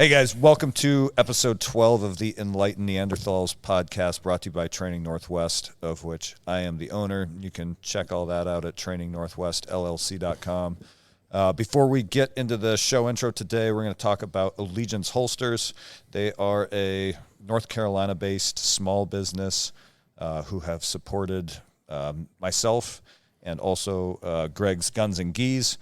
Hey guys, welcome to episode 12 of the Enlightened Neanderthals podcast, brought to you by Training Northwest, of which I am the owner. You can check all that out at trainingnorthwestllc.com. Before we get into the show intro today, we're going to talk about Allegiance Holsters. They are a North Carolina-based small business who have supported myself and also Greg's Guns and Geese.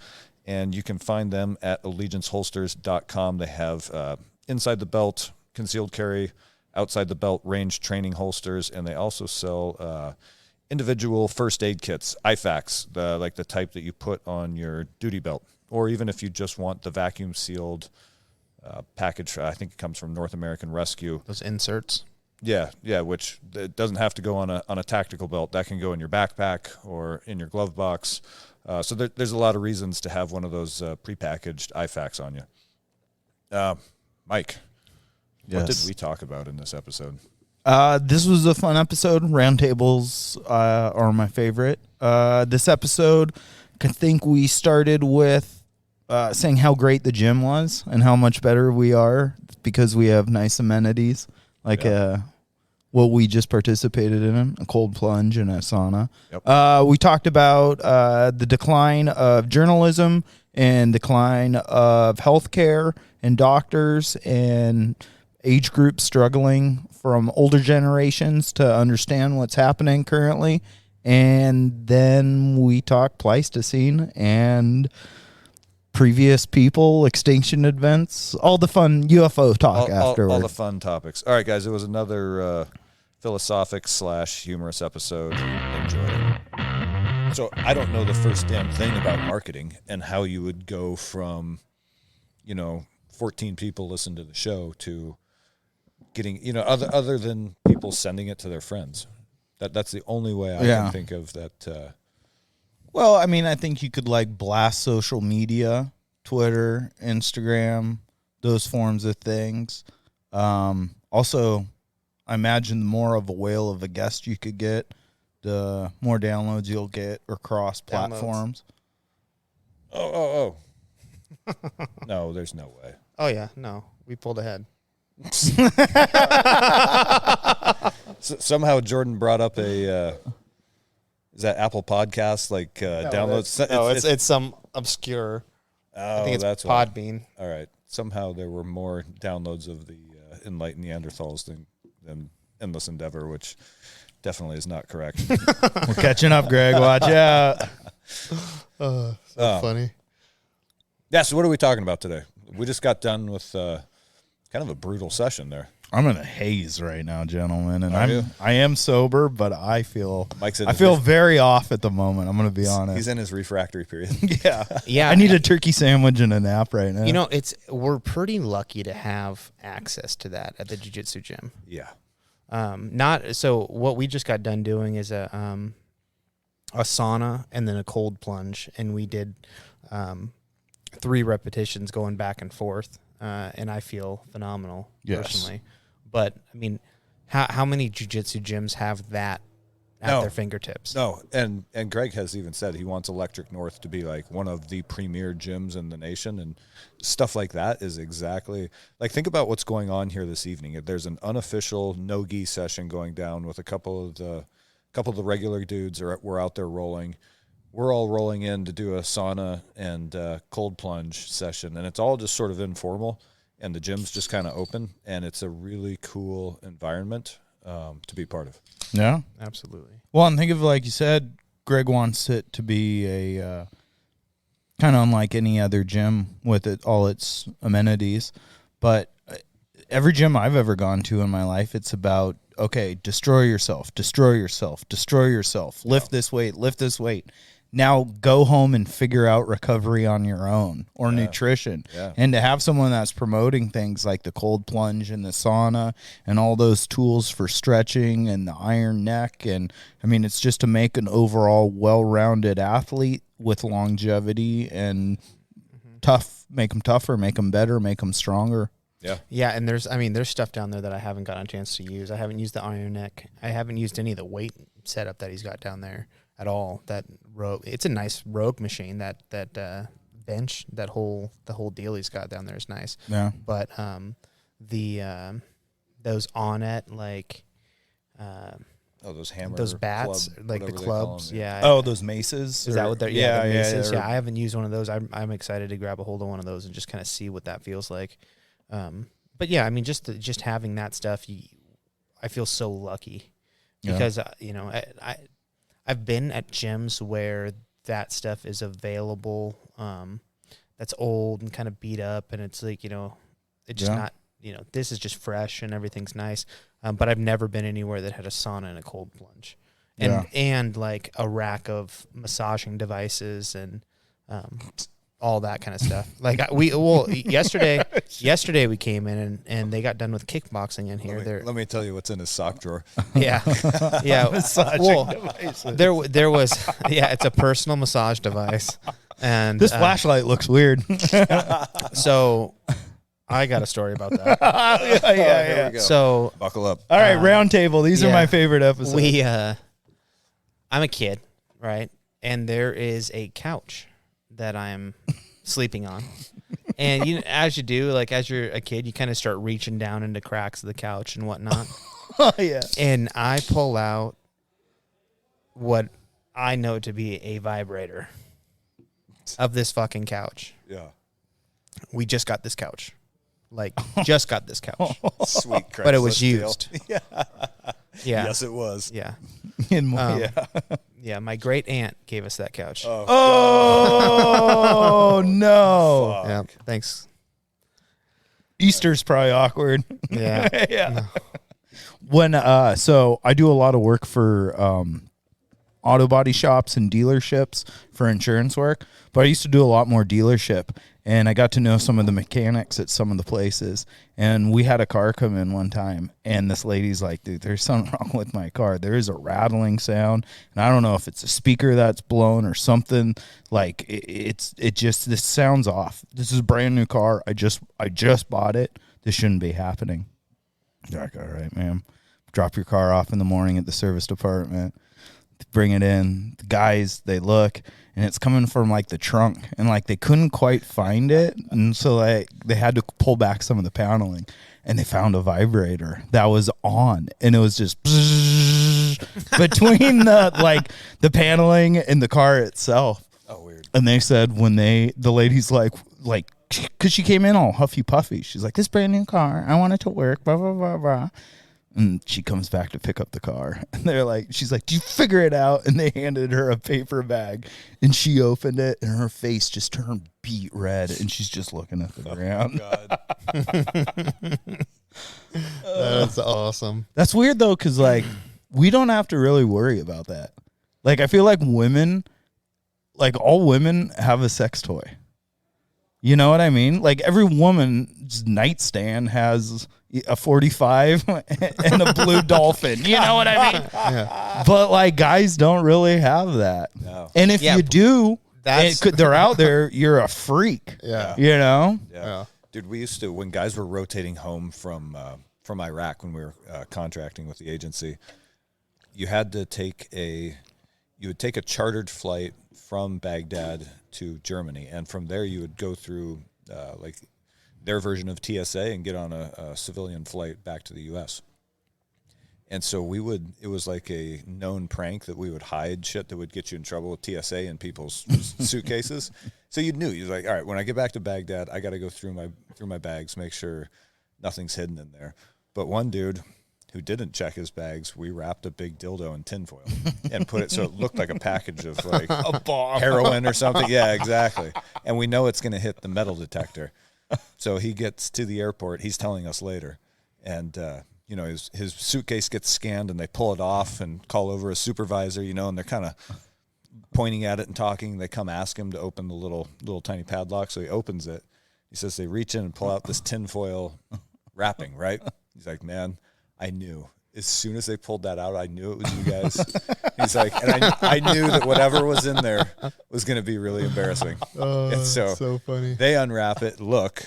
And you can find them at allegianceholsters.com. They have inside the belt, concealed carry, outside the belt range training holsters, and they also sell individual first aid kits, IFAKs, the type that you put on your duty belt, or even if you just want the vacuum sealed package. I think it comes from North American Rescue. Those inserts. Yeah, which it doesn't have to go on a tactical belt. That can go in your backpack or in your glove box. So there's a lot of reasons to have one of those prepackaged IFAKs on you. Mike, What did we talk about in this episode? This was a fun episode. Roundtables are my favorite. This episode, I think we started with saying how great the gym was and how much better we are because we have nice amenities like what we just participated in, a cold plunge and a sauna. Yep. We talked about the decline of journalism and decline of healthcare and doctors and age groups struggling from older generations to understand what's happening currently. And then we talked Pleistocene and previous people, extinction events, all the fun UFO talk afterwards. All the fun topics. All right, guys, it was another philosophic / humorous episode. Enjoy it. So I don't know the first damn thing about marketing and how you would go from, 14 people listen to the show to getting, other than people sending it to their friends. That's the only way I can think of that. Well, I mean, I think you could blast social media, Twitter, Instagram, those forms of things. Also, I imagine the more of a whale of a guest you could get, the more downloads you'll get across platforms. Oh. No, there's no way. Oh, yeah. No, we pulled ahead. Somehow Jordan brought up is that Apple Podcasts downloads? It's some obscure. I think it's Podbean. All right. Somehow there were more downloads of the Enlightened Neanderthals than Endless Endeavor, which definitely is not correct. We're catching up, Greg. Watch out. Funny. Yeah, so what are we talking about today? We just got done with kind of a brutal session there. I'm in a haze right now, gentlemen, and I am sober, but I feel very off at the moment. I'm going to be honest. He's in his refractory period. Yeah. I need a turkey sandwich and a nap right now. We're pretty lucky to have access to that at the jiu-jitsu gym. Yeah. So what we just got done doing is a sauna and then a cold plunge, and we did 3 repetitions going back and forth, and I feel phenomenal personally. But I mean, how many jiu-jitsu gyms have that at their fingertips? No, and Greg has even said he wants Electric North to be like one of the premier gyms in the nation, and stuff like that is exactly think about what's going on here this evening. There's an unofficial no-gi session going down with a couple of the regular dudes we're out there rolling. We're all rolling in to do a sauna and cold plunge session, and it's all just sort of informal. And the gym's just kind of open, and it's a really cool environment to be part of. Yeah, absolutely. Well, and think of like you said, Greg wants it to be a kind of unlike any other gym with all its amenities. But every gym I've ever gone to in my life, it's about destroy yourself, lift this weight. Now go home and figure out recovery on your own or nutrition. Yeah. And to have someone that's promoting things like the cold plunge and the sauna and all those tools for stretching and the iron neck. And I mean, it's just to make their well-rounded athlete with longevity and make them tougher, make them better, make them stronger. Yeah, and there's stuff down there that I haven't gotten a chance to use. I haven't used the iron neck. I haven't used any of the weight setup that he's got down there at all. That rogue, it's a nice rogue machine that bench, the whole deal he's got down there is nice. Yeah. But those Onnet those hammer, those bats, club, like the clubs, yeah. Oh, those maces. Is that what they're? Yeah, the maces. they're- Yeah, I haven't used one of those. I'm excited to grab a hold of one of those and just kind of see what that feels like. But yeah, I mean, just having that stuff, I feel so lucky because I've been at gyms where that stuff is available. That's old and kind of beat up, and it's like it's just not. This is just fresh and everything's nice. But I've never been anywhere that had a sauna and a cold plunge, and like a rack of massaging devices and all that kind of stuff. Like yesterday we came in and they got done with kickboxing in here. Let me tell you what's in his sock drawer. Yeah. Massaging devices. There was it's a personal massage device, and This flashlight looks weird. so I got a story about that. Here we go. So Buckle up. All right, round table. These are my favorite episodes. I'm a kid, right? And there is a couch that I'm sleeping on. And as you do, like as you're a kid, you kind of start reaching down into cracks of the couch and whatnot. Oh, yeah. And I pull out what I know to be a vibrator of this fucking couch. Yeah. We just got this couch. Just got this couch. Sweet Christ. But it was used. Yeah. Yeah. Yes, it was. Yeah. Yeah. My great aunt gave us that couch. Oh, no. Yeah. Thanks. Easter's probably awkward. Yeah. Yeah. When so I do a lot of work for auto body shops and dealerships for insurance work, but I used to do a lot more dealership, and I got to know some of the mechanics at some of the places. And we had a car come in one time, and this lady's like, dude, there's something wrong with my car. There is a rattling sound, and I don't know if it's a speaker that's blown or something. Like it just, this sounds off. This is a brand new car. I just bought it. This shouldn't be happening. They're like, all right, ma'am. Drop your car off in the morning at the service department. Bring it in. The guys, they look, and it's coming from like the trunk, and like they couldn't quite find it, and so like they had to pull back some of the paneling, and they found a vibrator that was on, and it was just between the paneling and the car itself. Oh, weird. And they said when the lady's like, because she came in all huffy puffy, she's like, this brand new car, I want it to work, blah blah blah blah. And she comes back to pick up the car. And they're like, she's like, do you figure it out? And they handed her a paper bag. And she opened it, and her face just turned beet red. And she's just looking at the ground. God. That's awesome. That's weird, though, because, like, we don't have to really worry about that. Like, I feel like women, like, all women have a sex toy. You know what I mean? Like, every woman's nightstand has a 45 and a blue dolphin. You know what I mean? Yeah. But, like, guys don't really have that. No. And if you do, that's they're out there, you're a freak. Yeah. You know? Yeah. Dude, we used to, when guys were rotating home from Iraq when we were contracting with the agency, you would take a chartered flight from Baghdad to Germany, and from there you would go through like their version of TSA and get on a civilian flight back to the U.S. And so it was like a known prank that we would hide shit that would get you in trouble with TSA in people's suitcases. So you're like, all right, when I get back to Baghdad, I got to go through my bags, make sure nothing's hidden in there. But one dude who didn't check his bags, we wrapped a big dildo in tinfoil and put it so it looked like a package of like A bomb. heroin or something. Yeah, exactly. And we know it's going to hit the metal detector. So he gets to the airport. He's telling us later. And, his suitcase gets scanned, and they pull it off and call over a supervisor, and they're kind of pointing at it and talking. They come ask him to open the little tiny padlock. So he opens it. He says they reach in and pull out this tinfoil wrapping, right? He's like, man, I knew. As soon as they pulled that out, I knew it was you guys. He's like, and I knew that whatever was in there was going to be really embarrassing. And so funny. they unwrap it, look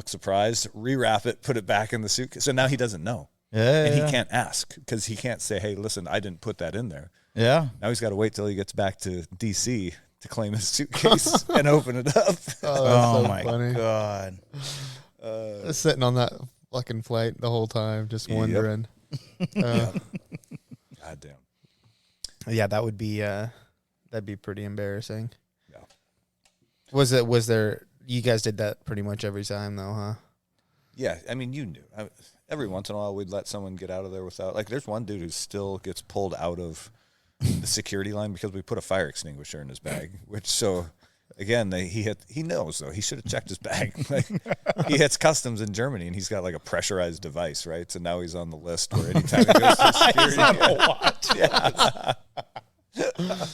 surprised, rewrap it, put it back in the suitcase. So now he doesn't know. Yeah. And he can't ask because he can't say, hey, listen, I didn't put that in there. Yeah. Now he's got to wait till he gets back to D.C. to claim his suitcase and open it up. Oh, that's so my funny. God. Sitting on that fucking flight the whole time, just wondering. God damn. Yeah, that would be that'd be pretty embarrassing. Yeah. Was there? You guys did that pretty much every time, though, huh? Yeah, I mean, you knew. Every once in a while, we'd let someone get out of there without. Like, there's one dude who still gets pulled out of the security line because we put a fire extinguisher in his bag. Which, so again, he knows though. He should have checked his bag. Like, he hits customs in Germany, and he's got like a pressurized device, right? So now he's on the list where anytime he goes to security, yeah.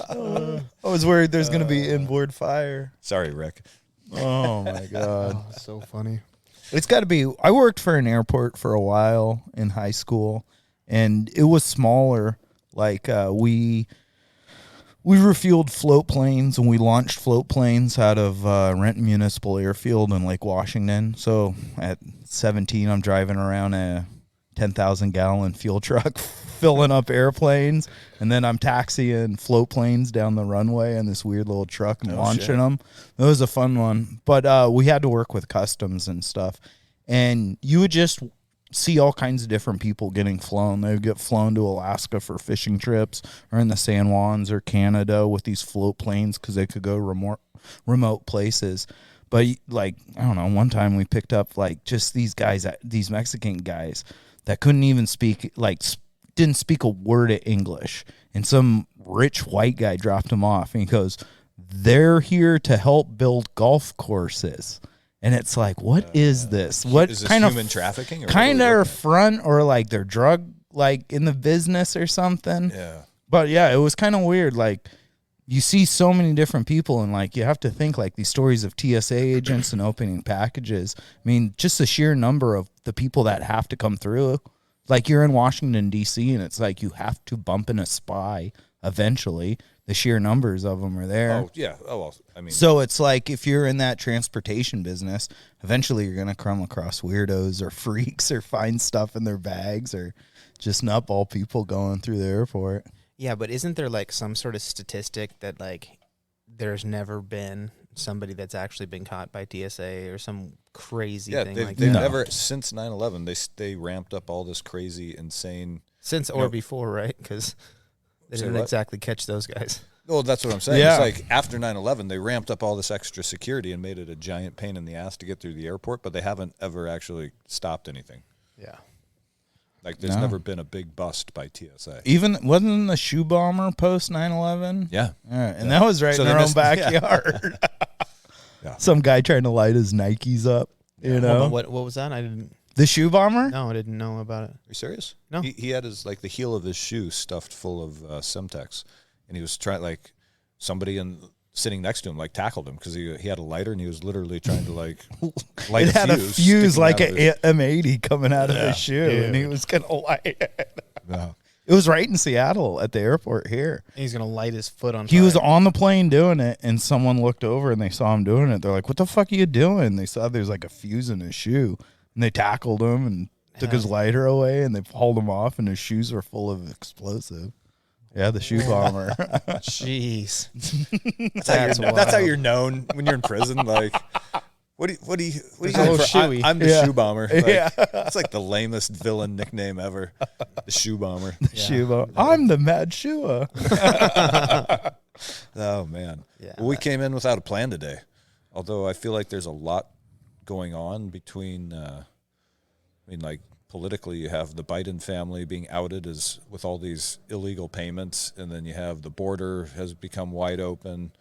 I was worried there's going to be inboard fire. Sorry, Rick. Oh, my God. Oh, so funny. It's got to be. I worked for an airport for a while in high school, and it was smaller. Like, we refueled float planes, and we launched float planes out of Renton Municipal Airfield in Lake Washington. So at 17, I'm driving around a 10,000-gallon fuel truck filling up airplanes, and then I'm taxiing float planes down the runway in this weird little truck and launching them. It was a fun one. But we had to work with customs and stuff, and you would just see all kinds of different people getting flown. They would get flown to Alaska for fishing trips, or in the San Juans or Canada with these float planes because they could go remote places. But, like, I don't know, one time we picked up, like, just these guys, these Mexican guys that couldn't even speak, like, didn't speak a word of English. And some rich white guy dropped him off, and he goes, "They're here to help build golf courses." And it's like, what is this? What is this kind of human trafficking? Or kind of front, or like they're drug, like in the business or something? Yeah. But yeah, it was kind of weird. Like, you see so many different people, and like you have to think like these stories of TSA agents and opening packages. I mean, just the sheer number of the people that have to come through. Like, you're in Washington, D.C., and it's like you have to bump in a spy eventually. The sheer numbers of them are there. Oh, yeah. Oh, well, I mean. So it's like if you're in that transportation business, eventually you're going to come across weirdos or freaks or find stuff in their bags or just nutball people going through the airport. Yeah, but isn't there like some sort of statistic that like there's never been somebody that's actually been caught by TSA or some crazy thing like they've that? never, since 9/11, they ramped up all this crazy, insane. Since or before, right? Because they Say didn't what? exactly catch those guys. Well, that's what I'm saying. Yeah. It's like after 9/11, they ramped up all this extra security and made it a giant pain in the ass to get through the airport, but they haven't ever actually stopped anything. Yeah. Like, there's never been a big bust by TSA. Even wasn't the shoe bomber post 9/11? Yeah. And that was right So in they our own missed- backyard. Yeah. Some guy trying to light his Nikes up. You know, Hold on, what was that? I didn't. the shoe bomber. No, I didn't know about it. Are you serious? No. He had his, like, the heel of his shoe stuffed full of Semtex, and he was trying, like, somebody sitting next to him, like, tackled him because he had a lighter, and he was literally trying to, like, light It had a fuse sticking like out of his- a M80 coming out of his shoe, and he was gonna light it. Yeah. It was right in Seattle at the airport here. He's gonna light his foot on He fire. was on the plane doing it, and someone looked over and they saw him doing it. They're like, "What the fuck are you doing?" They saw there's like a fuse in his shoe, and they tackled him and took his lighter away, and they hauled him off, and his shoes were full of explosive. Yeah, the shoe bomber. Jeez. That's how you're known when you're in prison. Like, what do you Oh, think for- shoey. I'm the Yeah. shoe bomber. Like, Yeah. It's like the lamest villain nickname ever. The shoe bomber. Shoe bomber. I'm the Mad Shua. Oh man. Yeah. Well, we came in without a plan today. Although I feel like there's a lot going on between. I mean, like, politically, you have the Biden family being outed as with all these illegal payments, and then you have the border has become wide open.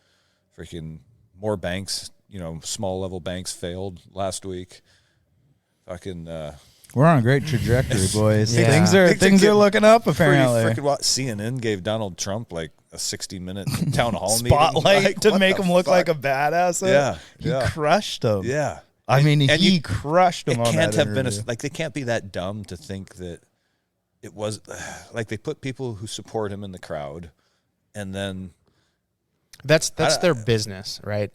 Freaking more banks, small level banks failed last week. Fucking We're on a great trajectory, boys. Yeah. Things are looking up. Apparently, freaking what? CNN gave Donald Trump like a 60-minute town hall spotlight meeting. Like, to what make the him look fuck? like a badass. Yeah, he yeah. crushed him. Yeah. I mean, And he you- crushed him. It on can't that have been interview. like, they can't be that dumb to think that it was like they put people who support him in the crowd, and then That's their business, right?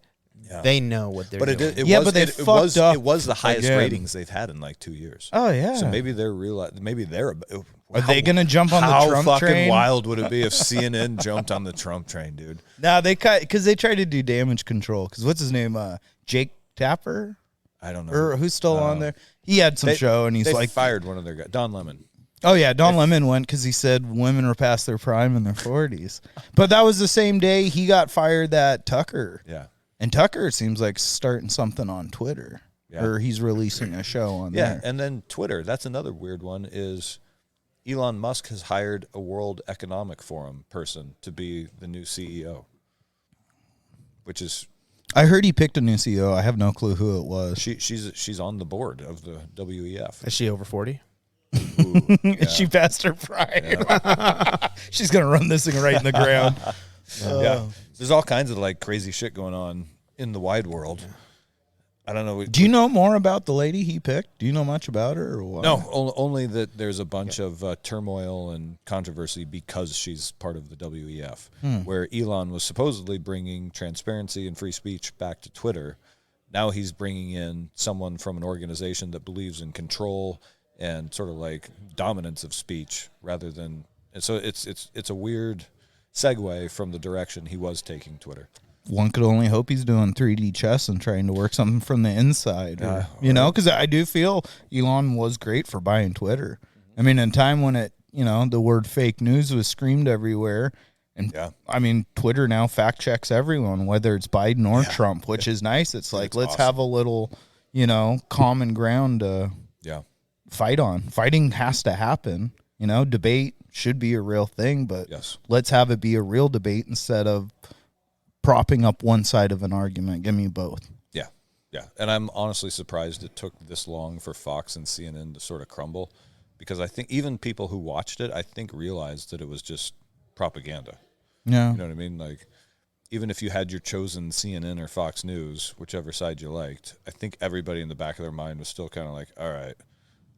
They know what they're doing. It was the highest ratings they've had in like 2 years. Oh yeah. So maybe they're Are they going to jump on the Trump train? How fucking wild would it be if CNN jumped on the Trump train, dude? No, because they tried to do damage control. Because what's his name? Jake Tapper? I don't know. Or who's still on there? He had some show, and he's like fired one of their guys, Don Lemon. Oh yeah, Don Lemon went because he said women were past their prime in their 40s. But that was the same day he got fired. That Tucker. Yeah. And Tucker seems like starting something on Twitter, or he's releasing a show on there. Yeah, and then Twitter. That's another weird one. Is Elon Musk has hired a World Economic Forum person to be the new CEO, which is. I heard he picked a new CEO. I have no clue who it was. She's on the board of the WEF. Is she over 40? Ooh, yeah. She passed her prime. Yeah. She's gonna run this thing right in the ground. Yeah, there's all kinds of like crazy shit going on in the wide world. Yeah. I don't know. Do you know more about the lady he picked? Do you know much about her? Or what? No, only that there's a bunch of turmoil and controversy because she's part of the WEF, where Elon was supposedly bringing transparency and free speech back to Twitter. Now he's bringing in someone from an organization that believes in control and sort of like dominance of speech rather than. And so it's a weird segue from the direction he was taking Twitter. One could only hope he's doing 3D chess and trying to work something from the inside, because I do feel Elon was great for buying Twitter. I mean, in a time when the word fake news was screamed everywhere, and I mean, Twitter now fact checks everyone, whether it's Biden or Trump, which is nice. It's like, let's have a little, common ground to fight on. Fighting has to happen. Debate should be a real thing, but let's have it be a real debate instead of propping up one side of an argument. Give me both. Yeah. And I'm honestly surprised it took this long for Fox and CNN to sort of crumble, because I think even people who watched it, I think, realized that it was just propaganda. Yeah. You know what I mean? Like, even if you had your chosen CNN or Fox News, whichever side you liked, I think everybody in the back of their mind was still kind of like, all right,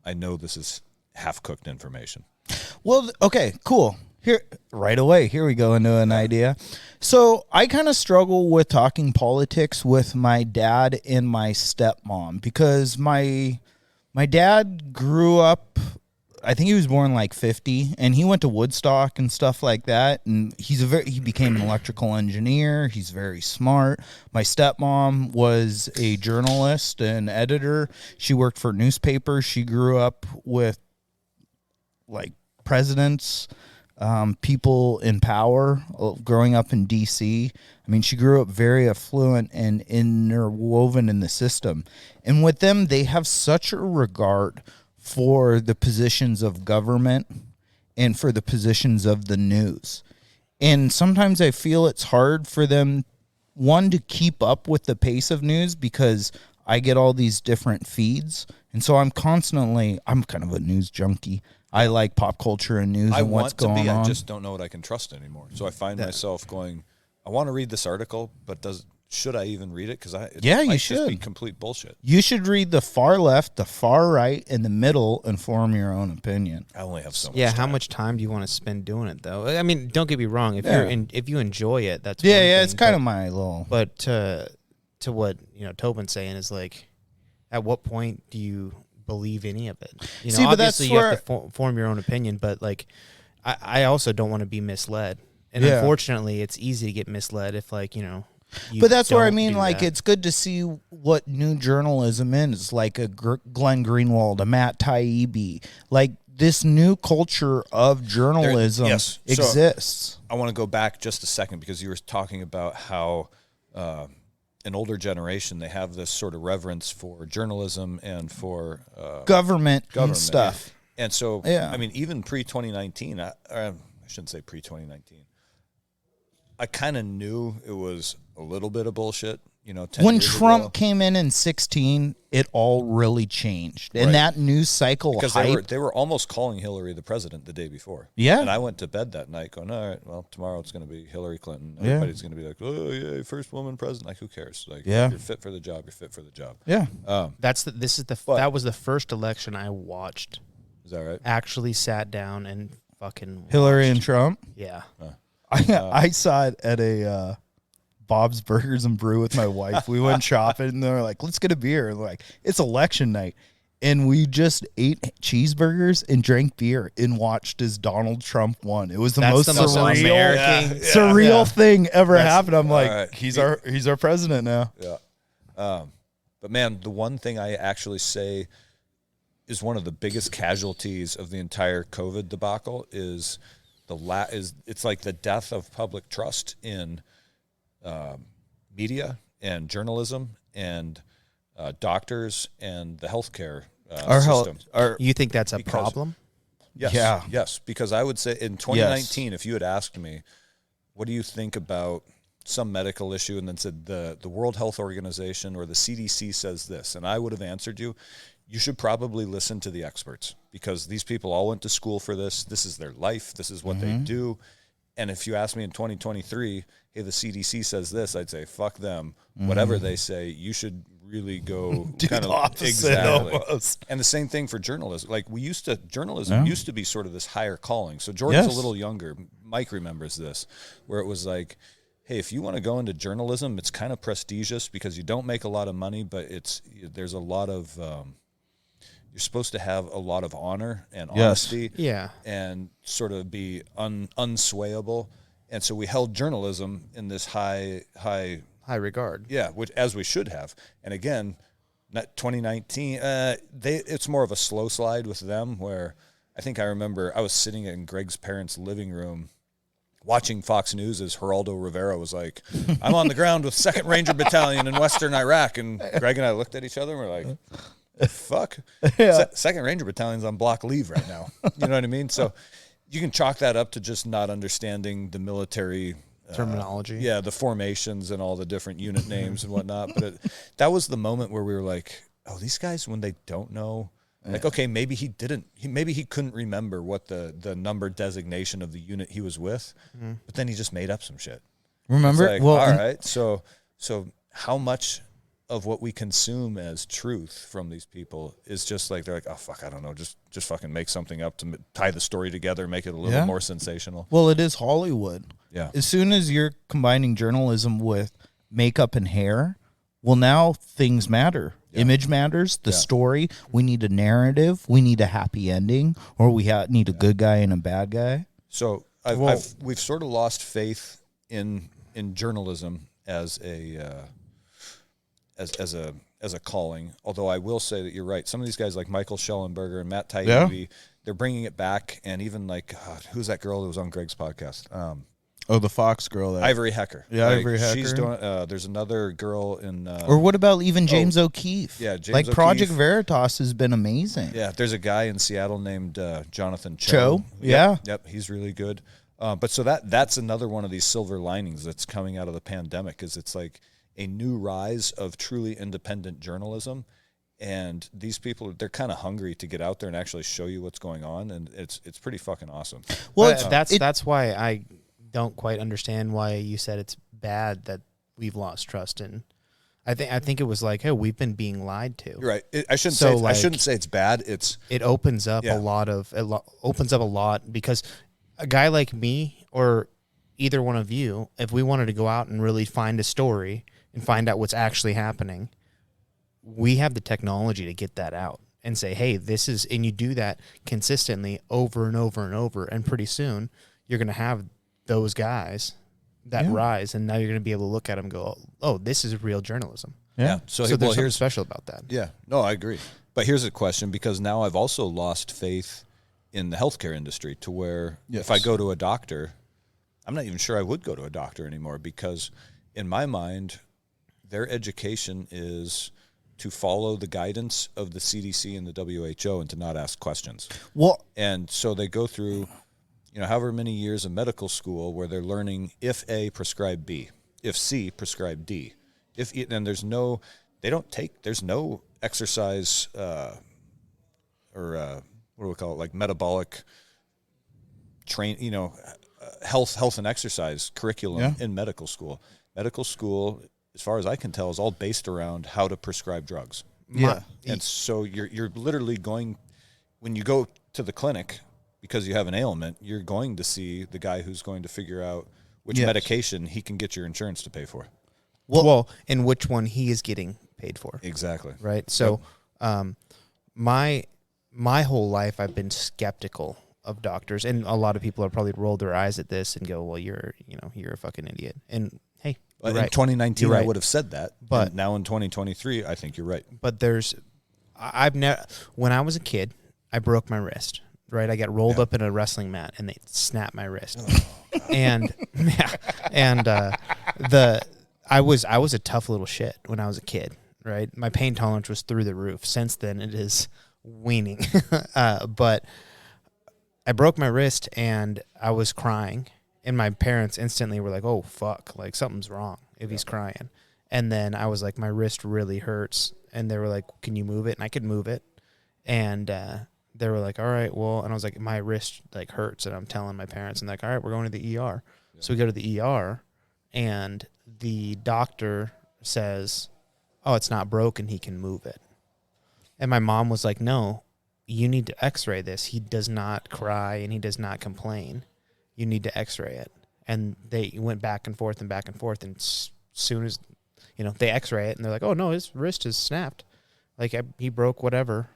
I know this is half-cooked information. Well, okay, cool. Here, right away, here we go into an idea. So I kind of struggle with talking politics with my dad and my stepmom, because my dad grew up, I think he was born like 50, and he went to Woodstock and stuff like that, and he became an electrical engineer. He's very smart. My stepmom was a journalist and editor. She worked for newspapers. She grew up with like presidents, people in power, growing up in D.C. I mean, she grew up very affluent and interwoven in the system. And with them, they have such a regard for the positions of government and for the positions of the news. And sometimes I feel it's hard for them, one, to keep up with the pace of news, because I get all these different feeds. And so I'm kind of a news junkie. I like pop culture and news and what's going on. I just don't know what I can trust anymore. So I find myself going, I want to read this article, but should I even read it? Because you should. Just be complete bullshit. You should read the far left, the far right, and the middle, and form your own opinion. I only have so much time. how much time do you want to spend doing it, though? I mean, don't get me wrong. If you enjoy it, that's it's kind of my little. But to what Tobin's saying is like, at what point do you believe any of it? See, but obviously you have to form your own opinion, but like, I also don't want to be misled, and unfortunately, it's easy to get misled if but that's where I mean, like, it's good to see what new journalism is, like a Glenn Greenwald, a Matt Taibbi, like this new culture of journalism exists. So I want to go back just a second, because you were talking about how an older generation, they have this sort of reverence for journalism and for government and stuff. And so, I mean, even pre-2019, I shouldn't say pre-2019, I kind of knew it was a little bit of bullshit. 10 when years Trump ago. came in 16, it all really changed. And that news cycle, because they were almost calling Hillary the president the day before. Yeah. And I went to bed that night going, all right, well, tomorrow it's going to be Hillary Clinton. Everybody's going to be like, oh, yeah, first woman president. Like, who cares? Like, you're fit for the job. You're fit for the job. Yeah. That was the first election I watched. Is that right? Actually sat down and fucking watched. Hillary and Trump? Yeah. I saw it at a Bob's Burgers and Brew with my wife. We went shopping, and they're like, let's get a beer. And like, it's election night. And we just ate cheeseburgers and drank beer and watched as Donald Trump won. It was the most surreal thing ever happened. I'm like, right. he's our president now. Yeah. But man, the one thing I actually say is one of the biggest casualties of the entire COVID debacle is it's like the death of public trust in media and journalism and doctors and the healthcare system. You think that's a problem? Yes. Yeah. Yes. Because I would say in 2019, if you had asked me, what do you think about some medical issue, and then said the World Health Organization or the CDC says this, and I would have answered you, you should probably listen to the experts, because these people all went to school for this. This is their life. This is what they do. And if you ask me in 2023, hey, the CDC says this, I'd say, fuck them. Whatever they say, you should really go do kind the of opposite exactly. Almost. And the same thing for journalism. Like journalism used to be sort of this higher calling. So Jordan's a little younger. Mike remembers this, where it was like, hey, if you want to go into journalism, it's kind of prestigious because you don't make a lot of money, but there's a lot of you're supposed to have a lot of honor and honesty, and sort of be unswayable. And so we held journalism in this high regard. Yeah, which as we should have. And again, 2019, it's more of a slow slide with them. Where I think I remember I was sitting in Greg's parents' living room watching Fox News as Geraldo Rivera was like, I'm on the ground with 2nd Ranger Battalion in Western Iraq. And Greg and I looked at each other and we're like, fuck? Yeah. 2nd Ranger Battalion's on block leave right now. You know what I mean? So you can chalk that up to just not understanding the military terminology. The formations and all the different unit names and whatnot. But that was the moment where we were like, oh, these guys, when they don't know, like, okay, maybe he couldn't remember what the number designation of the unit he was with, but then he just made up some shit. Remember? Like, all right, so how much of what we consume as truth from these people is just like, they're like, oh, fuck, I don't know, just fucking make something up to tie the story together, make it a little more sensational. Well, it is Hollywood. Yeah. As soon as you're combining journalism with makeup and hair, well, now things matter. Yeah. Image matters, the story. We need a narrative. We need a happy ending, or we need a good guy and a bad guy. So we've sort of lost faith in journalism as a calling. Although I will say that you're right. Some of these guys like Michael Schellenberger and Matt Taibbi, they're bringing it back. And even like, who's that girl that was on Greg's podcast? The Fox girl. Ivory Hecker. Yeah, like, Ivory Hecker. She's doing, there's another girl in... or what about even James O'Keefe? Yeah, James Like O'Keefe. Project Veritas has been amazing. Yeah, there's a guy in Seattle named Jonathan Cho. Yep, he's really good. But so that's another one of these silver linings that's coming out of the pandemic, is it's like a new rise of truly independent journalism. And these people, they're kind of hungry to get out there and actually show you what's going on. And it's pretty fucking awesome. Well, that's why I don't quite understand why you said it's bad that we've lost trust in. I think it was like, hey, we've been being lied to. You're right. I shouldn't say it's bad. It opens up a lot because a guy like me or either one of you, if we wanted to go out and really find a story and find out what's actually happening, we have the technology to get that out and say, hey, this is, and you do that consistently over and over and over, and pretty soon you're going to have those guys that rise, and now you're going to be able to look at them and go, oh, this is real journalism. Yeah. So there's something special about that. Yeah. No, I agree. But here's a question, because now I've also lost faith in the healthcare industry to where if I go to a doctor, I'm not even sure I would go to a doctor anymore, because in my mind, their education is to follow the guidance of the CDC and the WHO and to not ask questions. Well, and so they go through, however many years of medical school where they're learning if A, prescribe B, if C, prescribe D. There's no exercise or what do we call it, like metabolic health and exercise curriculum in medical school. Medical school, as far as I can tell, is all based around how to prescribe drugs. Yeah. And so you're literally going, when you go to the clinic because you have an ailment, you're going to see the guy who's going to figure out which medication he can get your insurance to pay for. Well, and which one he is getting paid for. Exactly. Right. So, my whole life I've been skeptical of doctors, and a lot of people have probably rolled their eyes at this and go, "Well, you're a fucking idiot." And hey, in right. 2019, I would have said that, but and now in 2023, I think you're right. But I've never. When I was a kid, I broke my wrist. Right, I got rolled up in a wrestling mat, and they snapped my wrist. And I was a tough little shit when I was a kid. Right, my pain tolerance was through the roof. Since then, it is weaning. But I broke my wrist, and I was crying, and my parents instantly were like, "Oh fuck, like something's wrong if he's crying." And then I was like, "My wrist really hurts," and they were like, "Can you move it?" And I could move it, and they were like, "All right, well," and I was like, "My wrist like hurts," and I'm telling my parents, and they're like, "All right, we're going to the ER." Yeah. So we go to the ER, and the doctor says, "Oh, it's not broken. He can move it." And my mom was like, "No, you need to x-ray this. He does not cry and he does not complain. You need to x-ray it." And they went back and forth. And as soon as, they x-ray it and they're like, "Oh no, his wrist is snapped. Like he broke whatever,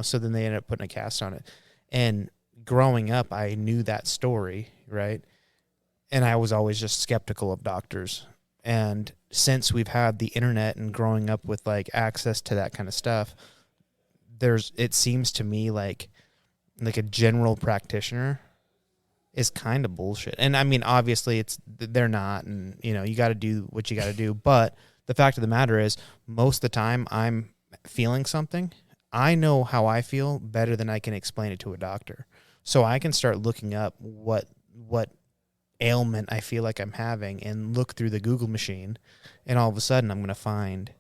so then they ended up putting a cast on it." And growing up, I knew that story, right? And I was always just skeptical of doctors. And since we've had the internet and growing up with like access to that kind of stuff, it seems to me like a general practitioner is kind of bullshit. And I mean, obviously they're not, and you got to do what you got to do. But the fact of the matter is, most of the time I'm feeling something, I know how I feel better than I can explain it to a doctor. So I can start looking up what ailment I feel like I'm having and look through the Google machine, and all of a sudden I'm going to find,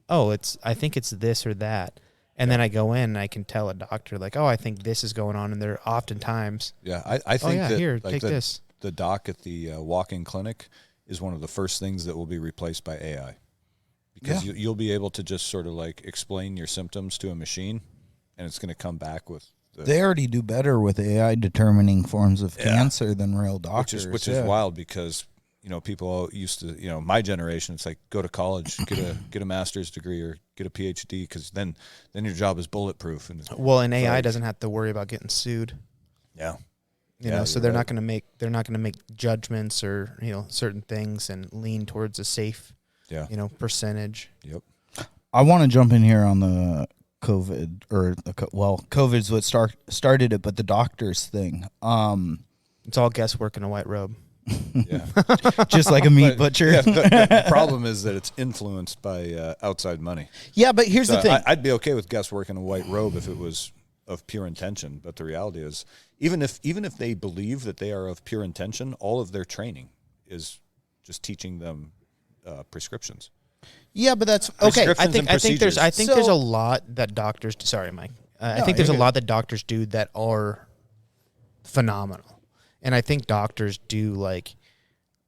I think it's this or that. And then I go in and I can tell a doctor like, "Oh, I think this is going on." And they're oftentimes, I think that here, like take this. The doc at the walk-in clinic is one of the first things that will be replaced by AI, because you'll be able to just sort of like explain your symptoms to a machine, and it's going to come back with. They already do better with AI determining forms of cancer than real doctors, which is wild, because people used to, my generation, it's like, go to college, get a master's degree or get a PhD, because then your job is bulletproof. And AI doesn't have to worry about getting sued. Yeah, so they're not going to make judgments or certain things and lean towards a safe percentage. Yep. I want to jump in here on the COVID, COVID's what started it, but the doctors thing. It's all guesswork in a white robe. Yeah, just like a meat butcher. The problem is that it's influenced by outside money. Yeah, but here's the thing. I'd be okay with guesswork in a white robe if it was of pure intention. But the reality is, even if they believe that they are of pure intention, all of their training is just teaching them prescriptions. Yeah, but that's okay. I think there's a lot that doctors. Sorry, Mike. I think there's a lot that doctors do that are phenomenal. And I think doctors do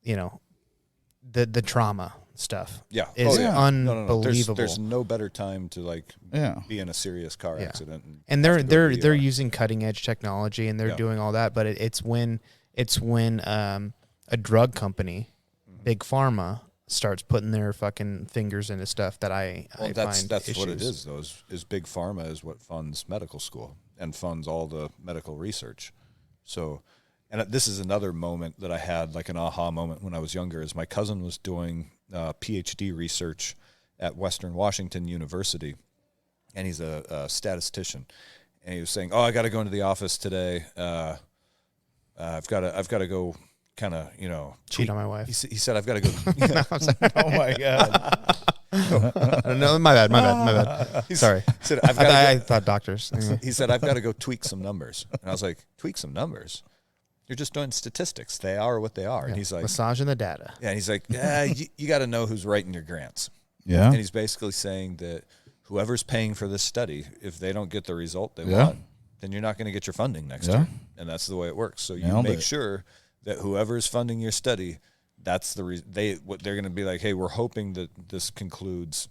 the trauma stuff. Yeah, is unbelievable. There's no better time to be in a serious car accident. And they're using cutting edge technology, and they're doing all that. But it's when a drug company, Big Pharma, starts putting their fucking fingers into stuff that I find that's issues. what it is, though. Is Big Pharma is what funds medical school and funds all the medical research. So. And this is another moment that I had, like an aha moment when I was younger, is my cousin was doing PhD research at Western Washington University, and he's a statistician. And he was saying, "Oh, I got to go into the office today. I've got to go, kind of, cheat on my wife." He said, "I've got to go." Oh my god. No, my bad. Sorry. He said, I thought doctors. He said, "I've got to go tweak some numbers," and I was like, "Tweak some numbers? You're just doing statistics. They are what they are." Yeah, and he's like, massaging the data. Yeah, and he's like, you got to know who's writing your grants. Yeah. And he's basically saying that whoever's paying for this study, if they don't get the result they want, then you're not going to get your funding next year. And that's the way it works. So you make sure that whoever's funding your study, that's the what they're going to be like, "Hey, we're hoping that this concludes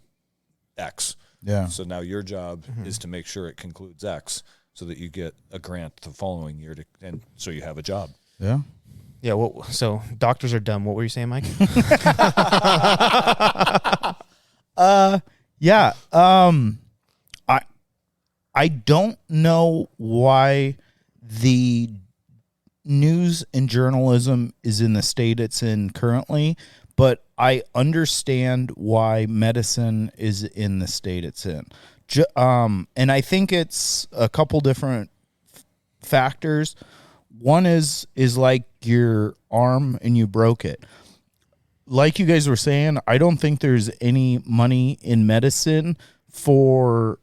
X." Yeah. So now your job is to make sure it concludes X, so that you get a grant the following year, and so you have a job. Yeah. Yeah. Well, so doctors are dumb. What were you saying, Mike? Yeah. I don't know why the news and journalism is in the state it's in currently, but I understand why medicine is in the state it's in. And I think it's a couple different factors. One is like your arm and you broke it. Like you guys were saying, I don't think there's any money in medicine for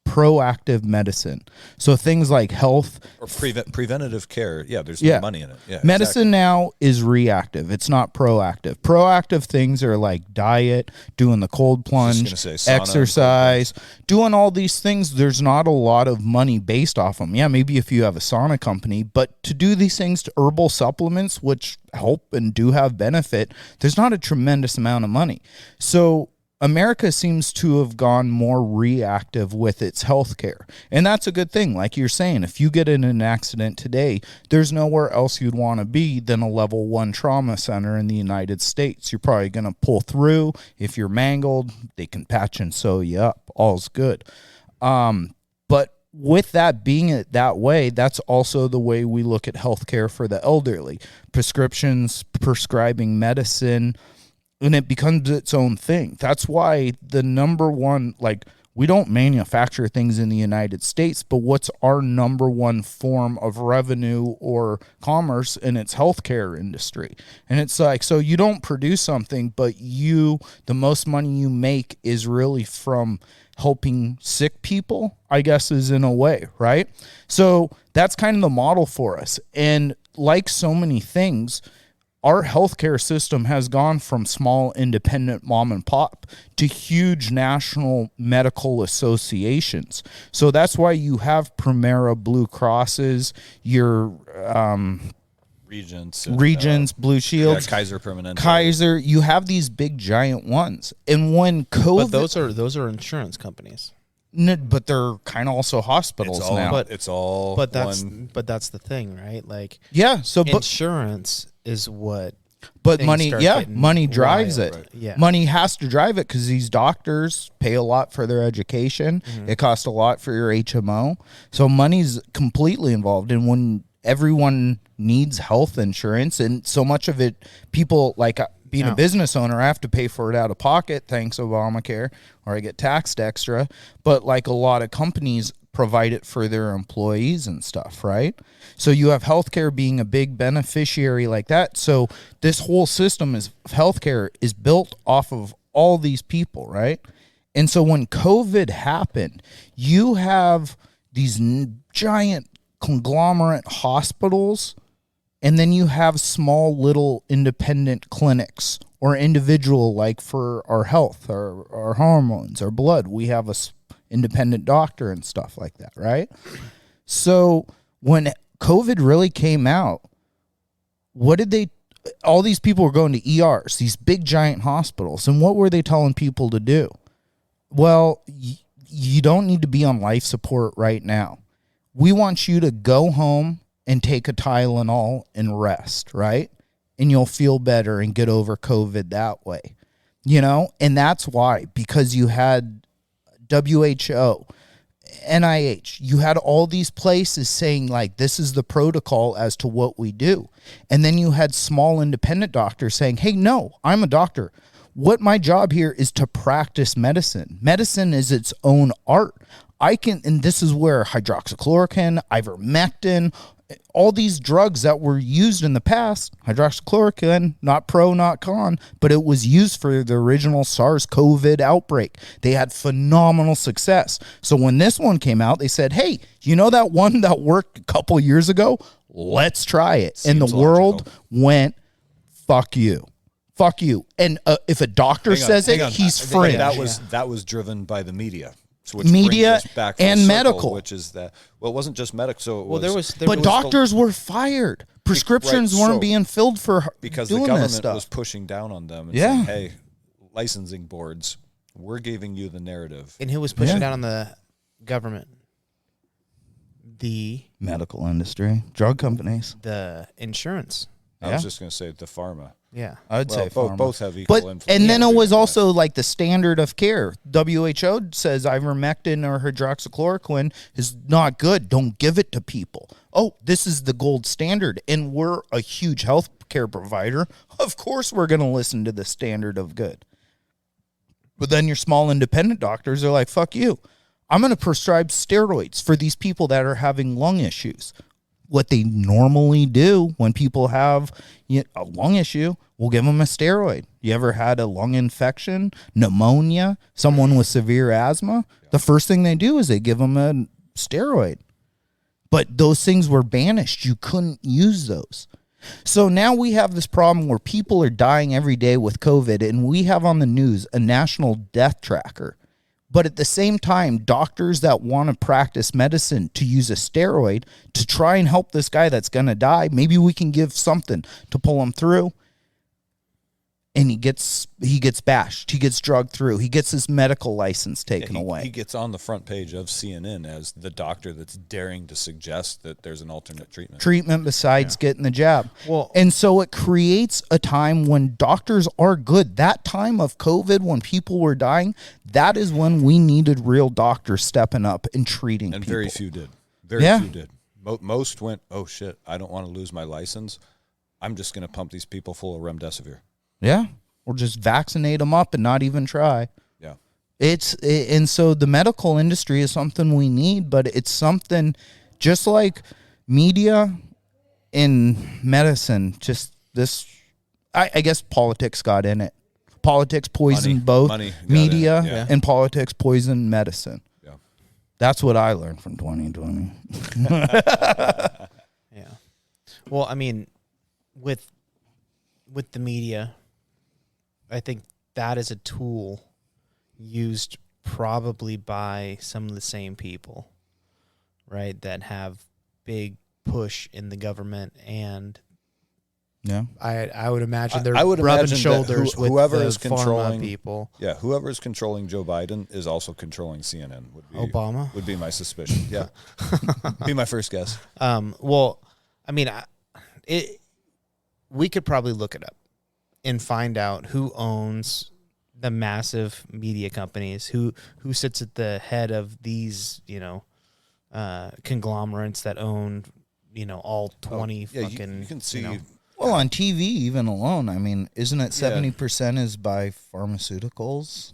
proactive medicine. So things like health or preventative care. Yeah, there's no money in it. Yeah, medicine now is reactive. It's not proactive. Proactive things are like diet, doing the cold plunge, exercise, doing all these things. There's not a lot of money based off them. Yeah, maybe if you have a sauna company, but to do these things to herbal supplements, which help and do have benefit, there's not a tremendous amount of money. So America seems to have gone more reactive with its healthcare. And that's a good thing. Like you're saying, if you get in an accident today, there's nowhere else you'd want to be than a level 1 trauma center in the United States. You're probably going to pull through. If you're mangled, they can patch and sew you up. All's good. But with that being it that way, that's also the way we look at healthcare for the elderly. Prescriptions, prescribing medicine, and it becomes its own thing. That's why the number one, like, we don't manufacture things in the United States, but what's our number one form of revenue or commerce? And it's healthcare industry. And it's like, so you don't produce something, but the most money you make is really from helping sick people, I guess, is in a way, right? So that's kind of the model for us. And like so many things, our healthcare system has gone from small independent mom and pop to huge national medical associations. So that's why you have Premera Blue Crosses, your Regents, Blue Shields, Kaiser Permanente. Kaiser, you have these big giant ones. And when COVID, but those are insurance companies. But they're kind of also hospitals now. But that's the thing, right? Like, yeah, so insurance is what. But money drives it. Right. Yeah. Money has to drive it because these doctors pay a lot for their education. Mm-hmm. It costs a lot for your HMO. So money's completely involved. And when everyone needs health insurance, and so much of it, people like being a business owner, I have to pay for it out of pocket, thanks Obamacare, or I get taxed extra. But like a lot of companies provide it for their employees and stuff, right? So you have healthcare being a big beneficiary like that. So this whole system of healthcare is built off of all these people, right? And so when COVID happened, you have these giant conglomerate hospitals, and then you have small little independent clinics or individual, like for our health, our hormones, our blood. We have a independent doctor and stuff like that, right? So when COVID really came out, all these people were going to ERs, these big giant hospitals, and what were they telling people to do? Well, you don't need to be on life support right now. We want you to go home and take a Tylenol and rest, right? And you'll feel better and get over COVID that way, And that's why, because you had WHO, NIH, you had all these places saying, like, this is the protocol as to what we do. And then you had small independent doctors saying, hey, no, I'm a doctor. What my job here is to practice medicine. Medicine is its own art. And this is where hydroxychloroquine, ivermectin, all these drugs that were used in the past, hydroxychloroquine, not pro, not con, but it was used for the original SARS-CoV outbreak. They had phenomenal success. So when this one came out, they said, hey, you know that one that worked a couple years ago? Let's try it. Seems and the world went, fuck you. Fuck you. And if a doctor says it, he's fringe. That was driven by the media. So media and medical, which is that. Well, it wasn't just medical. So but doctors were fired. Prescriptions weren't being filled because doing the government this stuff. was pushing down on them and saying, "Hey, licensing boards, we're giving you the narrative." And who was pushing down on the government? the medical industry, drug companies. the insurance. I was just going to say the pharma. Yeah. I'd say pharma. both have equal influence. And then it was also like the standard of care. WHO says ivermectin or hydroxychloroquine is not good. Don't give it to people. Oh, this is the gold standard. And we're a huge health care provider. Of course we're going to listen to the standard of good. But then your small independent doctors are like, fuck you. I'm going to prescribe steroids for these people that are having lung issues. What they normally do when people have a lung issue, we'll give them a steroid. You ever had a lung infection, pneumonia, someone with severe asthma? The first thing they do is they give them a steroid. But those things were banished. You couldn't use those. So now we have this problem where people are dying every day with COVID, and we have on the news a national death tracker. But at the same time, doctors that want to practice medicine to use a steroid to try and help this guy that's going to die, maybe we can give something to pull him through. And he gets bashed. He gets drugged through. He gets his medical license taken away. He gets on the front page of CNN as the doctor that's daring to suggest that there's an alternate treatment. Besides getting the jab. Well, and so it creates a time when doctors are good. That time of COVID when people were dying, that is when we needed real doctors stepping up and treating people. And very few did. Very few did. Most went, oh, shit, I don't want to lose my license. I'm just going to pump these people full of remdesivir. Yeah, or just vaccinate them up and not even try. Yeah. And so the medical industry is something we need, but it's something just like media and medicine, just this, I guess politics got in it. Politics poisoned both media and politics poisoned medicine. Yeah. That's what I learned from 2020. Yeah. Well, I mean, with the media, I think that is a tool used probably by some of the same people, right, that have big push in the government, and I would imagine they're rubbing shoulders with whoever the is controlling pharma people. Yeah, whoever is controlling Joe Biden is also controlling CNN. Obama would be my suspicion. Yeah, be my first guess. Well, I mean, we could probably look it up and find out who owns the massive media companies, who sits at the head of these, conglomerates that own, all 20 fucking. You can see. Well, on TV even alone, I mean, isn't it 70% is by pharmaceuticals?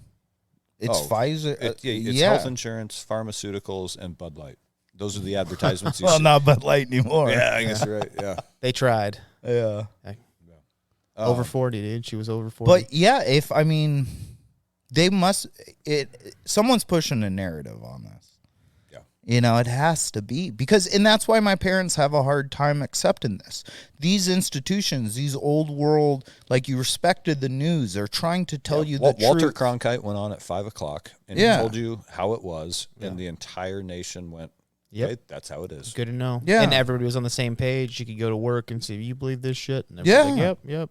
It's Pfizer. It's health insurance, pharmaceuticals, and Bud Light. Those are the advertisements you see. Well, not Bud Light anymore. Yeah, I guess you're right. Yeah. They tried. Yeah. Over 40, dude. She was over 40. But yeah, someone's pushing a narrative on this. Yeah. It has to be and that's why my parents have a hard time accepting this. These institutions, these old world, like you respected the news, they're trying to tell you the truth. Walter Cronkite went on at 5:00 and he told you how it was, and the entire nation went, yep, right, that's how it is. Good to know. Yeah. And everybody was on the same page. You could go to work and say, you believe this shit? And like, yep.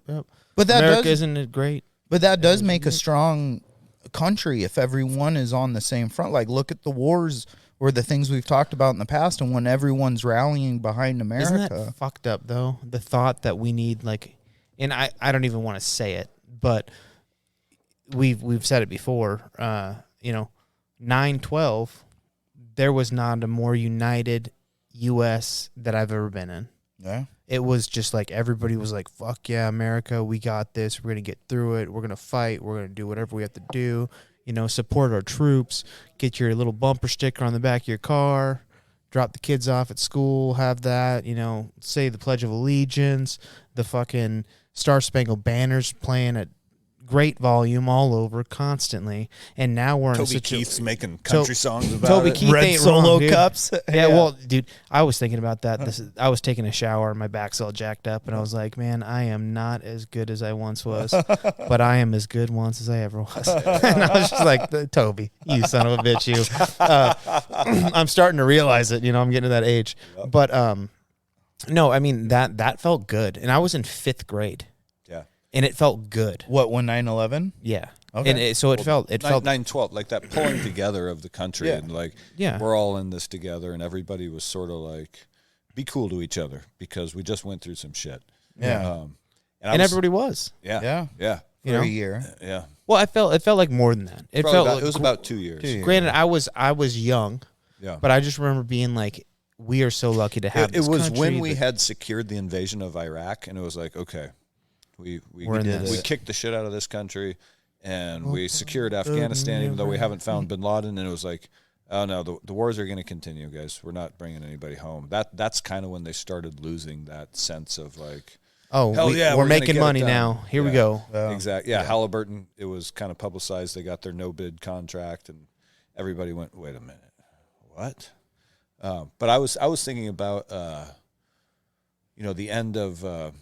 But that America, isn't it great? But that does make a strong country if everyone is on the same front. Like, look at the wars or the things we've talked about in the past, and when everyone's rallying behind America. Isn't that fucked up, though? The thought that we need, and I don't even want to say it, but we've said it before, 9/12, there was not a more united U.S. that I've ever been in. Yeah. It was just like everybody was like, fuck yeah, America, we got this. We're going to get through it. We're going to fight. We're going to do whatever we have to do. Support our troops. Get your little bumper sticker on the back of your car. Drop the kids off at school. Have that, say the Pledge of Allegiance. The fucking Star Spangled Banner's playing at great volume all over constantly, and now we're in Toby Keith's making country songs about Toby it. Keith Red ain't Solo wrong, dude. cups. Yeah, well, dude, I was thinking about that. I was taking a shower, and my back's all jacked up, and I was like, man, I am not as good as I once was, but I am as good once as I ever was. And I was just like, Toby, you son of a bitch, you. I'm starting to realize it. I'm getting to that age. But no, I mean that felt good, and I was in 5th grade. Yeah. and it felt good. What, when 9/11? Yeah. Okay. And it felt 9/12, like that pulling together of the country, Yeah. and like Yeah. we're all in this together, and everybody was sort of like, be cool to each other because we just went through some shit. Yeah. And everybody was. Yeah. For You know? a year. Yeah. Well, it felt like more than that. It felt like, it was about 2 years. 2 years. Granted, I was young, Yeah. but I just remember being like, we are so lucky to have It this was country when we that- had secured the invasion of Iraq, and it was like, okay, we We're in this. we kicked the shit out of this country, and we secured Afghanistan, even though we haven't found Bin Laden. And it was like, oh no, the wars are going to continue, guys. We're not bringing anybody home. That's kind of when they started losing that sense of like, Oh, hell yeah, we're we're gonna making get it money done. now. Here we Yeah. go. exactly. Yeah, Halliburton. It was kind of publicized. They got their no bid contract, and everybody went, wait a minute, what? But I was thinking about the end of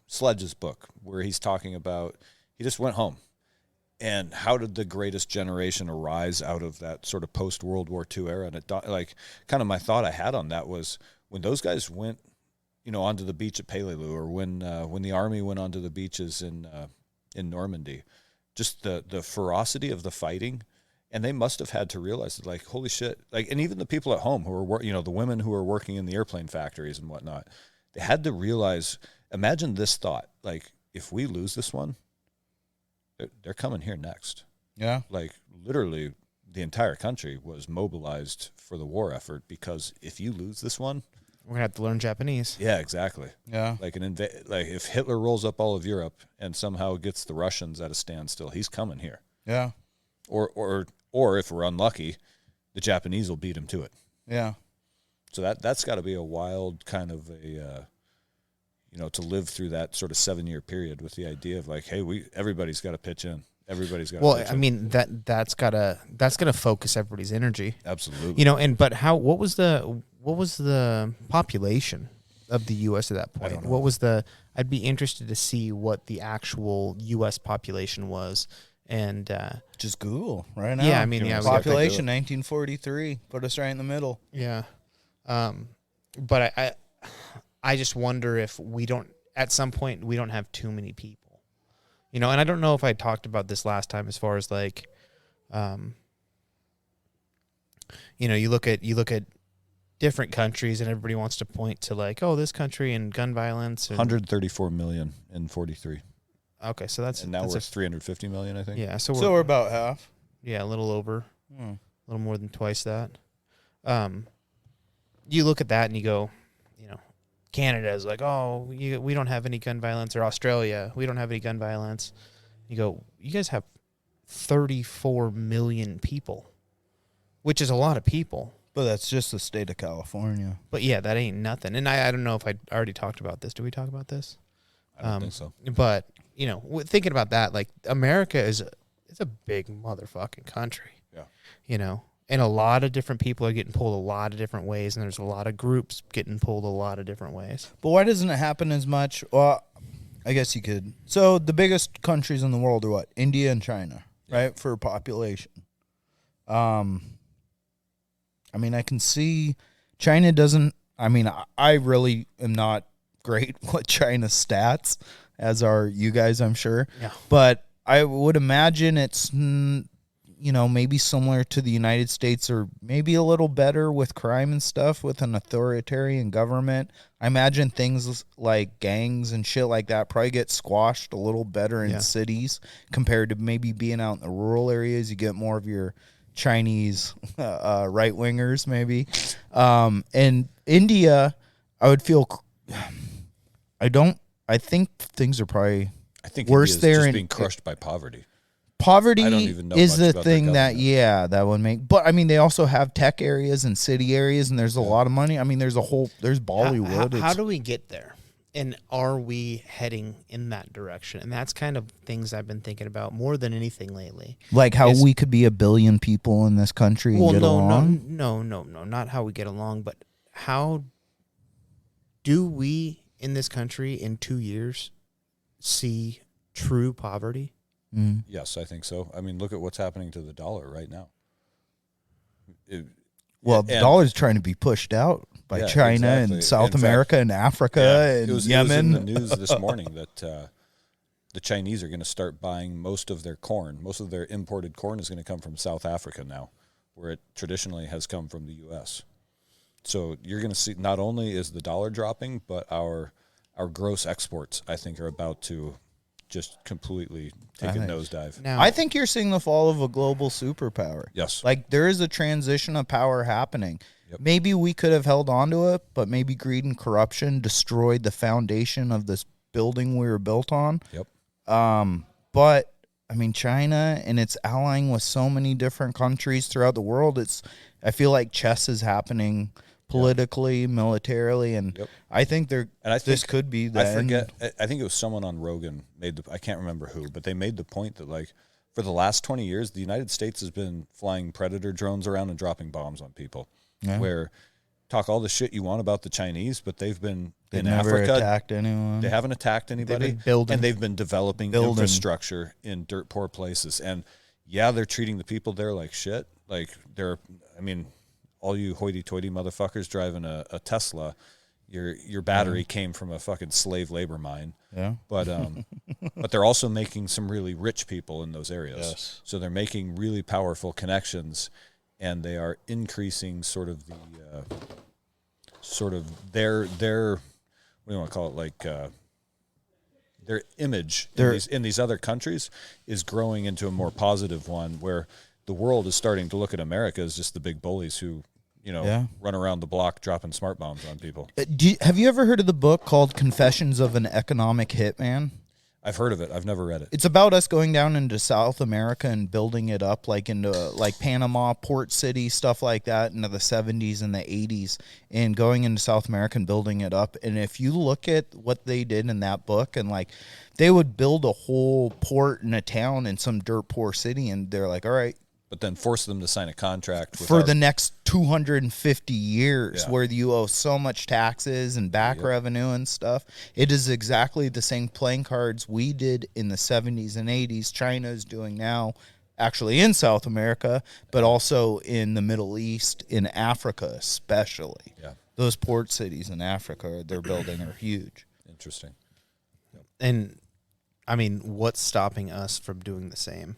Sledge's book, where he's talking about he just went home, and how did the greatest generation arise out of that sort of post World War II era? And it like kind of my thought I had on that was when those guys went, onto the beach at Peleliu, or when the army went onto the beaches in Normandy, just the ferocity of the fighting. And they must have had to realize that, like, holy shit, like, and even the people at home who were, the women who were working in the airplane factories and whatnot, they had to realize, imagine this thought, like, if we lose this one, they're coming here next. Yeah. Like, literally, the entire country was mobilized for the war effort, because if you lose this one, We're gonna have to learn Japanese. yeah, exactly. Yeah. Like like if Hitler rolls up all of Europe and somehow gets the Russians at a standstill, he's coming here. Yeah. Or if we're unlucky, the Japanese will beat him to it. Yeah. So that's got to be a wild kind of a, to live through that sort of 7-year period with the idea of like, hey, everybody's got to pitch in. Everybody's got. Well, I mean that's gonna focus everybody's energy. Absolutely. But what was the population of the U.S. at that point? don't know. What was I'd be interested to see what the actual U.S. population was. And Just Google right now. Yeah, I mean, yeah, we gotta population 1943. Put us right in the middle. yeah, but I just wonder if we don't at some point we don't have too many people, and I don't know if I talked about this last time as far as like, you look at different countries and everybody wants to point to like, oh, this country and gun violence. And, 134 million in 43, okay, so that's and now that's we're 350 million, I think. yeah, So we're about half. yeah, a little over. Hmm. A little more than twice that. You look at that and you go, Canada is like, oh, we don't have any gun violence, or Australia, we don't have any gun violence. You go, you guys have 34 million people, which is a lot of people. But that's just the state of California. But yeah, that ain't nothing. And I don't know if I already talked about this. Did we talk about this? I don't think so. But thinking about that, like America it's a big motherfucking country. Yeah. And a lot of different people are getting pulled a lot of different ways, and there's a lot of groups getting pulled a lot of different ways. But why doesn't it happen as much? Well, I guess you could. So the biggest countries in the world are what? India and China, right? For population. I mean, I can see China doesn't. I mean, I really am not great with China's stats, as are you guys, I'm sure. Yeah. But I would imagine it's, maybe similar to the United States, or maybe a little better with crime and stuff, with an authoritarian government. I imagine things like gangs and shit like that probably get squashed a little better in cities compared to maybe being out in the rural areas. You get more of your Chinese right wingers, maybe. And India, I would feel. I think things are probably. I think worse India's there just in- being crushed by poverty. Poverty I don't even know is much the about their thing that, government. that would make. But I mean, they also have tech areas and city areas, and there's a lot of money. I mean, there's Bollywood. How do we get there? And are we heading in that direction? And that's kind of things I've been thinking about more than anything lately. like how we could be 1 billion people in this country and get along? No, not how we get along, but how do we in this country in 2 years see true poverty? Mm. Yes, I think so. I mean, look at what's happening to the dollar right now. Well, the dollar's trying to be pushed out by China exactly. and South In America fact, and Africa and it was Yemen. in the news this morning that the Chinese are going to start buying most of their corn. Most of their imported corn is going to come from South Africa now, where it traditionally has come from the U.S. So you're going to see not only is the dollar dropping, but our gross exports, I think, are about to just completely take a nosedive. Now, I think you're seeing the fall of a global superpower. Yes. Like, there is a transition of power happening. Yep. Maybe we could have held on to it, but maybe greed and corruption destroyed the foundation of this building we were built on. Yep. But I mean, China and it's allying with so many different countries throughout the world. I feel like chess is happening politically, militarily, and I think this could be the end. I think it was someone on Rogan I can't remember who, but they made the point that, like, for the last 20 years, the United States has been flying Predator drones around and dropping bombs on people. Yeah. Where talk all the shit you want about the Chinese, but they've been in never Africa. Attacked anyone. They haven't attacked anybody. They've been developing infrastructure in dirt poor places. And yeah, they're treating the people there like shit. Like all you hoity-toity motherfuckers driving a Tesla, your battery came from a fucking slave labor mine. Yeah. But but they're also making some really rich people in those areas. Yes. So they're making really powerful connections, and they are increasing sort of their what do you want to call it, like their image in these other countries is growing into a more positive one, where the world is starting to look at America as just the big bullies who run around the block dropping smart bombs on people. Have you ever heard of the book called Confessions of an Economic Hitman? I've heard of it. I've never read it. It's about us going down into South America and building it up, like into like Panama, Port City, stuff like that, into the 70s and the 80s, and going into South America and building it up. And if you look at what they did in that book, and like they would build a whole port in a town in some dirt poor city, and they're like, all right. But then force them to sign a contract for the next 250 years where you owe so much taxes and back revenue and stuff. It is exactly the same playing cards we did in the 70s and 80s. China is doing now, actually in South America, but also in the Middle East, in Africa especially. Yeah. Those port cities in Africa they're building are huge. Interesting. Yep. And, I mean, what's stopping us from doing the same?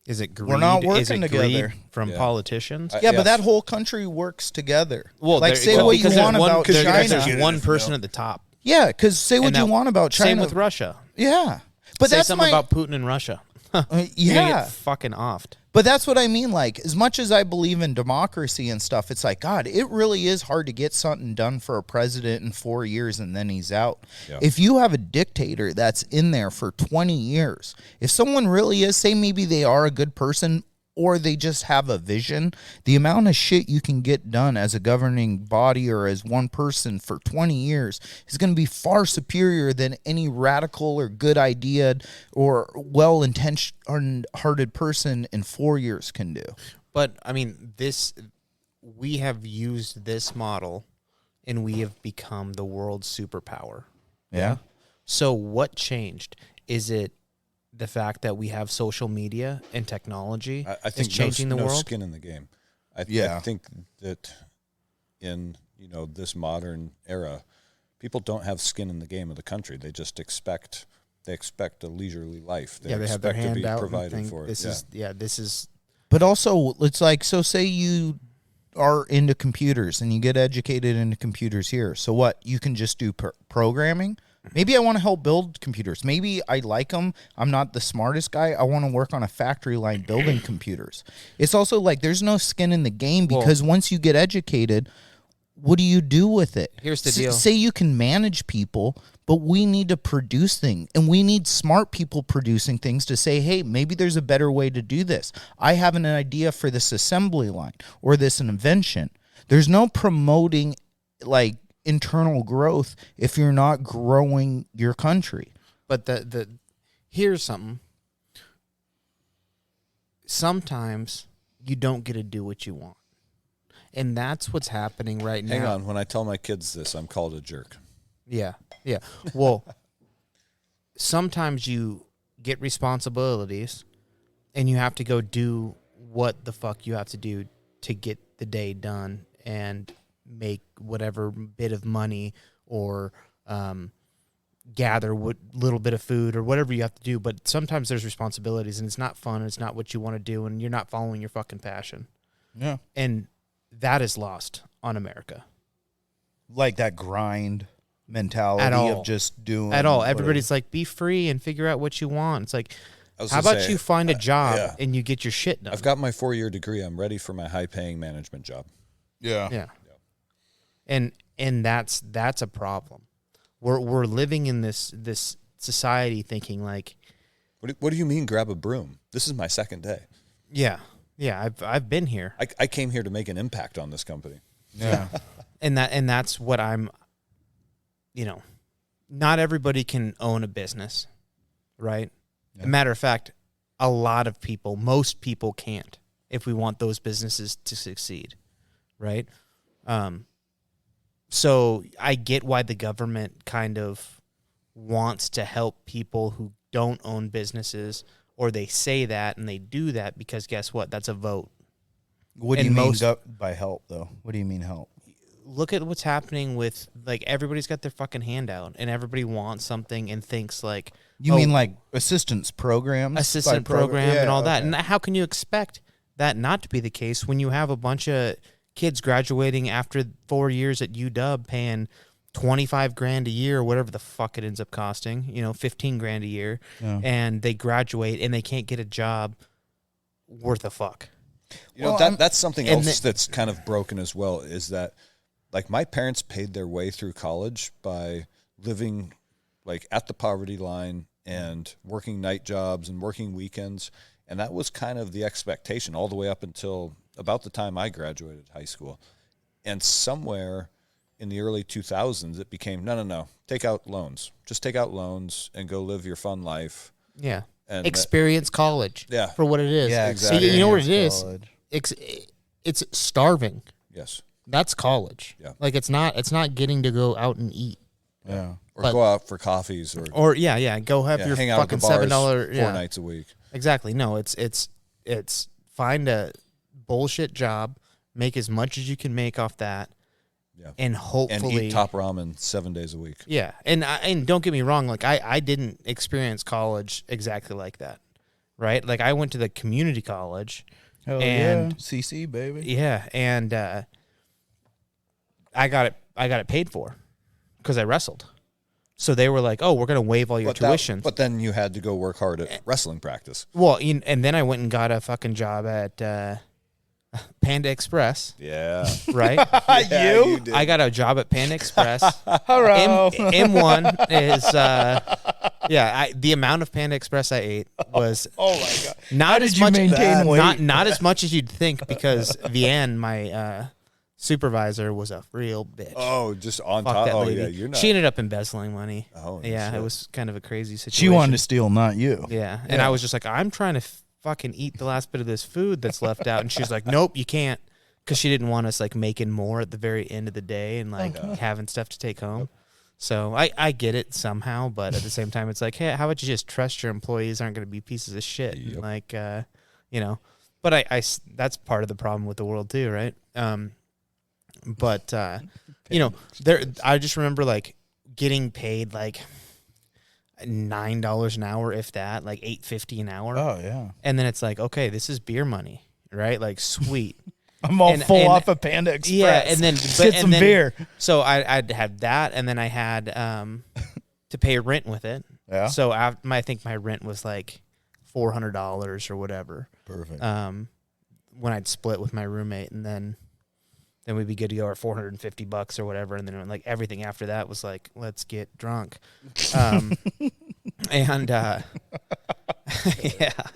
Is it greed? We're not working Is it together greed from politicians? But that whole country works together. Well, like, say what you want about China. There's one person at the top. Yeah, because say what you want about China. Same with Russia. Yeah. But say that's something about Putin and Russia. You're gonna get fucking offed. But that's what I mean. Like, as much as I believe in democracy and stuff, it's like, God, it really is hard to get something done for a president in 4 years and then he's out. Yeah. If you have a dictator that's in there for 20 years, if someone really is, say maybe they are a good person or they just have a vision, the amount of shit you can get done as a governing body or as one person for 20 years is going to be far superior than any radical or good idea or well-intentioned hearted person in 4 years can do. But, I mean, we have used this model and we have become the world's superpower. Yeah. So what changed? Is it the fact that we have social media and technology I think is changing the world? No skin in the game. I think that in this modern era, people don't have skin in the game of the country. They just expect a leisurely life. They have their hand out provided for. This is. But also, it's like, so say you are into computers and you get educated into computers here. So what? You can just do programming. Maybe I want to help build computers. Maybe I like them. I'm not the smartest guy. I want to work on a factory line building computers. It's also like there's no skin in the game because once you get educated, what do you do with it? Here's the deal. Say you can manage people, but we need to produce things, and we need smart people producing things to say, hey, maybe there's a better way to do this. I have an idea for this assembly line or this invention. There's no promoting like internal growth if you're not growing your country. But here's something. Sometimes you don't get to do what you want. And that's what's happening right now. Hang on, when I tell my kids this, I'm called a jerk. Yeah. Well, sometimes you get responsibilities and you have to go do what the fuck you have to do to get the day done and make whatever bit of money or gather what little bit of food or whatever you have to do. But sometimes there's responsibilities, and it's not fun. And it's not what you want to do, and you're not following your fucking passion. Yeah. And that is lost on America. Like that grind mentality At all. of just doing At all. whatever. Everybody's like, be free and figure out what you want. It's like, I was how gonna about say, you find a job yeah. and you get your shit done? I've got my 4-year degree. I'm ready for my high-paying management job. Yeah. Yeah. And that's a problem. We're living in this society thinking like, What do you mean grab a broom? This is my second day. yeah, I've been here. I came here to make an impact on this company. Yeah. And that's what I'm, not everybody can own a business, right? Yeah. As a matter of fact, most people can't if we want those businesses to succeed, right? So I get why the government kind of wants to help people who don't own businesses, or they say that and they do that because guess what? That's a vote. What do you And mean most- by help, though? What do you mean help? Look at what's happening with, like, everybody's got their fucking hand out and everybody wants something and thinks like, You mean like assistance programs? assistant By program and all that. okay. And how can you expect that not to be the case when you have a bunch of kids graduating after 4 years at UW paying $25,000 a year or whatever the fuck it ends up costing, $15,000 a year, Yeah. and they graduate and they can't get a job worth a fuck. That's something and else that's kind of broken as well, is that, like, my parents paid their way through college by living, like, at the poverty line and working night jobs and working weekends. And that was kind of the expectation all the way up until about the time I graduated high school. And somewhere in the early 2000s, it became, no, take out loans. Just take out loans and go live your fun life. Yeah. And Experience college Yeah. for what it is. Yeah, exactly. You know what it is? College. It's starving. Yes. That's college. Yeah. Like it's not getting to go out and eat. Yeah. Or But- go out for coffees or Or go have your hang out at the fucking bars $7 4 nights a week. Exactly. No, it's find a bullshit job, make as much as you can make off that, Yeah. and And hopefully eat top ramen 7 days a week. Yeah, and don't get me wrong, like I didn't experience college exactly like that, right? Like I went to the community college. Hell And- yeah. CC, baby. Yeah, and I got it paid for because I wrestled. So they were like, "Oh, we're going to waive all your tuition." But then you had to go work hard at wrestling practice. Well, and then I went and got a fucking job at Panda Express, Yeah. right? You? did. I got a job at Panda Express. Hello. M1 is the amount of Panda Express I ate was Oh my god. not did as you much maintain weight? not as much as you'd think because Vianne, my supervisor, was a real bitch. Oh, just on Fuck top. that Oh, lady. yeah, you're not. She ended up embezzling money. Oh, no yeah, shit. it was kind of a crazy situation. She wanted to steal, not you. Yeah, and I was just like, I'm trying to fucking eat the last bit of this food that's left out, and she's like, nope, you can't, because she didn't want us like making more at the very end of the day and like having stuff to take home. So I get it somehow, but at the same time, it's like, hey, how about you just trust your employees aren't going to be pieces of shit, Yep. like But I that's part of the problem with the world too, right? But there I just remember like getting paid like $9 an hour, if that, like $8.50 an hour. Oh yeah. And then it's like, okay, this is beer money, right? Like, sweet. I'm all And- full and- off of Panda Express. Yeah, and then Let's but- get and some then- beer. So I'd had that, and then I had to pay rent with it. Yeah. So I think my rent was like $400 or whatever. Perfect. When I'd split with my roommate, and then we'd be good to go at $450 or whatever, and then like everything after that was like, let's get drunk. And yeah,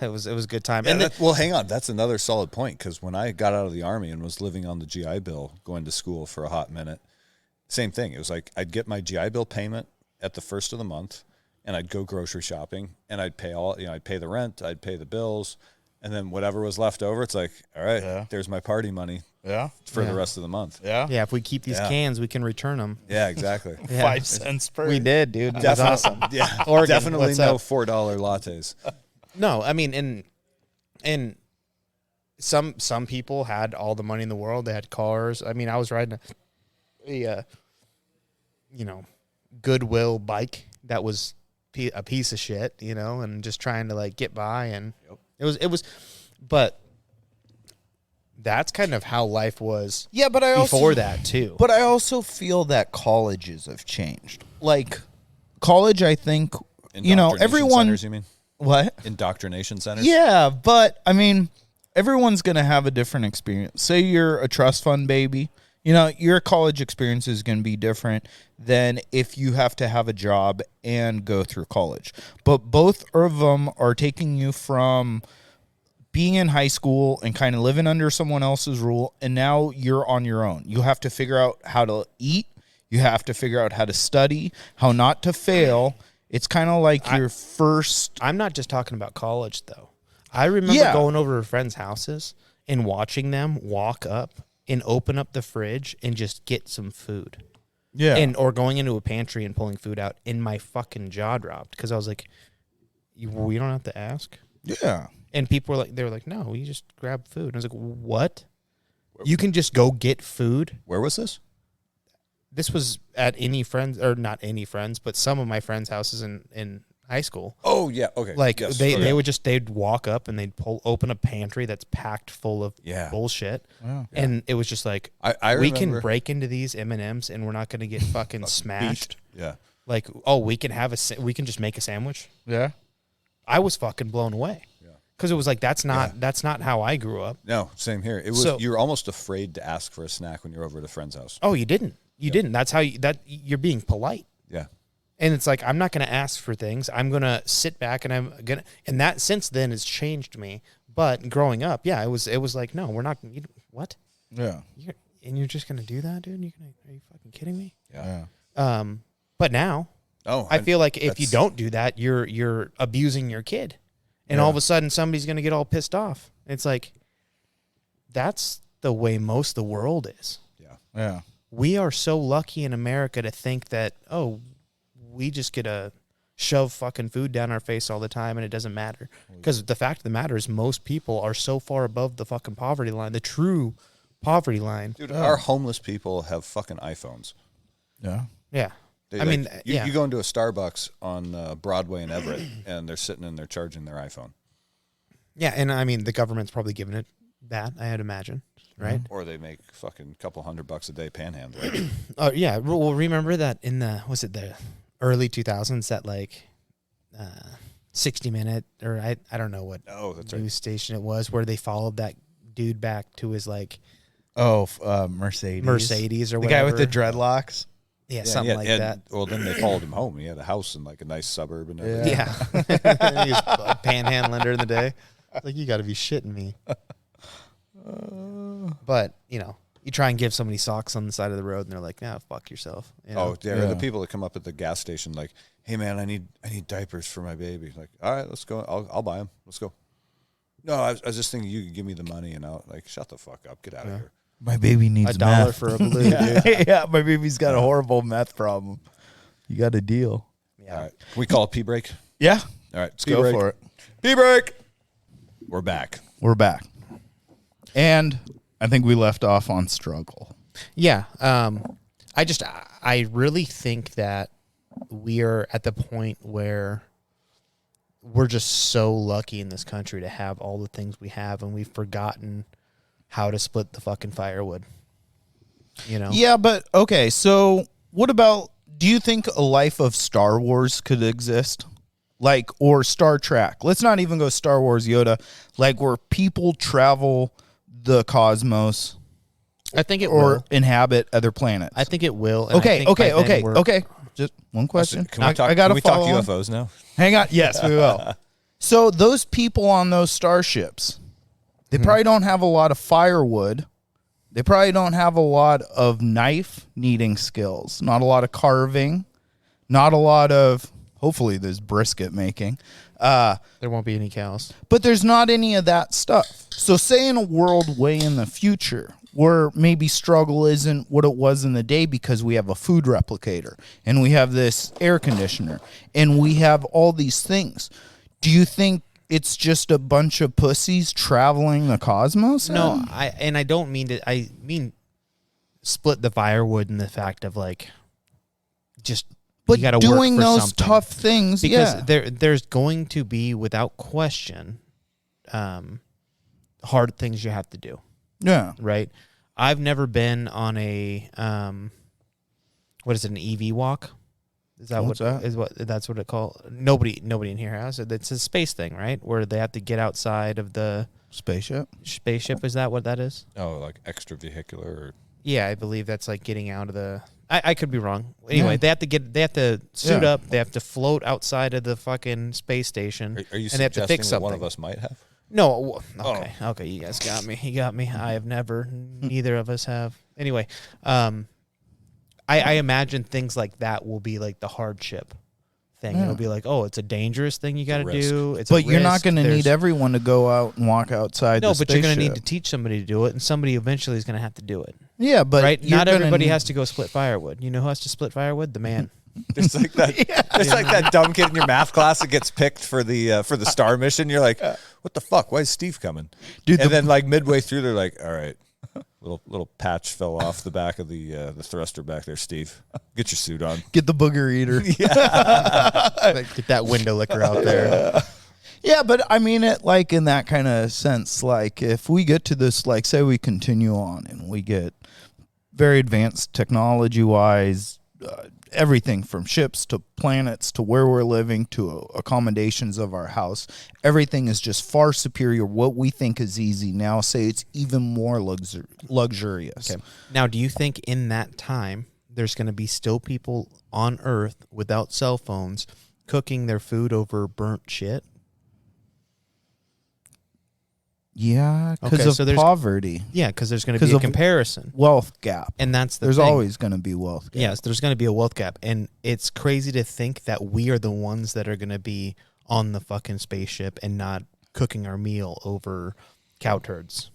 it was a good time. Yeah, And then, well, hang on. That's another solid point, because when I got out of the Army and was living on the GI Bill, going to school for a hot minute, same thing. It was like I'd get my GI Bill payment at the first of the month, and I'd go grocery shopping, and I'd pay I'd pay the rent, I'd pay the bills, and then whatever was left over, it's like, all right, Yeah. there's my party money yeah. for Yeah. the rest of the month. Yeah. yeah, if we keep these Yeah. cans, we can return them. Yeah, exactly. Yeah. 5 cents per. We did, dude. That's Definitely, awesome. Yeah, Oregon, definitely what's no up? $4 lattes. No, I mean, and some people had all the money in the world. They had cars. I mean, I was riding a Goodwill bike that was a piece of shit, you know, and just trying to like get by. And it was, but that's kind of how life was. Yeah, but before that too. But I also feel that colleges have changed. Like college, I think, you know, everyone. Centers, you mean? What? Indoctrination centers? Yeah, but I mean, everyone's going to have a different experience. Say you're a trust fund baby. You know, your college experience is going to be different than if you have to have a job and go through college. But both of them are taking you from being in high school and kind of living under someone else's rule, and now you're on your own. You have to figure out how to eat. You have to figure out how to study, how not to fail. It's kind of like your first... I'm not just talking about college, though. I remember going over to friends' houses and watching them walk up and open up the fridge and just get some food. Yeah. Or going into a pantry and pulling food out, and my fucking jaw dropped because I was like, we don't have to ask? Yeah. And people were like, they were like, no, you just grab food. And I was like, what? You can just go get food? Where was this? This was at any friends, or not any friends, but some of my friends' houses in high school. Oh yeah, okay. Like yes. they'd walk up and they'd open a pantry that's packed full of bullshit, and it was just like, we can break into these M&Ms and we're not going to get fucking smashed. Yeah. Like, oh, we can just make a sandwich. Yeah. I was fucking blown away. Because it was like, that's not how I grew up. No, same here. It was you were almost afraid to ask for a snack when you're over at a friend's house. Oh, you didn't. You didn't. That's how you're being polite. Yeah. And it's like, I'm not going to ask for things. I'm going to sit back and and that since then has changed me. But growing up, it was like, no, we're not. What? Yeah. You're just going to do that, dude? Are you fucking kidding me? Yeah. But now, I feel like if you don't do that, you're abusing your kid. And all of a sudden somebody's going to get all pissed off. It's like, that's the way most of the world is. Yeah. Yeah. We are so lucky in America to think that, we just get to shove fucking food down our face all the time and it doesn't matter. Because the fact of the matter is most people are so far above the fucking poverty line, the true poverty line. Dude, our homeless people have fucking iPhones. Yeah. Yeah. You go into a Starbucks on Broadway in Everett and they're sitting in there charging their iPhone. Yeah, and I mean, the government's probably giving it that, I'd imagine, right? Or they make fucking couple $100 a day panhandling. Oh, yeah. Well, remember that in the early 2000s, that like 60 Minute, or I don't know what news station it was, where they followed that dude back to his like... Mercedes. Mercedes or the whatever. guy with the dreadlocks. Yeah, something like that. Well, then they followed him home. He had a house in like a nice suburb and everything. Yeah. He was panhandling during the day. It's like, you got to be shitting me. But, you try and give somebody socks on the side of the road and they're like, nah, fuck yourself. The people that come up at the gas station like, hey man, I need diapers for my baby. Like, all right, let's go. I'll buy them. Let's go. No, I was just thinking you could give me the money and I'll like, shut the fuck up. Get out of here. My baby needs $1 for a balloon, dude. Yeah, my baby's got a horrible meth problem. You got a deal. Yeah. All right. Can we call a pee break? Yeah. All right. Let's go for it. Pee break. We're back. We're back. And I think we left off on struggle. Yeah. I really think that we are at the point where we're just so lucky in this country to have all the things we have, and we've forgotten how to split the fucking firewood. Yeah, but okay, so what about, do you think a life of Star Wars could exist? Like, or Star Trek? Let's not even go Star Wars Yoda. Like, where people travel the cosmos. I think it or will. Inhabit other planets. I think it will. Okay. Just one question. Can we talk UFOs now? Hang on. Yes, we will. So those people on those starships, they probably don't have a lot of firewood. They probably don't have a lot of knife kneading skills. Not a lot of carving. Not a lot of, hopefully there's brisket making. There won't be any cows. But there's not any of that stuff. So say in a world way in the future where maybe struggle isn't what it was in the day because we have a food replicator and we have this air conditioner and we have all these things. Do you think it's just a bunch of pussies traveling the cosmos? No, I don't mean to. I mean split the firewood in the fact of like just But you got to doing work for those something. tough things, because there's going to be, without question, hard things you have to do. Yeah. Right. I've never been on a what is it, an EV walk? Is that What's that? That's what it called? Nobody in here has it. It's a space thing, right? Where they have to get outside of the Spaceship. Is that what that is? Oh, like extravehicular or Yeah, I believe that's like getting out of the. I could be wrong. Anyway, they have to suit up. They have to float outside of the fucking space station. Are you and they have to suggesting fix that something? one of us might have? No. Okay. You guys got me. You got me. I have never. Neither of us have. Anyway, I imagine things like that will be like the hardship thing. Yeah. It'll be like, oh, it's a dangerous thing you got to risk. do. It's But a you're not risk. going to There's- need everyone to go out and walk outside. No, the but you're going to need to spaceship. teach somebody to do it, and somebody eventually is going to have to do it. Yeah, but right? you're Not gonna everybody need- has to go split firewood. You know who has to split firewood? The man. It's like that. It's like that dumb kid in your math class that gets picked for the star mission. You're like, what the fuck? Why is Steve coming? Dude, and then like midway through, they're like, all right, little patch fell off the back of the thruster back there. Steve, get your suit on. Get the booger eater. Get that window licker out there. Yeah, but I mean it like in that kind of sense. Like if we get to this, like say we continue on and we get very advanced technology-wise, everything from ships to planets to where we're living to accommodations of our house, everything is just far superior. What we think is easy now, say it's even more luxurious. Okay. Now, do you think in that time there's going to be still people on Earth without cell phones cooking their food over burnt shit? Yeah, because Okay, so of there's- poverty, Yeah, because there's going to 'Cause be a of- comparison. wealth gap. And that's the There's thing. always going to be wealth gap. Yes, there's going to be a wealth gap. And it's crazy to think that we are the ones that are going to be on the fucking spaceship and not cooking our meal over cow turds.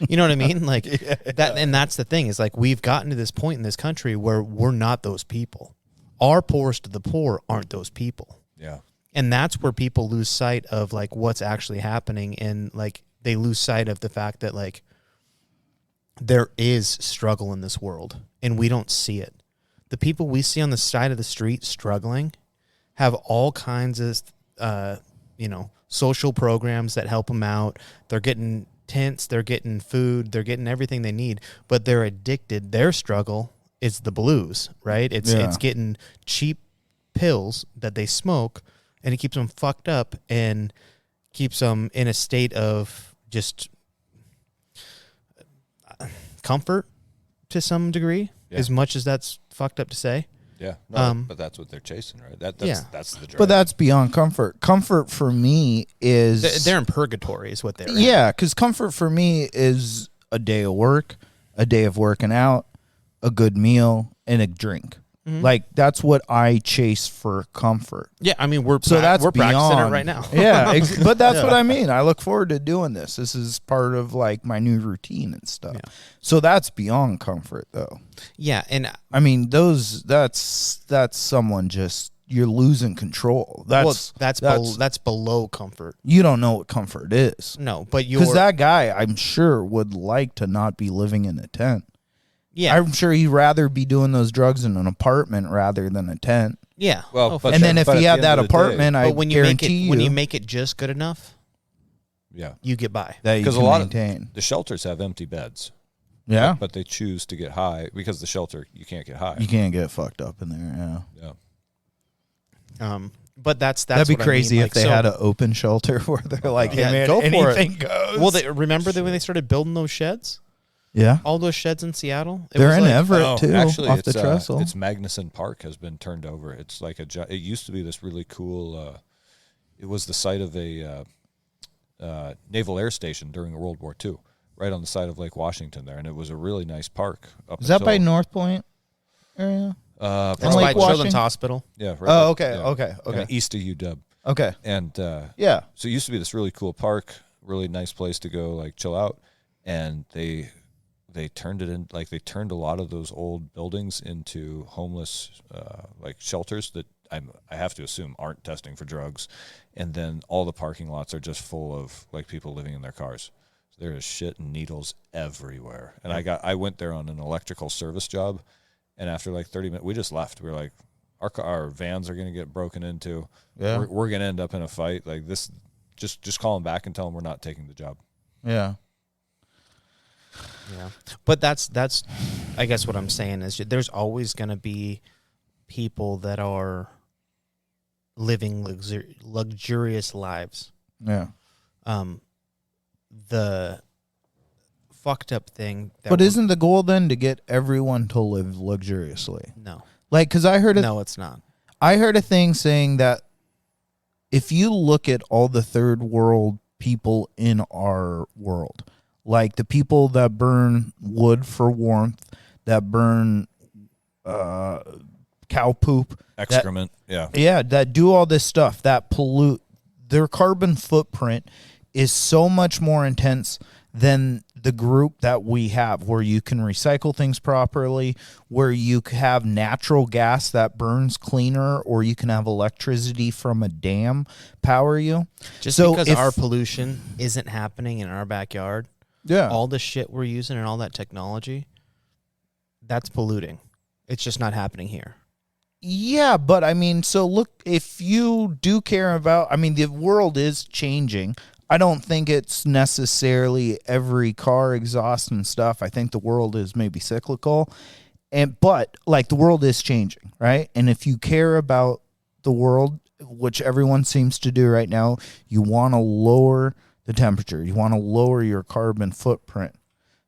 You know what I mean? Like that, and that's the thing is like we've gotten to this point in this country where we're not those people. Our poorest of the poor aren't those people. Yeah. And that's where people lose sight of like what's actually happening, and like they lose sight of the fact that like there is struggle in this world and we don't see it. The people we see on the side of the street struggling have all kinds of social programs that help them out. They're getting tents, they're getting food, they're getting everything they need, but they're addicted. Their struggle is the blues, right? It's getting cheap pills that they smoke, and it keeps them fucked up and keeps them in a state of just comfort to some degree, as much as that's fucked up to say. Yeah. No, but that's what they're chasing, right? That's the drive. But that's beyond comfort. Comfort for me is They're in purgatory is what they're in. yeah, because comfort for me is a day of work, a day of working out, a good meal, and a drink. Like that's what I chase for comfort. Yeah, I mean we're So that's we're practicing beyond it right now. Yeah, but that's what I mean. I look forward to doing this. This is part of like my new routine and stuff. Yeah. So that's beyond comfort, though. Yeah, and I mean, that's someone just you're losing control. that's below comfort. You don't know what comfort is. No, but you're Because that guy, I'm sure, would like to not be living in a tent. yeah, I'm sure he'd rather be doing those drugs in an apartment rather than a tent. yeah. Well, Oh, but And then then- if but he at had the end that of the day- apartment, I but when you make guarantee it when you make it just good enough, yeah. you get by. that you Because can a lot maintain. of the shelters have empty beds. Yeah, But they choose to get high because the shelter you can't get high. you can't get fucked up in there. Yeah. Yeah. But that's That'd be what I crazy mean. if they had an open shelter where they're like, "Hey Yeah, man, go for it." anything goes." Well, remember that when they started building those sheds, yeah, all those sheds in Seattle. It they're was in like, Everett too, Actually, off the it's trestle. it's Magnuson Park has been turned over. It's like it used to be this really cool. It was the site of a naval air station during World War II, right on the side of Lake Washington there, and it was a really nice park. Is that by North Point area? It's Lake by Washington? Children's Hospital. Yeah. Right Oh, by- okay, yeah, okay, okay. kinda east of UW, Okay, and yeah. so it used to be this really cool park, really nice place to go like chill out, and they turned it in like they turned a lot of those old buildings into homeless like shelters that I have to assume aren't testing for drugs, and then all the parking lots are just full of like people living in their cars. So there is shit and needles everywhere, and I went there on an electrical service job, and after like 30 minutes we just left. We were like, our vans are going to get broken into. Yeah. We're going to end up in a fight like this. Just call them back and tell them we're not taking the job. Yeah. Yeah. But that's I guess what I'm saying is there's always going to be people that are living luxurious lives. Yeah. The fucked up thing. But isn't the goal then to get everyone to live luxuriously? No. Like, because I heard No, it's not. I heard a thing saying that if you look at all the third world people in our world, like the people that burn wood for warmth, that burn cow poop, Excrement, that do all this stuff, that pollute, their carbon footprint is so much more intense than the group that we have, where you can recycle things properly, where you have natural gas that burns cleaner, or you can have electricity from a dam power you. Just because our pollution isn't happening in our backyard, all the shit we're using and all that technology, that's polluting. It's just not happening here. Yeah, but I mean, so look, if you do care about, I mean, the world is changing. I don't think it's necessarily every car exhaust and stuff. I think the world is maybe cyclical, but like the world is changing, right? And if you care about the world, which everyone seems to do right now, you want to lower the temperature. You want to lower your carbon footprint.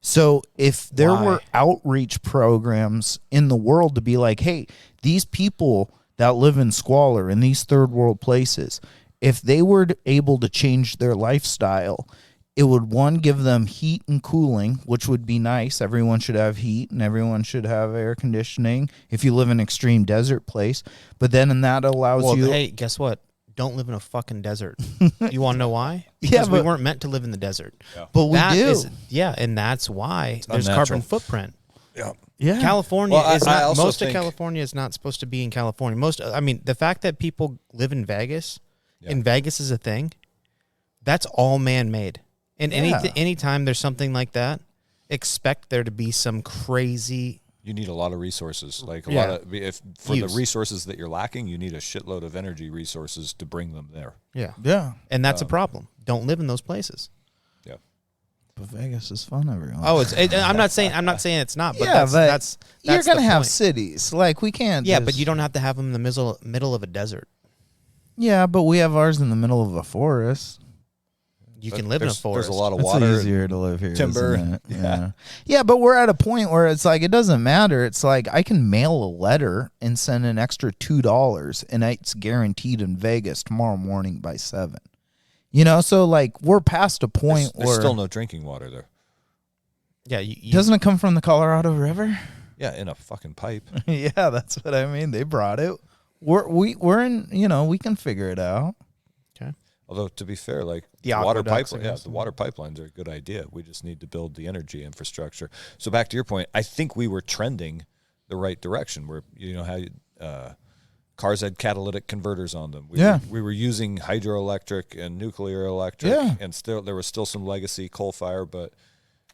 So if there were outreach programs in the world to be like, hey, these people that live in squalor in these third world places, if they were able to change their lifestyle, it would, one, give them heat and cooling, which would be nice. Everyone should have heat and everyone should have air conditioning if you live in an extreme desert place. But then and that allows you... Hey, guess what? Don't live in a fucking desert. You want to know why? Because we weren't meant to live in the desert. Yeah. But we do. And that's why there's unnatural. carbon footprint. Yeah. California is not... Most of think California is not supposed to be in California. The fact that people live in Vegas... And Vegas is a thing, that's all man-made. And anytime there's something like that, expect there to be some crazy... You need a lot of resources. Like a lot of... the resources that you're lacking, you need a shitload of energy resources to bring them there. Yeah. Yeah. And that's a problem. Don't live in those places. Yeah. But Vegas is fun, everyone. Oh, I'm not saying it's not, but that's you're going to have point. cities. Like, we can't... Yeah, but you don't have to have them in the middle of a desert. Yeah, but we have ours in the middle of a forest. You can live in a forest. There's a lot of It's water. easier to live here. Timber. Isn't it? Yeah. Yeah, but we're at a point where it's like, it doesn't matter. It's like, I can mail a letter and send an extra $2, and it's guaranteed in Vegas tomorrow morning by 7. You know, so like, we're past a point There's where... still no drinking water there. Yeah. Doesn't it come from the Colorado River? Yeah, in a fucking pipe. Yeah, that's what I mean. They brought it. We're in, we can figure it out. Okay. Although, to be fair, like the water pipelines, the water pipelines are a good idea. We just need to build the energy infrastructure. So back to your point, I think we were trending the right direction. Where how cars had catalytic converters on them. We were using hydroelectric and nuclear electric, and there was still some legacy coal fire, but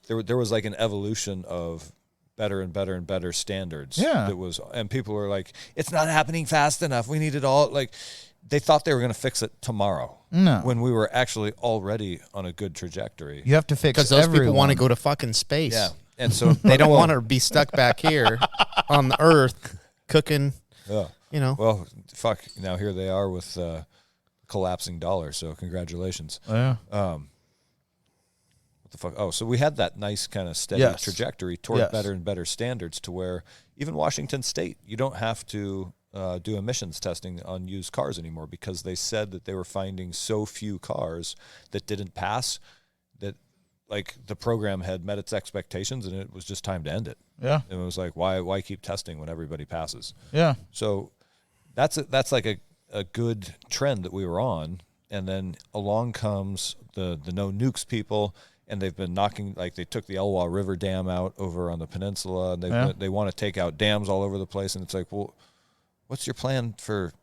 there was like an evolution of better and better and better standards. Yeah. And people were like, it's not happening fast enough. We need it all. Like, they thought they were going to fix it tomorrow. No. When we were actually already on a good trajectory. You have to fix because those people want to go to fucking space. Yeah. And so they don't want to be stuck back here on the earth cooking. Yeah. Well, fuck. Now here they are with collapsing dollar. So congratulations. Yeah. What the fuck? Oh, so we had that nice kind of steady trajectory toward better and better standards, to where even Washington State, you don't have to do emissions testing on used cars anymore, because they said that they were finding so few cars that didn't pass that, like, the program had met its expectations and it was just time to end it. Yeah. And it was like, why keep testing when everybody passes? Yeah. So that's like a good trend that we were on. And then along comes the no nukes people, and they've been knocking, like, they took the Elwha River Dam out over on the peninsula, and they want to take out dams all over the place. And it's like, well, what's your plan for,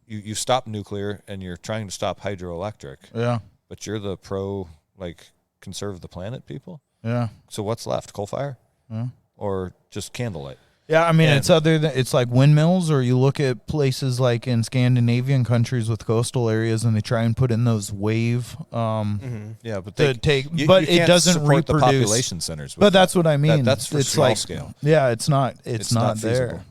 you stop nuclear and you're trying to stop hydroelectric. Yeah. But you're the pro, like, conserve the planet people. Yeah. So what's left? Coal fire? Yeah. Or just candlelight? Yeah, I mean, it's like windmills, or you look at places like in Scandinavian countries with coastal areas, and they try and put in those wave. Yeah, but it doesn't support reproduce the population centers. But that's what I mean. That's for it's small like, scale. Yeah, it's not there.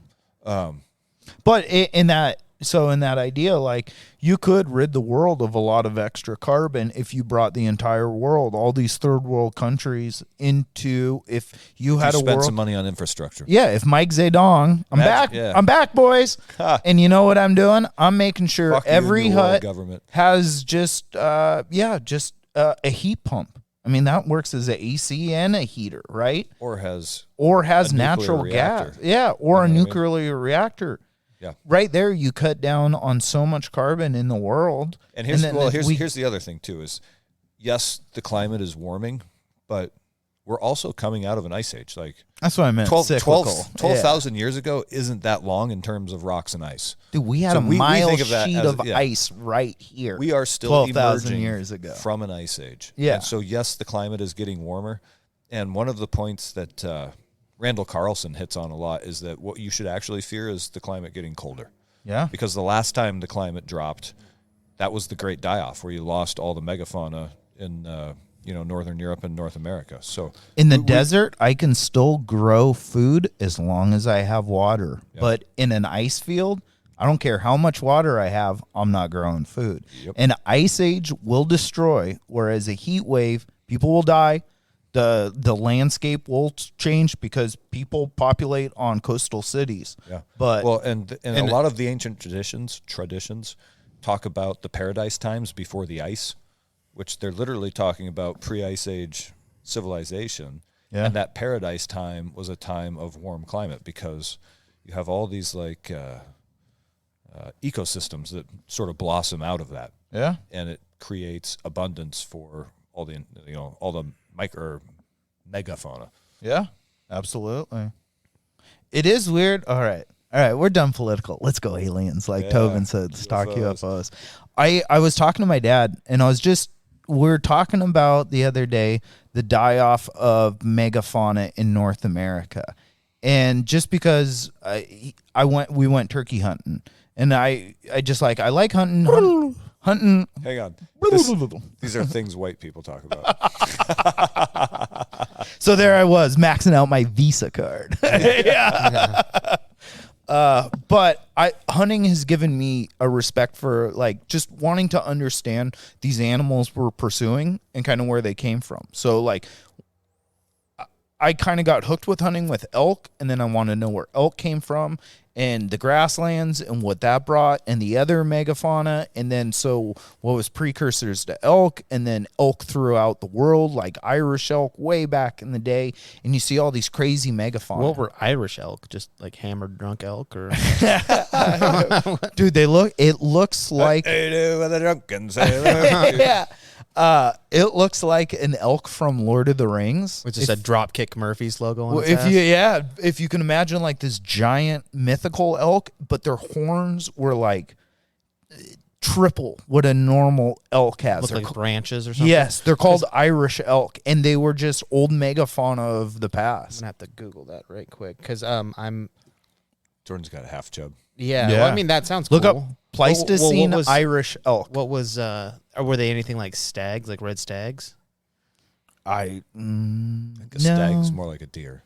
But in that idea, like, you could rid the world of a lot of extra carbon if you brought the entire world, all these third world countries, into if you had a spent world. some money on infrastructure. Yeah, if Mike Zedong, I'm back, boys. And you know what I'm doing? I'm making sure Fuck every hut government has just a heat pump. I mean, that works as an AC and a heater, right? Or has natural gas. Yeah, or a nuclear reactor. Yeah. Right there, you cut down on so much carbon in the world. And here's the other thing too is, yes, the climate is warming, but we're also coming out of an ice age. Like, that's what I meant. 12,000 years ago isn't that long in terms of rocks and ice. Dude, we had a mile sheet of ice right here. We are still 12,000 years ago from an ice age. Yeah. And so yes, the climate is getting warmer. And one of the points that Randall Carlson hits on a lot is that what you should actually fear is the climate getting colder. Yeah. Because the last time the climate dropped, that was the Great Die-Off, where you lost all the megafauna in Northern Europe and North America. So in the desert, I can still grow food as long as I have water. Yeah. But in an ice field, I don't care how much water I have, I'm not growing food. Yep. An ice age will destroy, whereas a heat wave, people will die. The landscape will change because people populate on coastal cities. Yeah. But and a lot of the ancient traditions talk about the paradise times before the ice, which they're literally talking about pre-ice age civilization. Yeah. And that paradise time was a time of warm climate because you have all these like ecosystems that sort of blossom out of that. Yeah. And it creates abundance for all the megafauna. Yeah, absolutely. It is weird. All right, we're done political. Let's go aliens, like Tobin said. Stock UFOs. I was talking to my dad, and we're talking about the other day the die-off of megafauna in North America, and just because we went turkey hunting, and I like hunting. Hunting. Hang on. These are things white people talk about. So there I was, maxing out my Visa card. Yeah. But hunting has given me a respect for, like, just wanting to understand these animals we're pursuing and kind of where they came from. So, like, I kind of got hooked with hunting with elk, and then I want to know where elk came from and the grasslands and what that brought and the other megafauna. And then so what was precursors to elk, and then elk throughout the world, like Irish elk way back in the day. And you see all these crazy megafauna. What were Irish elk? Just like hammered drunk elk? Or Dude, it looks like with a drunken sailor. Yeah. It looks like an elk from Lord of the Rings. Which is a Dropkick Murphys logo on if you can imagine, like, this giant mythical elk, but their horns were like triple what a normal elk has. Look like branches or something? Yes, they're called Irish elk, and they were just old megafauna of the I'm past. gonna have to Google that right quick because Jordan's got a half chub. Yeah. Well, I mean, that sounds Look cool. up Pleistocene Irish elk. What was or were they anything like stags, like red stags? I think a stag's more like a deer.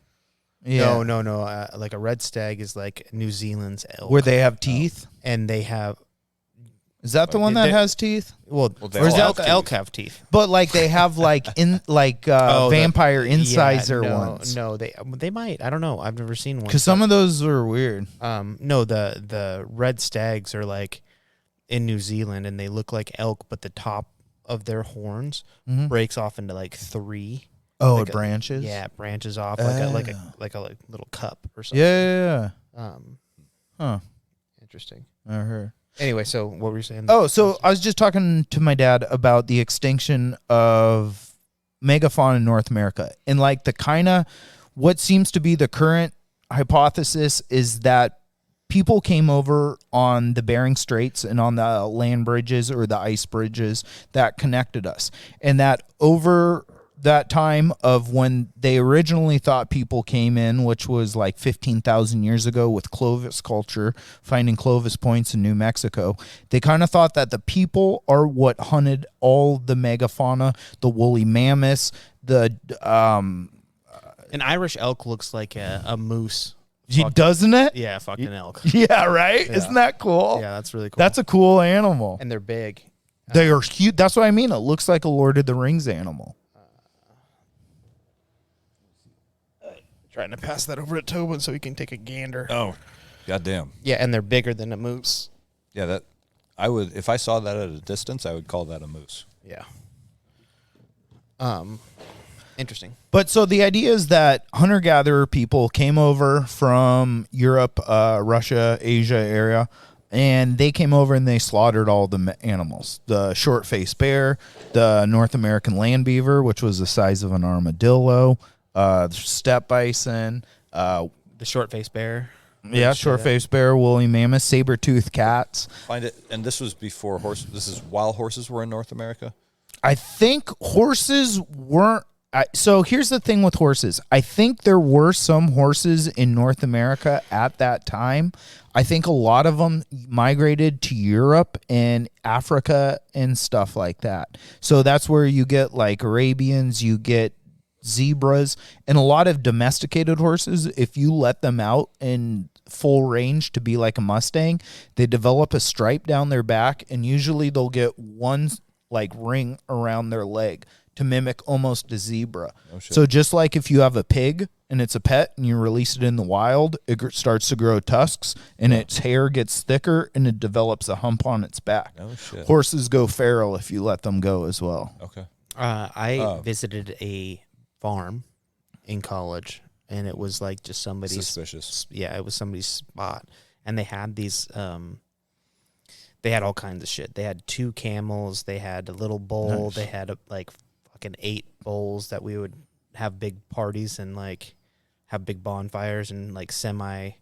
Yeah. No. Like a red stag is like New Zealand's elk. Where they have teeth? And they have... Is that the one that has teeth? Well or does elk have teeth? But like they have vampire incisor ones. No, they might. I don't know. I've never seen one. Because some of those are weird. No, the red stags are like in New Zealand, and they look like elk, but the top of their horns breaks off into like three. Oh, like it branches. Yeah, it branches off like a little cup or something. Yeah. Interesting. I heard. Anyway, so what were you saying? Oh, so I was just talking to my dad about the extinction of megafauna in North America. And like the kind of what seems to be the current hypothesis is that people came over on the Bering Straits and on the land bridges or the ice bridges that connected us. And that over that time of when they originally thought people came in, which was like 15,000 years ago with Clovis culture, finding Clovis points in New Mexico. They kind of thought that the people are what hunted all the megafauna, the woolly mammoths, the An Irish elk looks like a moose. doesn't it? Yeah, fucking elk. Yeah, right? Yeah. Isn't that cool? Yeah, that's really cool. That's a cool animal. And they're big. They are huge. That's what I mean. It looks like a Lord of the Rings animal. Trying to pass that over to Tobin so he can take a gander. Oh, goddamn. Yeah, and they're bigger than a moose. Yeah, that I would, if I saw that at a distance, I would call that a moose. Yeah. Interesting. But so the idea is that hunter-gatherer people came over from Europe, Russia, Asia area, and they came over and they slaughtered all the animals. The short-faced bear, the North American land beaver, which was the size of an armadillo, the steppe bison, The short-faced bear. yeah, short-faced bear, woolly mammoth, saber-toothed cats. Find it, and this was before horse. This is while horses were in North America. I think horses weren't. So here's the thing with horses. I think there were some horses in North America at that time. I think a lot of them migrated to Europe and Africa and stuff like that. So that's where you get like Arabians, you get zebras, and a lot of domesticated horses. If you let them out in full range to be like a Mustang, they develop a stripe down their back, and usually they'll get one like ring around their leg to mimic almost a zebra. Oh, shit. So just like if you have a pig and it's a pet and you release it in the wild, it starts to grow tusks and its hair gets thicker and it develops a hump on its back. Oh, shit. Horses go feral if you let them go as well. Okay. I visited a farm in college, and it was like just somebody's Suspicious. Yeah, it was somebody's spot, and they had these. They had all kinds of shit. They had 2 camels. They had a little bull. Nice. They had like fucking 8 bulls that we would have big parties and like have big bonfires and like circle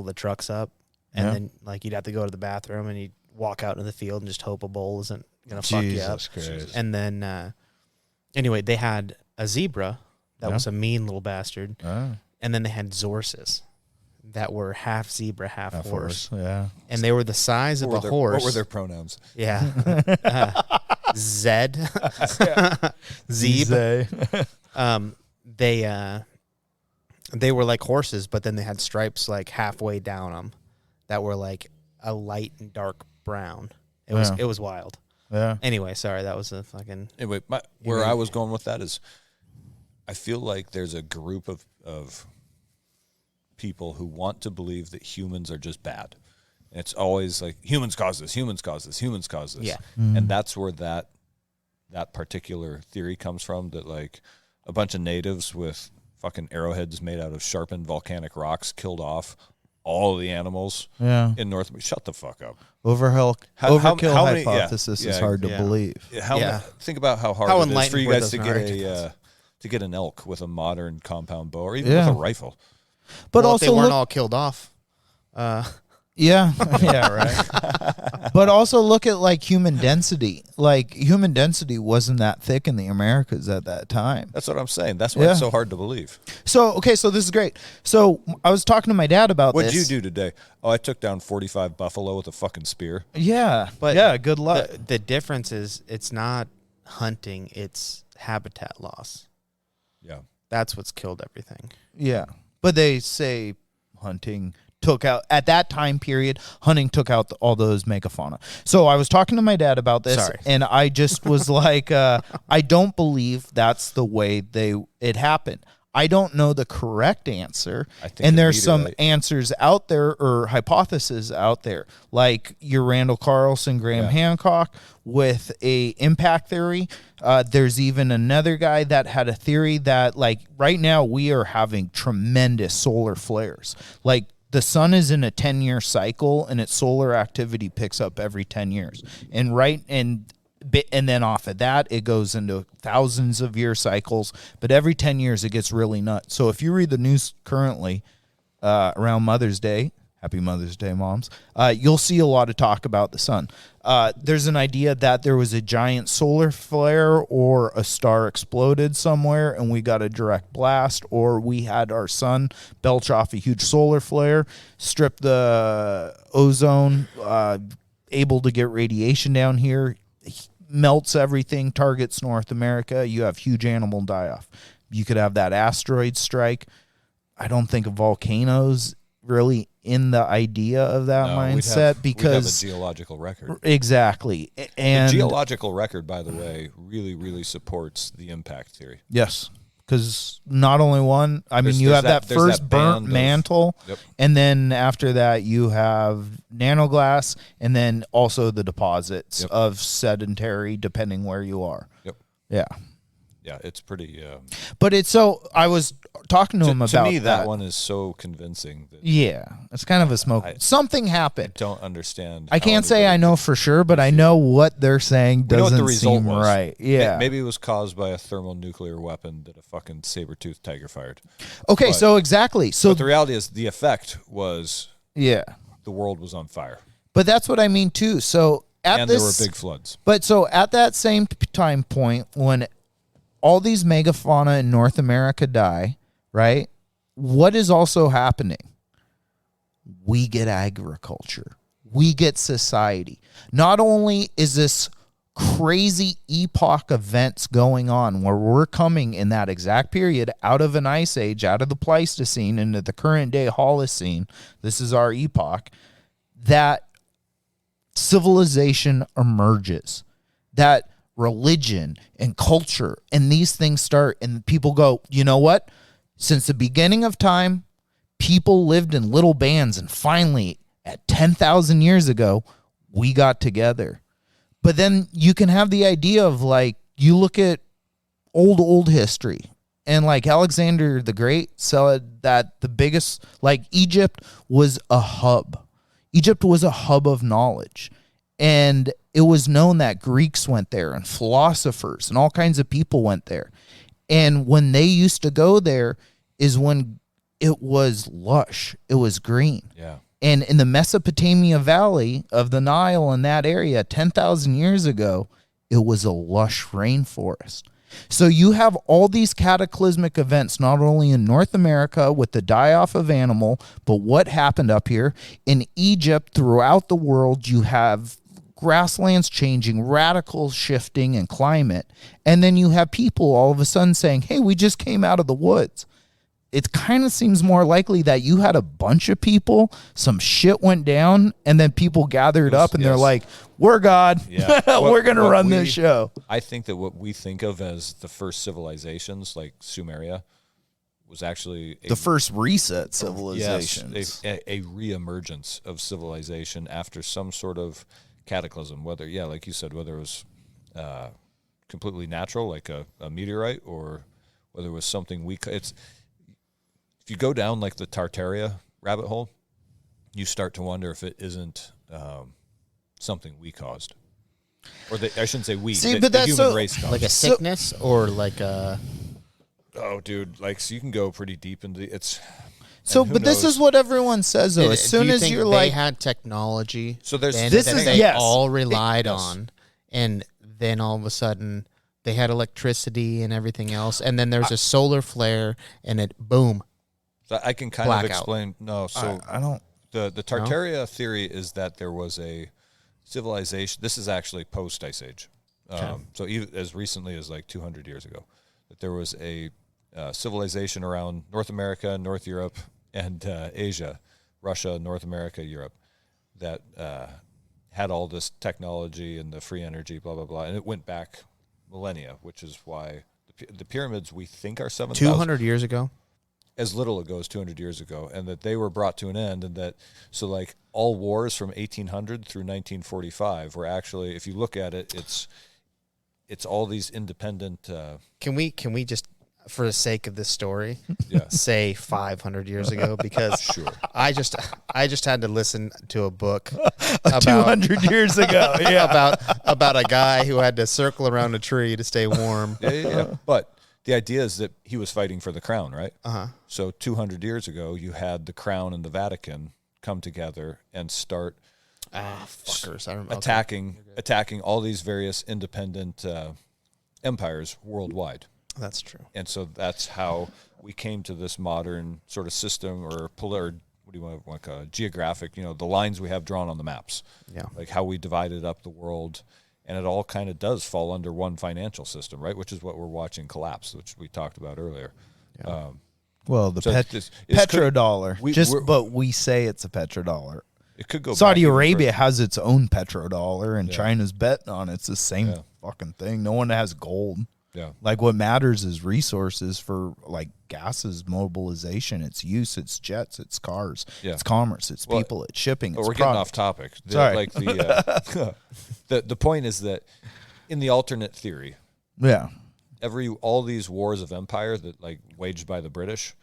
the trucks up, and then like you'd have to go to the bathroom and you'd walk out into the field and just hope a bull isn't gonna fuck you up. Christ. And then anyway, they had a zebra that was a mean little bastard, and then they had zorses that were half zebra, half horse. Yeah. And they were the size of a horse. What were their pronouns? Yeah. Zed. Zeb. They were like horses, but then they had stripes like halfway down them that were like a light and dark brown. It was wild. Yeah. Anyway, sorry, that was a fucking... Anyway, where I was going with that is, I feel like there's a group of people who want to believe that humans are just bad. And it's always like, humans cause this, humans cause this, humans cause this. Yeah. And that's where that particular theory comes from, that like a bunch of natives with fucking arrowheads made out of sharpened volcanic rocks killed off all of the animals in North. Shut the fuck up. Overkill how many- hypothesis is hard to believe. Think about how hard How it is for you enlightened guys to were get those arguments? to get an elk with a modern compound bow or even with a rifle. But well, also if they weren't look, all killed off. yeah, right. But also look at like human density. Like human density wasn't that thick in the Americas at that time. That's what I'm saying. That's why it's so hard to believe. So so this is great. So I was talking to my dad about What'd this. you do today? Oh, I took down 45 buffalo with a fucking spear. Yeah, But yeah. Good luck. The difference is it's not hunting, it's habitat loss. Yeah. That's what's killed everything. Yeah, but they say hunting took out, at that time period, hunting took out all those megafauna. So I was talking to my dad about this, Sorry. and I just was like, I don't believe that's the way it happened. I don't know the correct answer, and there's some answers out there or hypotheses out there, like your Randall Carlson, Graham Hancock with a impact theory. There's even another guy that had a theory that, like, right now we are having tremendous solar flares. Like, the sun is in a 10-year cycle, and its solar activity picks up every 10 years. And then off of that, it goes into thousands of year cycles. But every 10 years, it gets really nuts. So if you read the news currently around Mother's Day, Happy Mother's Day, moms. You'll see a lot of talk about the sun. There's an idea that there was a giant solar flare or a star exploded somewhere and we got a direct blast, or we had our sun belch off a huge solar flare, strip the ozone, able to get radiation down here, melts everything, targets North America. You have huge animal die-off. You could have that asteroid strike. I don't think of volcanoes really in the idea of that mindset because we'd have a geological record. Exactly. And the geological record, by the way, really, really supports the impact theory. Yes. Because not only one, you have that first burnt mantle, and then after that you have nanoglass, and then also the deposits of sedentary, depending where you are. Yep. Yeah. Yeah, it's pretty... but it's so... I was talking to him about that. To me, that one is so convincing. That it's kind of a smoke. Something happened. I don't understand. I can't say I know for sure, but I know what they're saying doesn't seem right. Yeah. Maybe it was caused by a thermonuclear weapon that a fucking saber-toothed tiger fired. Okay, so exactly. So but the reality is the effect was... Yeah. The world was on fire. But that's what I mean, too. So there were big floods. But so at that same time point, when all these megafauna in North America die, right? What is also happening? We get agriculture. We get society. Not only is this crazy epoch events going on where we're coming in that exact period out of an ice age, out of the Pleistocene into the current day Holocene, this is our epoch, that civilization emerges. That religion and culture and these things start, and people go, you know what? Since the beginning of time, people lived in little bands, and finally, at 10,000 years ago, we got together. But then you can have the idea of, like, you look at old history, and like Alexander the Great said that the biggest, like, Egypt was a hub. Egypt was a hub of knowledge. And it was known that Greeks went there and philosophers and all kinds of people went there. And when they used to go there is when it was lush. It was green. Yeah. And in the Mesopotamia Valley of the Nile in that area 10,000 years ago, it was a lush rainforest. So you have all these cataclysmic events, not only in North America with the die-off of animal, but what happened up here. In Egypt, throughout the world, you have grasslands changing, radical shifting in climate. And then you have people all of a sudden saying, hey, we just came out of the woods. It kind of seems more likely that you had a bunch of people, some shit went down, and then people gathered up and they're like, we're God. Yeah. We're going to run this show. I think that what we think of as the first civilizations, like Sumeria, was actually the first reset civilizations. Yes, a reemergence of civilization after some sort of cataclysm, whether, like you said, whether it was completely natural, like a meteorite, or whether it was something if you go down like the Tartaria rabbit hole, you start to wonder if it isn't something we caused. Or I shouldn't say we, the human race caused. Like a sickness or like a... Oh, dude, so you can go pretty deep into it's... So, but this is what everyone says, though. As soon as you're like... they had technology so there's they all relied on, and then all of a sudden they had electricity and everything else, and then there's a solar flare, and it, boom. So I can kind of explain... No, so... I don't... The Tartaria theory is that there was a civilization... This is actually post-Ice Age. So even as recently as like 200 years ago, that there was a civilization around North America, North Europe, and Asia, Russia, North America, Europe, that had all this technology and the free energy, blah, blah, blah. And it went back millennia, which is why the pyramids we think are 7,000. 200 years ago? As little ago as 200 years ago. And that they were brought to an end. And that, so like all wars from 1800 through 1945 were actually, if you look at it, it's all these independent... Can we just, for the sake of this story, say 500 years ago? Because sure. I just had to listen to a book about 200 years ago. Yeah, about a guy who had to circle around a tree to stay warm. Yeah. But the idea is that he was fighting for the crown, right? Uh-huh. So 200 years ago, you had the crown and the Vatican come together and start fuckers. I remember attacking all these various independent empires worldwide. That's true. And so that's how we came to this modern sort of system or what do you want, like a geographic, the lines we have drawn on the maps. Yeah. Like how we divided up the world. And it all kind of does fall under one financial system, right? Which is what we're watching collapse, which we talked about earlier. Yeah. Well, the petrodollar. But we say it's a petrodollar. It could go. Saudi Arabia has its own petrodollar, and China's betting on it. It's the same fucking thing. No one has gold. Yeah. Like what matters is resources for like gases, mobilization, its use, its jets, its cars, its commerce, its people, its shipping. But we're getting off topic. Sorry. Like the point is that in the alternate theory, all these wars of empire that like waged by the British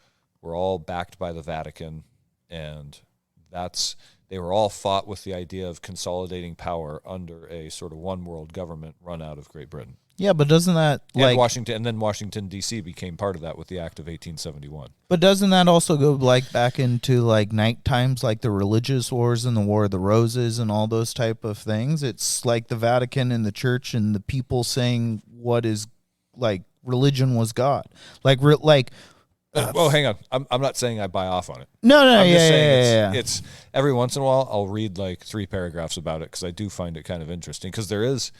were all backed by the Vatican, and they were all fought with the idea of consolidating power under a sort of one world government run out of Great Britain. Yeah, but doesn't that Washington D.C. became part of that with the Act of 1871. But doesn't that also go like back into like night times, like the religious wars and the War of the Roses and all those type of things? It's like the Vatican and the church and the people saying what is like religion was God. Well, hang on. I'm not saying I buy off on it. No, I'm just saying it's every once in a while I'll read like 3 paragraphs about it because I do find it kind of interesting because there is.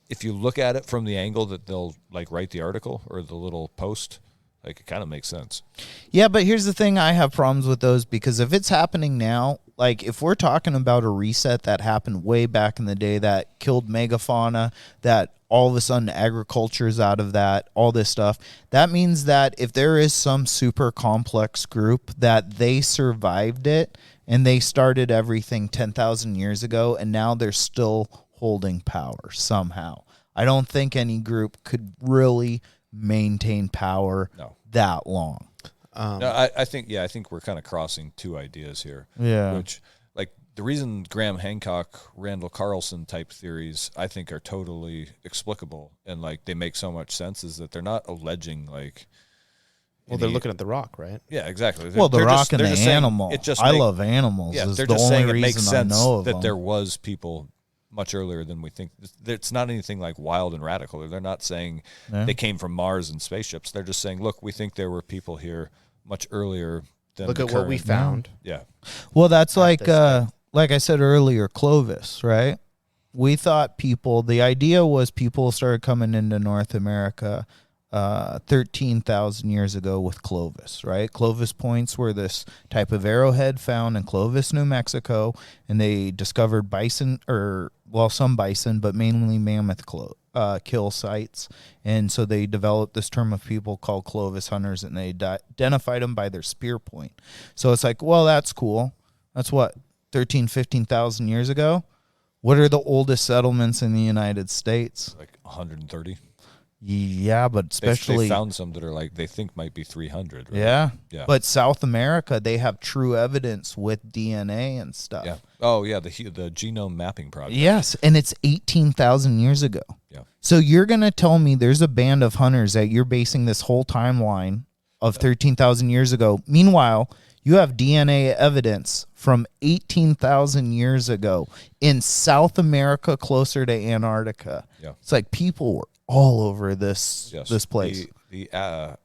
If you look at it from the angle that they'll like write the article or the little post, like it kind of makes sense. Yeah, but here's the thing. I have problems with those because if it's happening now, like if we're talking about a reset that happened way back in the day that killed megafauna, that all of a sudden agriculture is out of that, all this stuff, that means that if there is some super complex group that they survived it and they started everything 10,000 years ago and now they're still holding power somehow. I don't think any group could really maintain power that long. I think we're kind of crossing 2 ideas here. Yeah. Which, like, the reason Graham Hancock, Randall Carlson type theories, I think are totally explicable and, like, they make so much sense is that they're not alleging, like... Well, they're looking at the rock, right? Yeah, exactly. Well, the rock and the animal. I love animals. Yeah, is they're the just only saying it reason makes sense I know of that them. there was people much earlier than we think. It's not anything like wild and radical. They're not saying they came from Mars in spaceships. They're just saying, look, we think there were people here much earlier than look at what we found. Yeah. Well, that's like I said earlier, Clovis, right? We thought the idea was people started coming into North America 13,000 years ago with Clovis, right? Clovis points were this type of arrowhead found in Clovis, New Mexico, and they discovered bison, some bison, but mainly mammoth kill sites. And so they developed this term of people called Clovis hunters, and they identified them by their spear point. So it's like, well, that's cool. That's what, 15,000 years ago? What are the oldest settlements in the United States? Like 130. Yeah, but especially... They found some that are like, they think might be 300. Right? Yeah. But South America, they have true evidence with DNA and stuff. Yeah. Oh, yeah, the genome mapping project. Yes, and it's 18,000 years ago. Yeah. So you're going to tell me there's a band of hunters that you're basing this whole timeline of 13,000 years ago. Meanwhile, you have DNA evidence from 18,000 years ago in South America closer to Antarctica. Yeah. It's like people were all over this place. The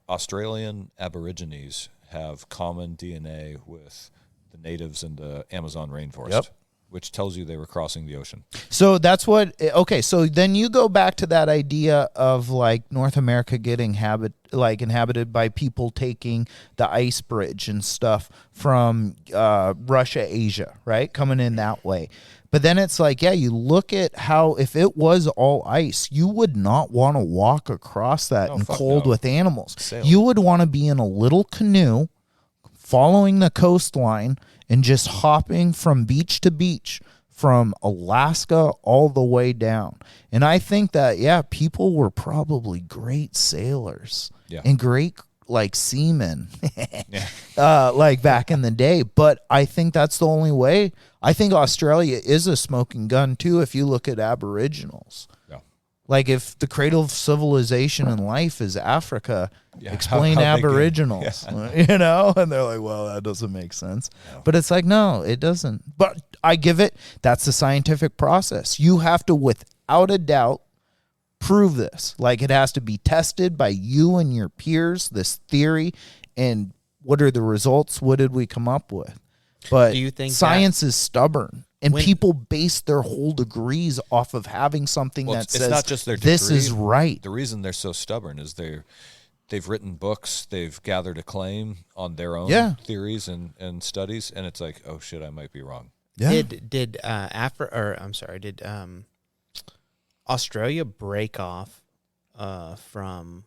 Australian Aborigines have common DNA with the natives in the Amazon rainforest, which tells you they were crossing the ocean. So that's what. Okay, so then you go back to that idea of like North America getting inhabited by people taking the ice bridge and stuff from Russia, Asia, right, coming in that way. But then it's like, you look at how, if it was all ice, you would not want to walk across that in cold with animals. Sail. You would want to be in a little canoe following the coastline and just hopping from beach to beach from Alaska all the way down. And I think that, people were probably great sailors and great seamen like back in the day. But I think that's the only way. I think Australia is a smoking gun too if you look at Aboriginals. Like, if the cradle of civilization and life is Africa, explain how big Aboriginals, you know? And they're like, well, that doesn't make sense. No. But it's like, no, it doesn't. But I give it, that's the scientific process. You have to, without a doubt, prove this. Like, it has to be tested by you and your peers, this theory, and what are the results? What did we come up with? But do you think science is stubborn, and people base their whole degrees off of having something that says, it's not just their degree. This is right. The reason they're so stubborn is they've written books, they've gathered acclaim on their own theories and studies, and it's like, oh shit, I might be wrong. Yeah. Did Australia break off from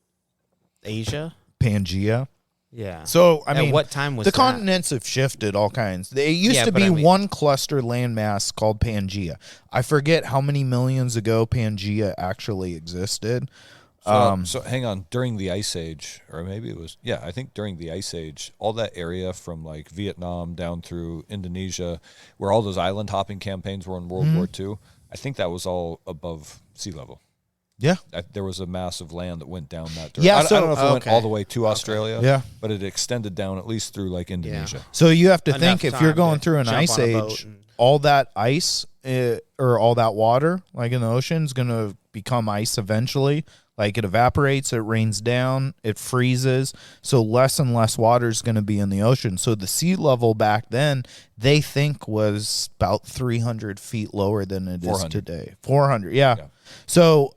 Asia? Pangea. Yeah. So, I mean, what time was the that? continents have shifted all kinds. It used to be one cluster landmass called Pangea. I forget how many millions ago Pangea actually existed. So hang on. During the Ice Age, or maybe it was, I think during the Ice Age, all that area from like Vietnam down through Indonesia, where all those island hopping campaigns were in World War II, I think that was all above sea level. Yeah. There was a mass of land that went down that direction. Yeah, I don't know if it went all the way to Australia, but it extended down at least through like Indonesia. Yeah. So you have to think, if you're going through an ice age, all that ice or all that water, like in the ocean, is going to become ice eventually. Like, it evaporates, it rains down, it freezes. So less and less water is going to be in the ocean. So the sea level back then, they think, was about 300 feet lower than it is today. 400, yeah. So...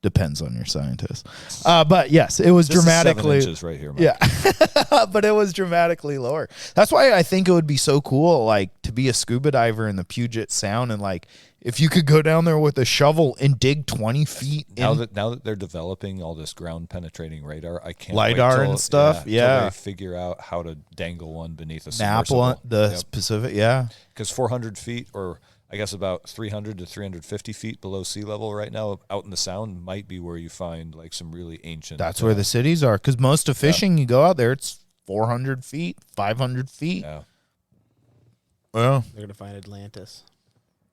depends on your scientist. But yes, it was dramatically. Is 7 inches right here, Mike. Yeah, but it was dramatically lower. That's why I think it would be so cool, like, to be a scuba diver in the Puget Sound, and like, if you could go down there with a shovel and dig 20 feet. Now that they're developing all this ground penetrating radar, I can't LiDAR wait till, and stuff. till they figure out how to dangle one beneath a submersible. Map one, specific, because 400 feet, or I guess about 300 to 350 feet below sea level right now, out in the Sound, might be where you find like some really ancient. That's where the cities are, because most of fishing, you go out there, it's 400 feet, 500 feet. Yeah. Well, they're gonna find Atlantis.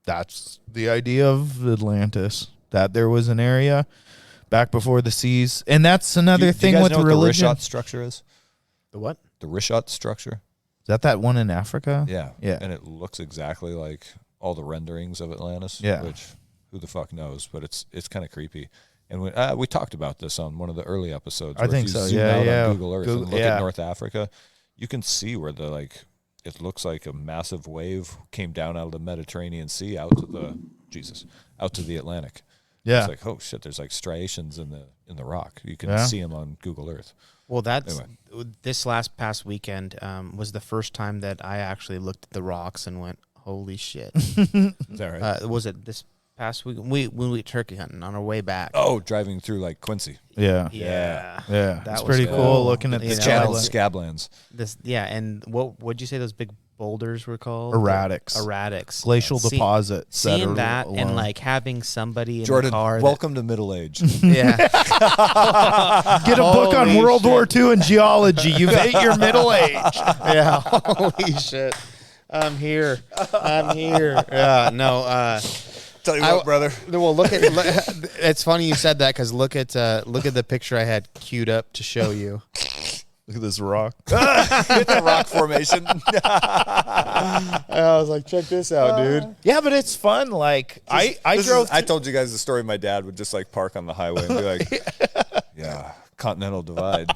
That's the idea of Atlantis. That there was an area back before the seas, and that's another thing do you guys with know religion. What the Richat structure is? The what? The Richat structure. Is that one in Africa? Yeah. Yeah. And it looks exactly like all the renderings of Atlantis. Yeah. Which, who the fuck knows? But it's kind of creepy. And we talked about this on one of the early episodes. I think if you so. Zoom out on Google Earth and look yeah. at North Africa, you can see where it looks like a massive wave came down out of the Mediterranean Sea out to the Atlantic. Yeah. It's like, oh shit, there's like striations in the rock. You can see them on Google Earth. Well, this past weekend was the first time that I actually looked at the rocks and went, holy shit. Is that right? Was it this past week? We went turkey hunting on our way back. Oh, driving through like Quincy. Yeah. That's pretty cool looking at the channel Scablands. And what'd you say those big boulders were called? Erratics. Glacial deposits. Seeing that and like having somebody in Jordan, the car. welcome to middle age. Yeah. Get a book on World War II and geology. You've hit your middle age. Yeah. Holy shit. I'm here. Yeah. No. Tell you what, brother. Well, it's funny you said that, because look at the picture I had queued up to show you. Look at this rock. Hit the rock formation. I was like, check this out, dude. Yeah, but it's fun. Like, I told you guys the story. My dad would just like park on the highway and be like, yeah, Continental Divide.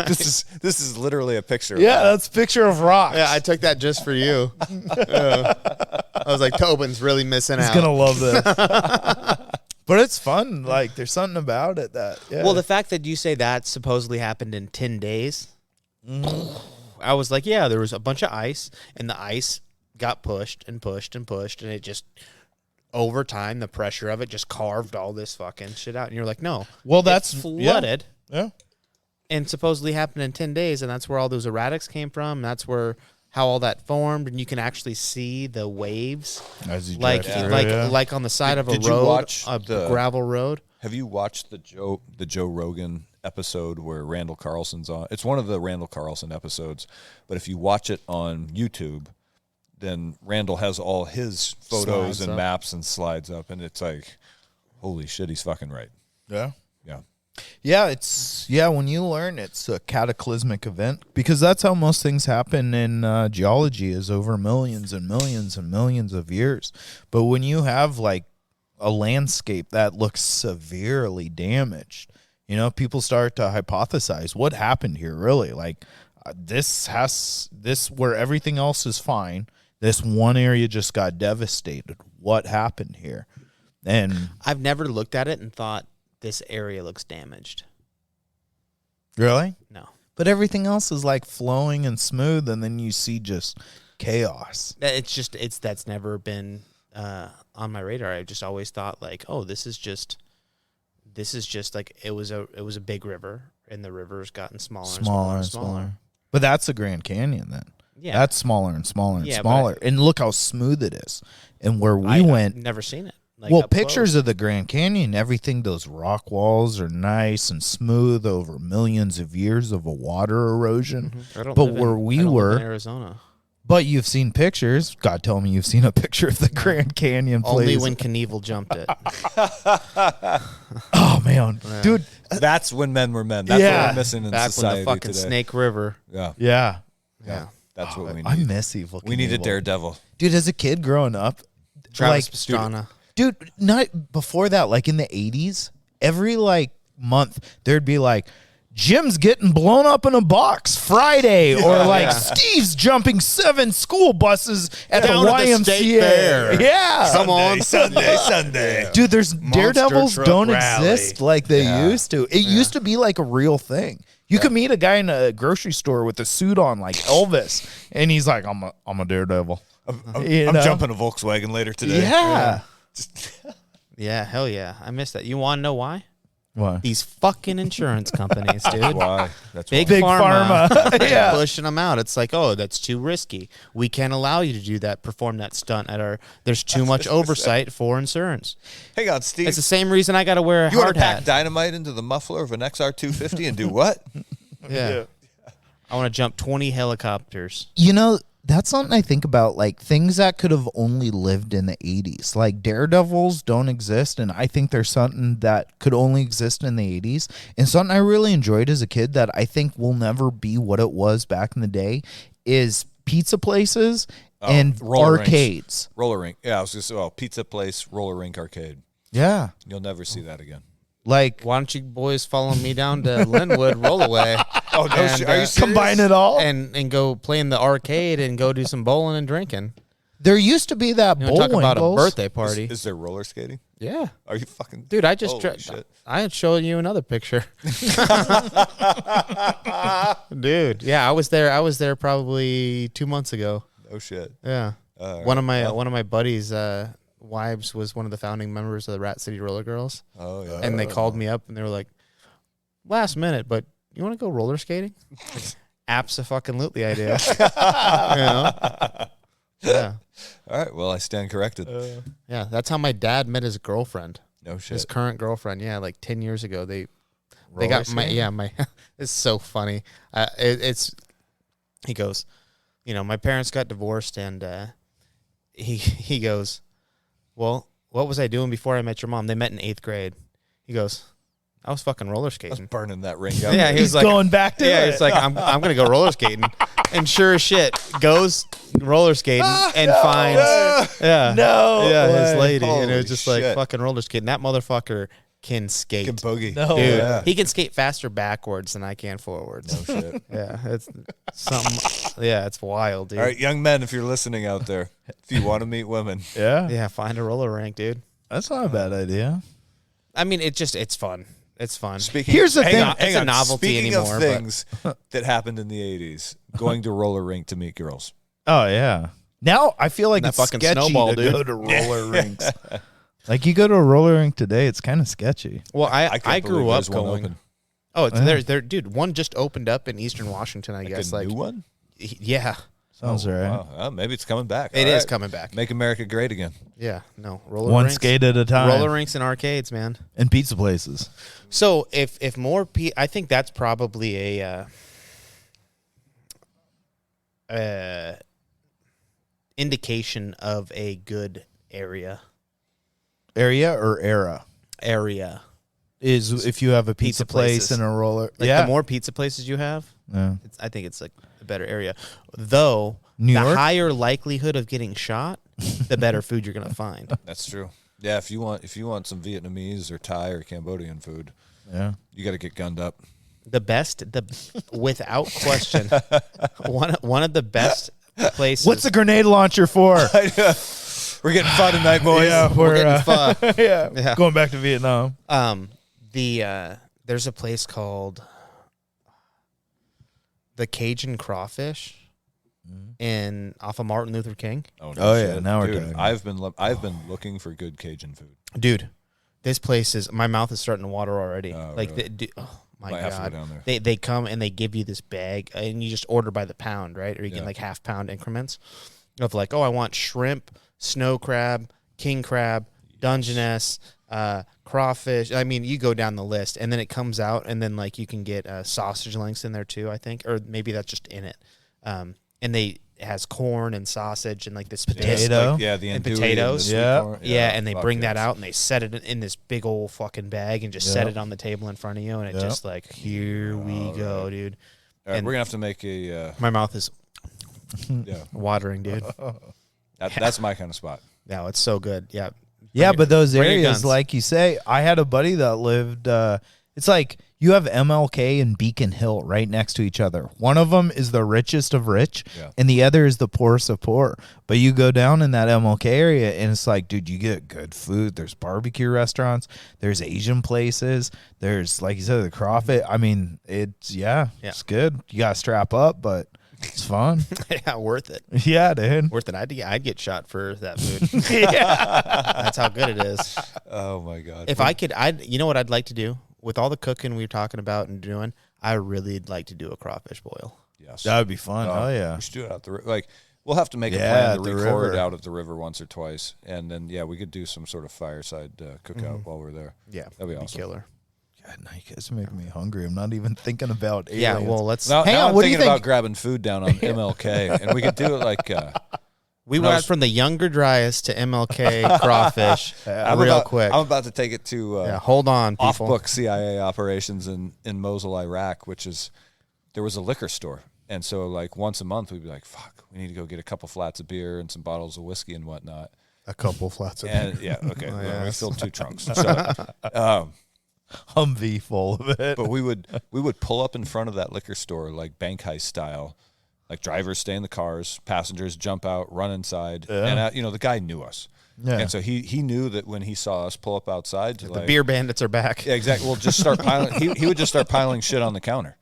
This is literally a picture. That's a picture of rocks. Yeah, I took that just for you. I was like, Tobin's really missing out. He's gonna love this. But it's fun. Like, there's something about it that. Yeah. Well, the fact that you say that supposedly happened in 10 days, I was like, yeah, there was a bunch of ice, and the ice got pushed and pushed and pushed, and it just, over time, the pressure of it just carved all this fucking shit out. And you're like, no. Well, that's flooded. Yeah. And supposedly happened in 10 days, and that's where all those erratics came from. That's where how all that formed, and you can actually see the waves as you like on the side of a road, a gravel road. Have you watched the Joe Rogan episode where Randall Carlson's on? It's one of the Randall Carlson episodes, but if you watch it on YouTube, then Randall has all his photos and maps and slides up, and it's like, holy shit, he's fucking right. Yeah. Yeah. Yeah, when you learn, it's a cataclysmic event because that's how most things happen in geology is over millions and millions and millions of years. But when you have like a landscape that looks severely damaged, people start to hypothesize what happened here really. Like this where everything else is fine. This one area just got devastated. What happened here? And I've never looked at it and thought this area looks damaged. really? No. But everything else is like flowing and smooth, and then you see just chaos. That's never been on my radar. I just always thought like, oh, this is just like it was a big river, and the river's gotten smaller and smaller. But that's the Grand Canyon then. Yeah. That's smaller and smaller and Yeah, smaller. And look how smooth it is. And where we I've went, never seen it. Like well, up pictures close. of the Grand Canyon, everything, those rock walls are nice and smooth over millions of years of a water erosion. I don't But live in- where I we don't live were, in Arizona. but you've seen pictures. God, tell me you've seen a picture of the Grand Canyon, please. Only when Knievel jumped it. Oh, man. Yeah. Dude. That's when men were men. That's Yeah. what we're missing in Back when society the fucking today. Snake River. Yeah. Yeah. Yeah. That's what we need. I miss Evil we need a Knievel. daredevil. Dude, as a kid growing up, Travis like, Pastrana. dude, not before that, like in the 80s, every like month there'd be like Jim's getting blown up in a box Friday, or like Yeah. Steve's jumping 7 school buses at Down the at the YMCA. state fair. Yeah. Come on. Sunday. Dude, there's daredevils truck don't rally. exist like they used to. It used to be like a real thing. You could meet a guy in a grocery store with a suit on like Elvis, and he's like, I'm a daredevil. I'm You know? jumping a Volkswagen later today. Yeah. Yeah, hell yeah. I missed that. You want to know why? What? These fucking insurance companies, dude. Why? That's Big, why. Big pharma. Yeah. Pushing them out. It's like, oh, that's too risky. We can't allow you to do that, perform that stunt at our. There's too much oversight for insurance. Hang on, Steve. It's the same reason I got to wear a You want hard to pack hat. dynamite into the muffler of an XR250 and do what? Yeah. I want to jump 20 helicopters. That's something I think about, like things that could have only lived in the 80s. Like daredevils don't exist, and I think there's something that could only exist in the 80s. And something I really enjoyed as a kid that I think will never be what it was back in the day is pizza places and roller rinks. arcades. Roller rink. Yeah, I was just pizza place, roller rink, arcade. Yeah. You'll never see that again. Like Why don't you boys follow me down to Linwood Rollaway? Oh, no, And, are you serious? combine it all. and go play in the arcade and go do some bowling and drinking. There used to be that You know, talk bowling about a goals. birthday party. Is there roller skating? Yeah. Are you fucking... Dude, I just Holy shit. I had showed you another picture. Dude, yeah, I was there probably 2 months ago. Oh, shit. Yeah. One of my buddies' wives was one of the founding members of the Rat City Roller Girls, Oh, yeah. and they called me up and they were like, "Last minute, but you want to go roller skating?" Abso-fucking-lutely, I do. You know? Yeah. All right, well, I stand corrected. Yeah, that's how my dad met his girlfriend. No His shit. current girlfriend, yeah, like 10 years ago. They Roller got skating? my it's so funny. He goes, my parents got divorced, and he goes, well, what was I doing before I met your mom? They met in 8th grade. He goes, I was fucking roller I was skating. burning that ring up. Yeah, he He's was like, going back to yeah, it. he's like, I'm gonna go roller skating, and sure as shit goes roller skating and finds No his way. lady, and it Holy was just like shit. fucking roller skating. That motherfucker can skate. Fucking boogie. No. Dude, Yeah. he can skate faster backwards than I can forwards. No shit. Yeah, it's something. Yeah, it's wild, dude. All right, young men, if you're listening out there, if you want to meet women, Yeah. Yeah, find a roller rink, dude. That's not a bad idea. I mean, it's fun. It's fun. Here's the hang thing. on, hang It's a on. novelty Speaking anymore, of but- things that happened in the 80s, going to roller rink to meet girls. Oh yeah. Now I feel like That it's fucking sketchy snowball, to dude. go to roller rinks. Like you go to a roller rink today, it's kind of sketchy. Well, can't I believe grew up there's one going. open. Oh, it's Yeah. there, dude. One just opened up in Eastern Washington, I guess. a Like, new one? yeah, Sounds Oh, alright. wow. Well, maybe it's coming back. it All is right. coming back. Make America great again. Yeah, no roller One rinks. skate at a time. Roller rinks and arcades, man. And pizza places. So if more I think that's probably a indication of a good area. Area or era? area. Is if you have a pizza place places. and a roller. Like the more pizza places you have, I think it's like a better area. Though New the York? higher likelihood of getting shot, the better food you're gonna find. That's true. Yeah, if you want some Vietnamese or Thai or Cambodian food, you got to get gunned up. The best, without question, one of the best places. What's the grenade launcher for? We're getting fun tonight, boys. Yeah, we're getting fun. Yeah, going back to Vietnam. There's a place called the Cajun Crawfish in off of Martin Luther King. Oh yeah, now we're Dude, I've been looking for good Cajun food. Dude, this place is my mouth is starting to water already. Like really? my Might have to God, go down there. they come and they give you this bag and you just order by the pound, right? Or you get like half pound increments of like, oh, I want shrimp, snow crab, king crab, Dungeness, crawfish. I mean, you go down the list, and then it comes out, and then like you can get sausage links in there too, I think, or maybe that's just in it. And it has corn and sausage and like this Potato, the and andouille potatoes, and the and they bring that out and they set it in this big old fucking bag and just set it on the table in front of you, and it just like, here we go, dude. All right, and we're gonna have to make a. My mouth is Yeah, watering, dude. that's my kind of spot. No, it's so good. Yeah. Yeah, but those bring your areas, guns. like you say, I had a buddy that lived. It's like you have MLK and Beacon Hill right next to each other. One of them is the richest of rich, and the other is the poorest of poor. But you go down in that MLK area, and it's like, dude, you get good food. There's barbecue restaurants. There's Asian places. There's, like you said, the crawfish. I mean, it's good. You got to strap up, but it's fun. Yeah, worth it. Yeah, dude. Worth it. I'd get shot for that food. That's how good it is. Oh my God! If you know what I'd like to do with all the cooking we were talking about and doing, I really'd like to do a crawfish boil. Yes, That would be fun. Oh, yeah. we should do it out the we'll have to make a Yeah, plan at to the record river. out at the river once or twice, and then we could do some sort of fireside cookout while we're there. Yeah, that'd be awesome. Killer. God, now you guys are making me hungry. I'm not even thinking about aliens. Yeah, well, let's. Now, Hang now on, I'm what do you thinking about think- grabbing food down on MLK, and we could do it like. We went from the Younger Dryas to MLK crawfish quick. I'm about to take it to Hold on, people. off-book CIA operations in Mosul, Iraq, there was a liquor store. And so, like, once a month, we'd be like, fuck, we need to go get a couple flats of beer and some bottles of whiskey and whatnot. A couple flats of And, beer. yeah, okay. Well, we filled 2 trunks. So, Humvee full of it. but we would pull up in front of that liquor store, like bank heist style. Like, drivers stay in the cars, passengers jump out, run inside. And, the guy knew us. Yeah. And so he knew that when he saw us pull up outside to The beer bandits are back. Yeah, exactly. We'll just start piling. He would just start piling shit on the counter,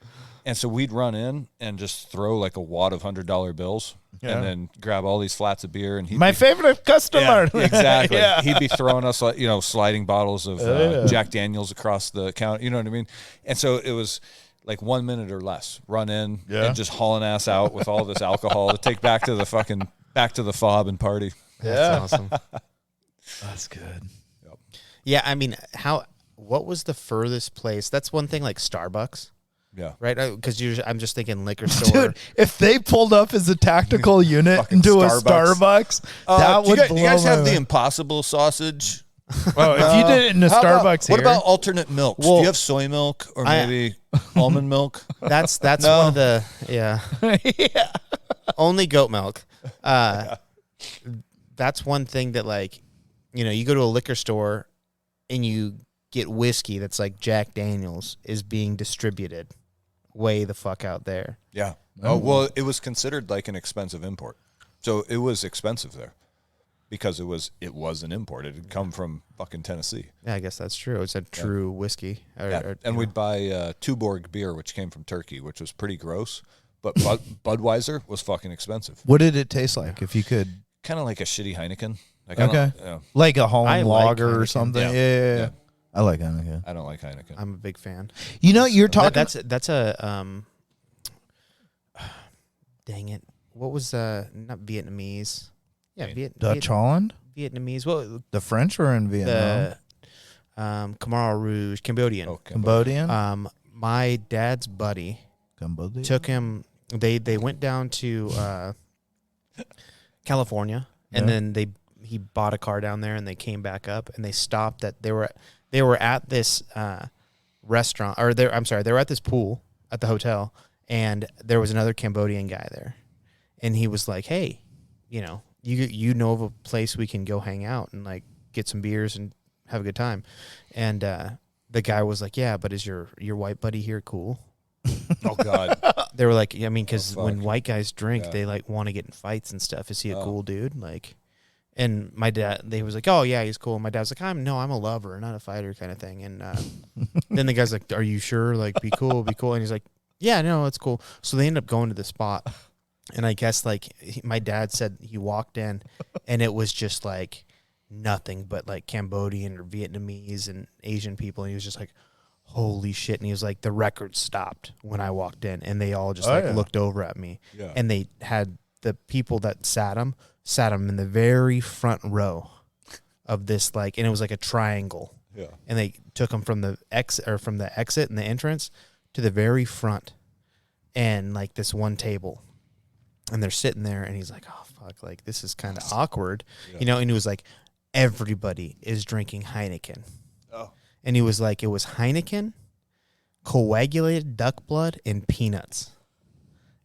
and so we'd run in and just throw like a wad of $100 bills, and then grab all these flats of beer. And he'd My favorite customer. yeah, exactly. Yeah. He'd be throwing us like sliding bottles of Jack Daniels across the counter. You know what I mean? And so it was like 1 minute or less. Run in and just hauling ass out with all this alcohol to take back to the fob and party. That's awesome. That's good. Yeah, I mean, what was the furthest place? That's one thing, like Starbucks, Yeah. right? Because I'm just thinking liquor store. Dude, if they pulled up as a tactical unit Fucking into a Starbucks. Starbucks, that would blow you guys my have the mind. Impossible sausage? Oh, if you did it in a How about- Starbucks What here. about alternate milks? Do Well, you have soy milk or maybe almond milk? That's No. one of the only goat milk. That's one thing that like, you go to a liquor store and you get whiskey that's like Jack Daniels is being distributed way the fuck out there. Yeah. Oh, well, it was considered like an expensive import. So it was expensive there because it was an import. It had come from fucking Tennessee. Yeah, I guess that's true. It's a true whiskey. And we'd buy Tuborg beer, which came from Turkey, which was pretty gross. But Budweiser was fucking expensive. What did it taste like? If you could, Kind of like a shitty Heineken. Like, Okay. like a I Holland like lager or Heineken. something. Yeah. Yeah. I like Heineken. I don't like Heineken. I'm a big fan. You're talking. That's a dang it. What was not Vietnamese? Yeah, Dutch Holland, Vietnamese. What the French were in Vietnam. the Khmer Rouge, Cambodian. Okay. Cambodian. My dad's buddy Cambodia. took him. They went down to California, and then he bought a car down there, and they came back up, and they stopped at they were at this restaurant, or they were at this pool at the hotel, and there was another Cambodian guy there, and he was like, "Hey, you know of a place we can go hang out and like get some beers and have a good time," and the guy was like, "Yeah, but is your white buddy here cool?" Oh God. They were like, I mean, because when white guys drink, Yeah. they like want to get in fights and stuff. Is he a cool dude? Like, and my dad, they was like, "Oh yeah, he's cool." And my dad's like, I'm a lover, not a fighter, kind of thing. And then the guy's like, "Are you sure? Like, be cool, be cool." And he's like, "Yeah, no, it's cool." So they end up going to the spot, and I guess like my dad said he walked in, and it was just like nothing but like Cambodian or Vietnamese and Asian people, and he was just like, "Holy shit." And he was like, the record stopped when I walked in, and they all just looked over at me. Yeah. And they had the people that sat them in the very front row of this, like, and it was like a triangle. Yeah. And they took them from the exit and the entrance to the very front, and like this one table, and they're sitting there, and he's like, "Oh fuck, like this is kind of awkward," And he was like, "Everybody is drinking Heineken." Oh. And he was like, it was Heineken, coagulated duck blood, and peanuts.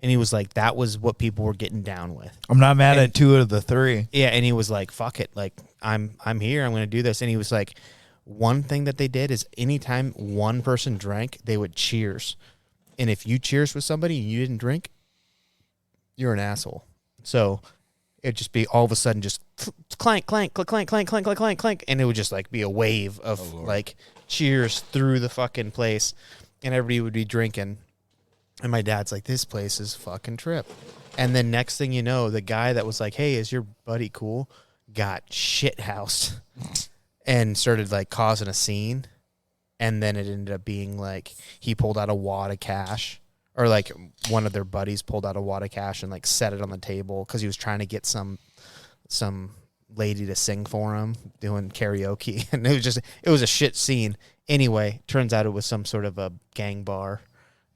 And he was like, that was what people were getting down with. I'm not mad at 2 of the 3. Yeah, and he was like, fuck it. Like, I'm here. I'm going to do this. And he was like, one thing that they did is anytime one person drank, they would cheers. And if you cheers with somebody and you didn't drink, you're an asshole. So it'd just be all of a sudden just clank, clank, clank, clank, clank, clank, clank, clank, clank. And it would just like be a wave of like cheers through the fucking place. And everybody would be drinking. And my dad's like, this place is fucking trip. And then next thing you know, the guy that was like, "Hey, is your buddy cool?" got shithoused and started like causing a scene. And then it ended up being like he pulled out a wad of cash, or like one of their buddies pulled out a wad of cash and like set it on the table because he was trying to get some lady to sing for him doing karaoke. And it was a shit scene. Anyway, turns out it was some sort of a gang bar,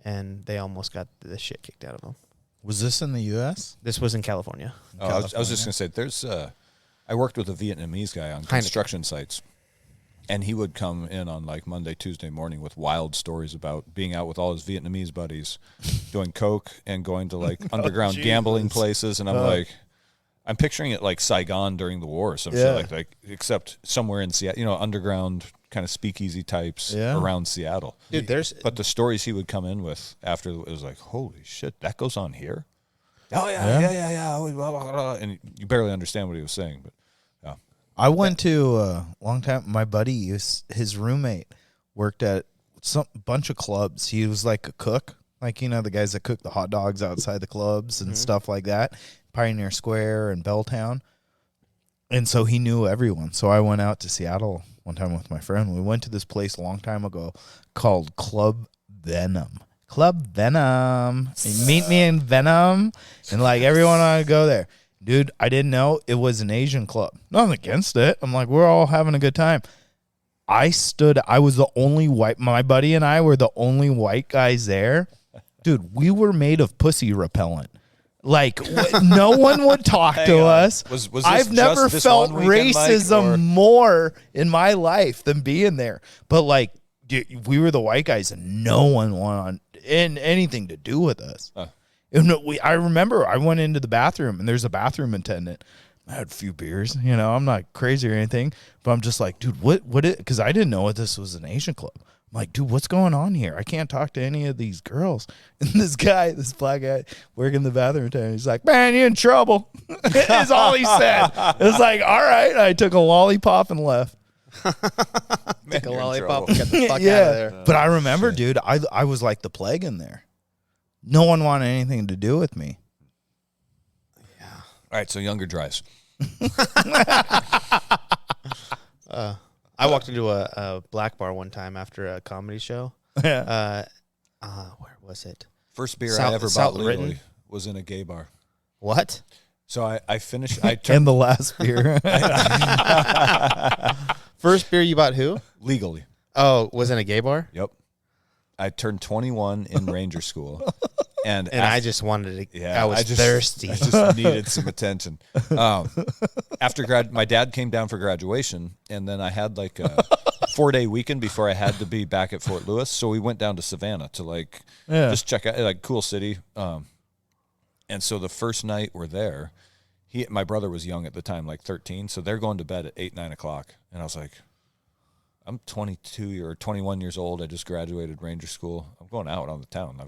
and they almost got the shit kicked out of them. Was this in the U.S.? This was in California. Oh, I was just going to say, there's I worked with a Vietnamese guy on construction sites, and he would come in on like Monday, Tuesday morning with wild stories about being out with all his Vietnamese buddies, doing coke and going to like underground gambling places. And I'm like, I'm picturing it like Saigon during the war or some shit like except somewhere in Seattle, underground kind of speakeasy types around Seattle. Dude, But the stories he would come in with after, it was like, holy shit, that goes on here? Oh, yeah. And you barely understand what he was saying, but yeah. I went to a long time. My buddy, his roommate, worked at some bunch of clubs. He was like a cook, like, the guys that cook the hot dogs outside the clubs and stuff like that, Pioneer Square and Belltown. And so he knew everyone. So I went out to Seattle one time with my friend. We went to this place a long time ago called Club Venom. Club Venom. And meet me in Venom. And like everyone ought to go there. Dude, I didn't know it was an Asian club. Nothing against it. I'm like, we're all having a good time. I was the only my buddy and I were the only white guys there. Dude, we were made of pussy repellent. Like, no one would talk to us. Was this I've never just this felt one weekend, racism Mike, more in my life than being there. But like, dude, we were the white guys, and no one wanted anything to do with us. And I remember I went into the bathroom, and there's a bathroom attendant. I had a few beers, I'm not crazy or anything, but I'm just like, dude, what because I didn't know this was an Asian club. I'm like, dude, what's going on here? I can't talk to any of these girls. And this black guy working in the bathroom attendant, he's like, man, you in trouble. Is all he said. It was like, all right. I took a lollipop and left. Take a lollipop and get the fuck out of there. But I remember, dude, I was like the plague in there. No one wanted anything to do with me. Yeah. All right, so younger drives. I walked into a black bar one time after a comedy show. Yeah. Where was it? First beer I ever bought legally was in a gay bar. What? So I finished. And the last beer. First beer you bought who? Legally. Oh, was in a gay bar? Yep. I turned 21 in Ranger School. And I just wanted to. Yeah, I was thirsty. I just needed some attention. After my dad came down for graduation, and then I had like 4-day weekend before I had to be back at Fort Lewis. So we went down to Savannah to like just check out, like, cool city. And so the first night we're there, my brother was young at the time, like 13. So they're going to bed at 8, 9 o'clock. And I was like, I'm 22 or 21 years old. I just graduated Ranger School. I'm going out on the town.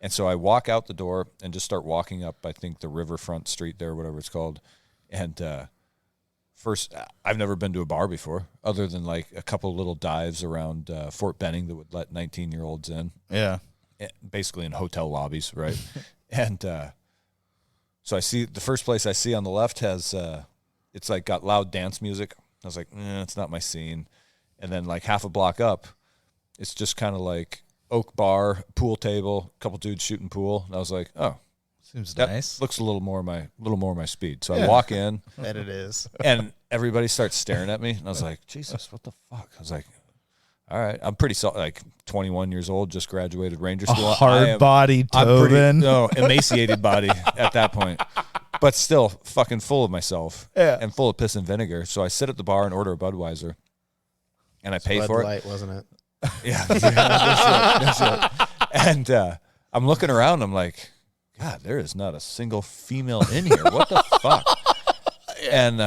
And so I walk out the door and just start walking up, I think, the riverfront street there, whatever it's called. And first, I've never been to a bar before, other than like a couple little dives around Fort Benning that would let 19-year-olds in. Yeah. Basically in hotel lobbies, right? And so I see the first place I see on the left has, it's like got loud dance music. I was like, it's not my scene. And then like half a block up, it's just kind of like oak bar, pool table, a couple dudes shooting pool. And I was like, oh, seems that nice. Looks a little more my speed. So I walk in. Bet it is. And everybody starts staring at me. And I was like, Jesus, what the fuck? I was like, all right, I'm pretty like 21 years old, just graduated Ranger School. Hard-bodied Tobin. Emaciated body at that point. But still fucking full of myself and full of piss and vinegar. So I sit at the bar and order a Budweiser. And I pay for it. Light, wasn't it? Yeah. That's it. And I'm looking around. I'm like, God, there is not a single female in here. What the fuck? And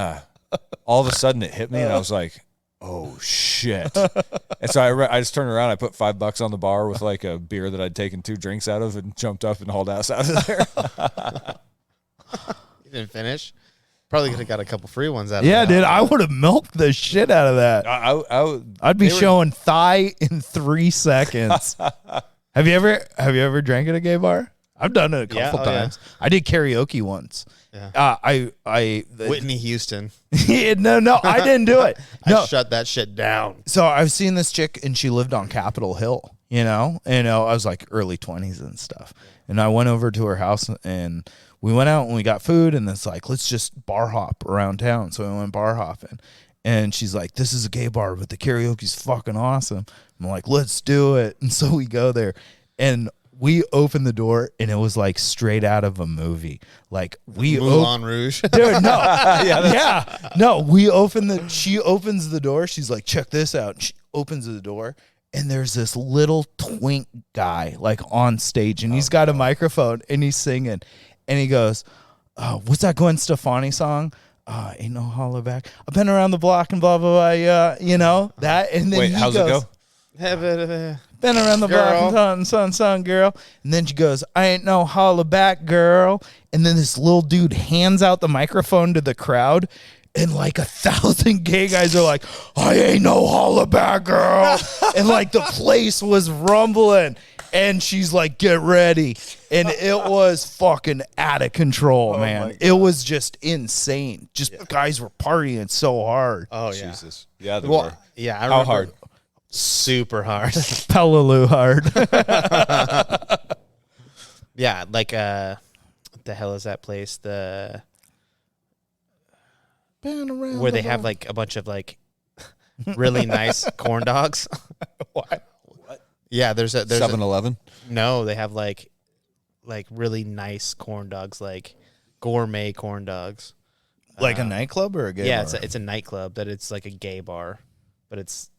all of a sudden it hit me, and I was like, oh, shit. And so I just turned around. I put $5 on the bar with like a beer that I'd taken 2 drinks out of and jumped up and hauled ass out of there. You didn't finish? Probably could have got a couple free ones out of that. Yeah, dude, I would have milked the shit out of that. I'd be showing thigh in 3 seconds. Have you ever drank at a gay bar? I've done it a couple times. Yeah. I did karaoke once. Yeah. Whitney Houston. No, I didn't do it. No. I shut that shit down. So I've seen this chick, and she lived on Capitol Hill. I was like early 20s and stuff, and I went over to her house, and we went out and we got food, and it's like, let's just bar hop around town. So we went bar hopping, and she's like, this is a gay bar, but the karaoke's fucking awesome. I'm like, let's do it. And so we go there, and we opened the door, and it was like straight out of a movie. Like Moulin Rouge. Dude, no. No, she opens the door. She's like, check this out. And she opens the door, and there's this little twink guy like on stage, and he's got a microphone, and he's singing. And he goes, what's that Gwen Stefani song? Ain't no holler back. I've been around the block and blah, blah, blah, that. And then how's it go? Been around the block and son, girl. And then she goes, I ain't no holler back, girl. And then this little dude hands out the microphone to the crowd. And like 1,000 gay guys are like, I ain't no holler back, girl. And like the place was rumbling. And she's like, get ready. And it was fucking out of control, man. It was just insane. Guys were partying so hard. Oh, yeah. Jesus. Yeah, they were. Yeah, I How remember. hard? Super hard. Pellaloo hard. Yeah, like, what the hell is that place? Where they have like a bunch of like really nice corn dogs. What? Yeah, there's 7-Eleven? No, they have like really nice corn dogs, like gourmet corn dogs. Like a nightclub or a gay bar? Yeah, it's a nightclub, but it's like a gay bar. But it's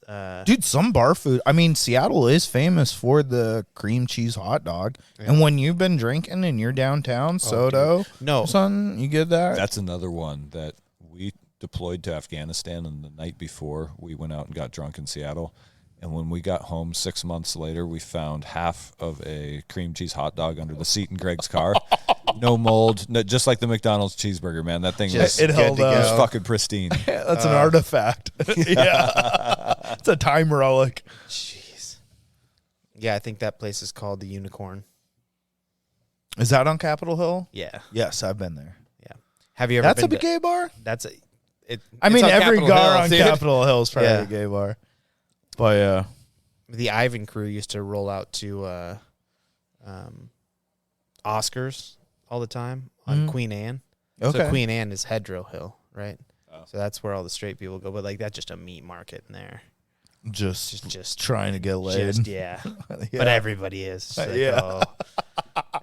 dude, some bar food. I mean, Seattle is famous for the cream cheese hot dog. Yeah. And when you've been drinking and you're downtown, Soto, son, you get that. That's another one that we deployed to Afghanistan, and the night before we went out and got drunk in Seattle. And when we got home 6 months later, we found half of a cream cheese hot dog under the seat in Greg's car. No mold, just like the McDonald's cheeseburger, man. That thing was fucking pristine. Yeah, that's an artifact. Yeah. It's a time relic. Jeez. Yeah, I think that place is called the Unicorn. Is that on Capitol Hill? Yeah. Yes, I've been there. Yeah. Have you ever That's been a gay bar? I mean, every Capitol bar Hill, on dude. Capitol Hill is probably a gay bar. But yeah. The Ivan crew used to roll out to Oscars all the time on Queen Anne. Okay. So Queen Anne is Hedgerow Hill, right? Oh. So that's where all the straight people go. But like that's just a meat market in there. Just trying to get laid. Yeah. But everybody is. It's like,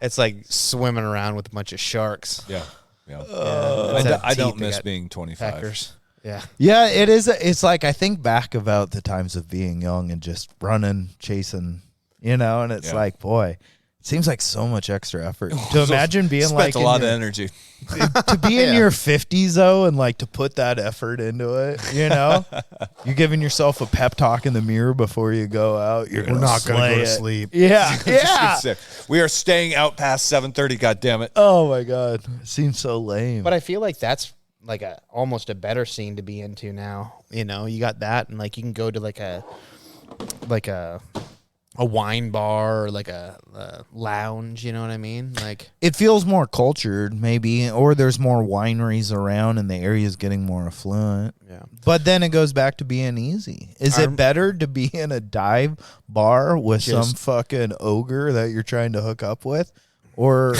it's like swimming around with a bunch of sharks. Yeah. I don't miss being 25. Peckers. Yeah, it is. It's like I think back about the times of being young and just running, chasing, and it's like, boy, it seems like so much extra effort to imagine being Spent like a lot of energy to be in your 50s though, and like to put that effort into it. You're giving yourself a pep talk in the mirror before you go out. We're not going to go to sleep. Yeah, yeah. We are staying out past 7:30. God damn it! Oh my god, it seems so lame. But I feel like that's like almost a better scene to be into now. You got that, and like you can go to like a wine bar or like a lounge. You know what I mean? Like it feels more cultured, maybe, or there's more wineries around, and the area's getting more affluent. Yeah. But then it goes back to being easy. Is it better to be in a dive bar with some fucking ogre that you're trying to hook up with? Or,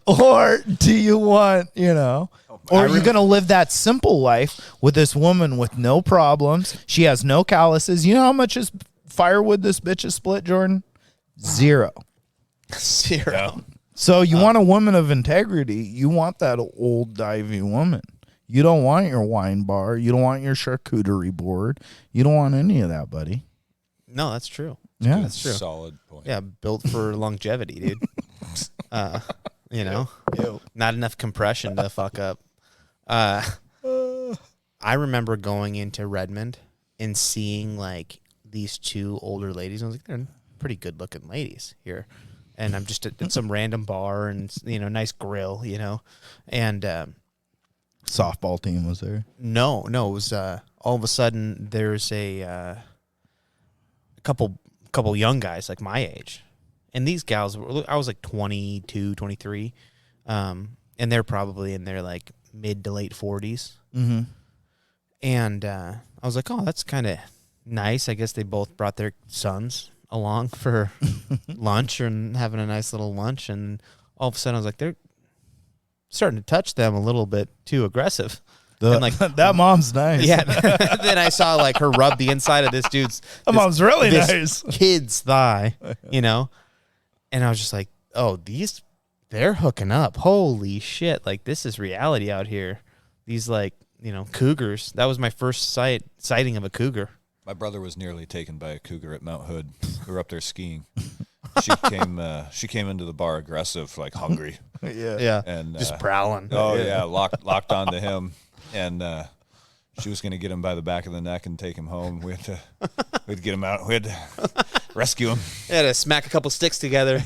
or do you want, or are you going to live that simple life with this woman with no problems? She has no calluses. You know how much is firewood this bitch is split, Jordan? Zero. Yeah. So you want a woman of integrity. You want that old divey woman. You don't want your wine bar. You don't want your charcuterie board. You don't want any of that, buddy. No, that's true. Yeah, that's true. Solid point. Yeah, built for longevity, dude. Not enough compression to fuck up. I remember going into Redmond and seeing like these two older ladies. I was like, they're pretty good looking ladies here. And I'm just at some random bar and, nice grill, and softball team was there. No, it was all of a sudden there's a couple young guys like my age. And these gals, I was like 22, 23. And they're probably in their like mid to late 40s. Mm-hmm. And I was like, oh, that's kind of nice. I guess they both brought their sons along for lunch and having a nice little lunch. And all of a sudden I was like, they're starting to touch them a little bit too aggressive. And like that mom's nice. Yeah. Then I saw like her rub the inside of this dude's mom's really nice kid's thigh, and I was just like, oh, they're hooking up. Holy shit. Like this is reality out here. These like, cougars. That was my first sighting of a cougar. My brother was nearly taken by a cougar at Mount Hood. We were up there skiing. She came into the bar aggressive, like hungry. Yeah. And just prowling. Oh yeah, locked onto him. And she was going to get him by the back of the neck and take him home. We had to get him out. We had to rescue him. Yeah, to smack a couple sticks together.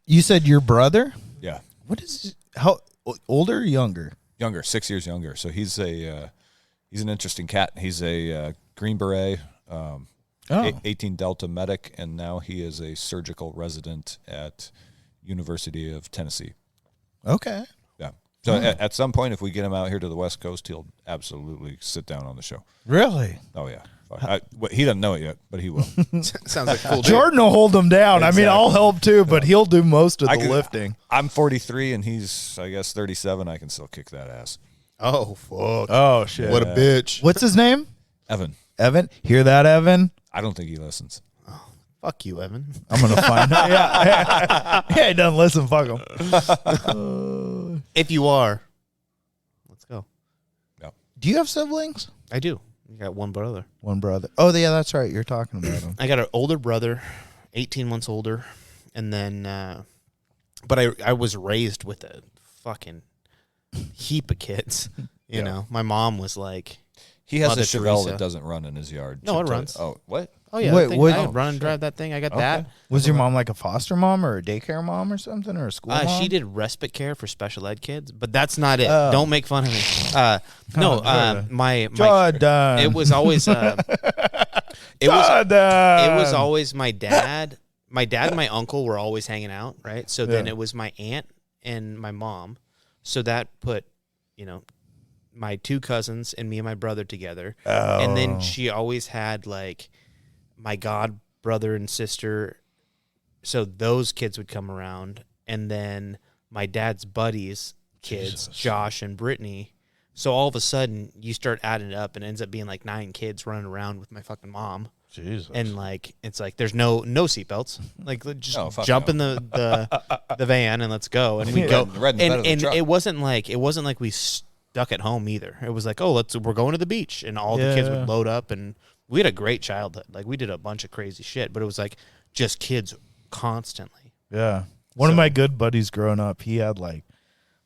You said your brother? Yeah. What is how older or younger? Younger, 6 years younger. So he's an interesting cat. He's a Green Beret, 18 Delta medic, and now he is a surgical resident at University of Tennessee. Okay. Yeah. So at some point, if we get him out here to the West Coast, he'll absolutely sit down on the show. Really? Oh, yeah. He doesn't know it yet, but he will. Sounds like cool. Jordan will hold him down. Exactly. I mean, I'll help too, but he'll do most of the lifting. I'm 43 and he's, I guess, 37. I can still kick that ass. Oh, fuck. Oh, shit. What a bitch. What's his name? Evan. Evan? Hear that, Evan? I don't think he listens. Oh, fuck you, Evan. I'm going to find out. Yeah, he doesn't listen. Fuck him. If you are, let's go. Yeah. Do you have siblings? I do. You got one brother. One brother. Oh, yeah, that's right. You're talking about him. I got an older brother, 18 months older. And then, but I was raised with a fucking heap of kids. You know, my mom was like, he has Mother a Chevelle Teresa. that doesn't run in his yard. No, it runs. Oh, what? Oh, yeah. Wait, I run and drive that thing. I got that. Was your mom like a foster mom or a daycare mom or something or a school mom? She did respite care for special ed kids, but that's not it. Don't make fun of me. My Jordan. it was always it was always my dad. My dad and my uncle were always hanging out, right? So then it was my aunt and my mom. So that put, my two cousins and me and my brother together. Oh. And then she always had like my god brother and sister. So those kids would come around. And then my dad's buddies' kids, Josh and Brittany. So all of a sudden you start adding it up and it ends up being like 9 kids running around with my fucking mom. Jesus. And like it's like there's no seatbelts. Like just jump in the van and let's go. And we go. And And it wasn't like we stuck at home either. It was like, oh, we're going to the beach, and all the kids would load up, and we had a great childhood. Like, we did a bunch of crazy shit, but it was like just kids constantly. Yeah. One of my good buddies growing up, he had like,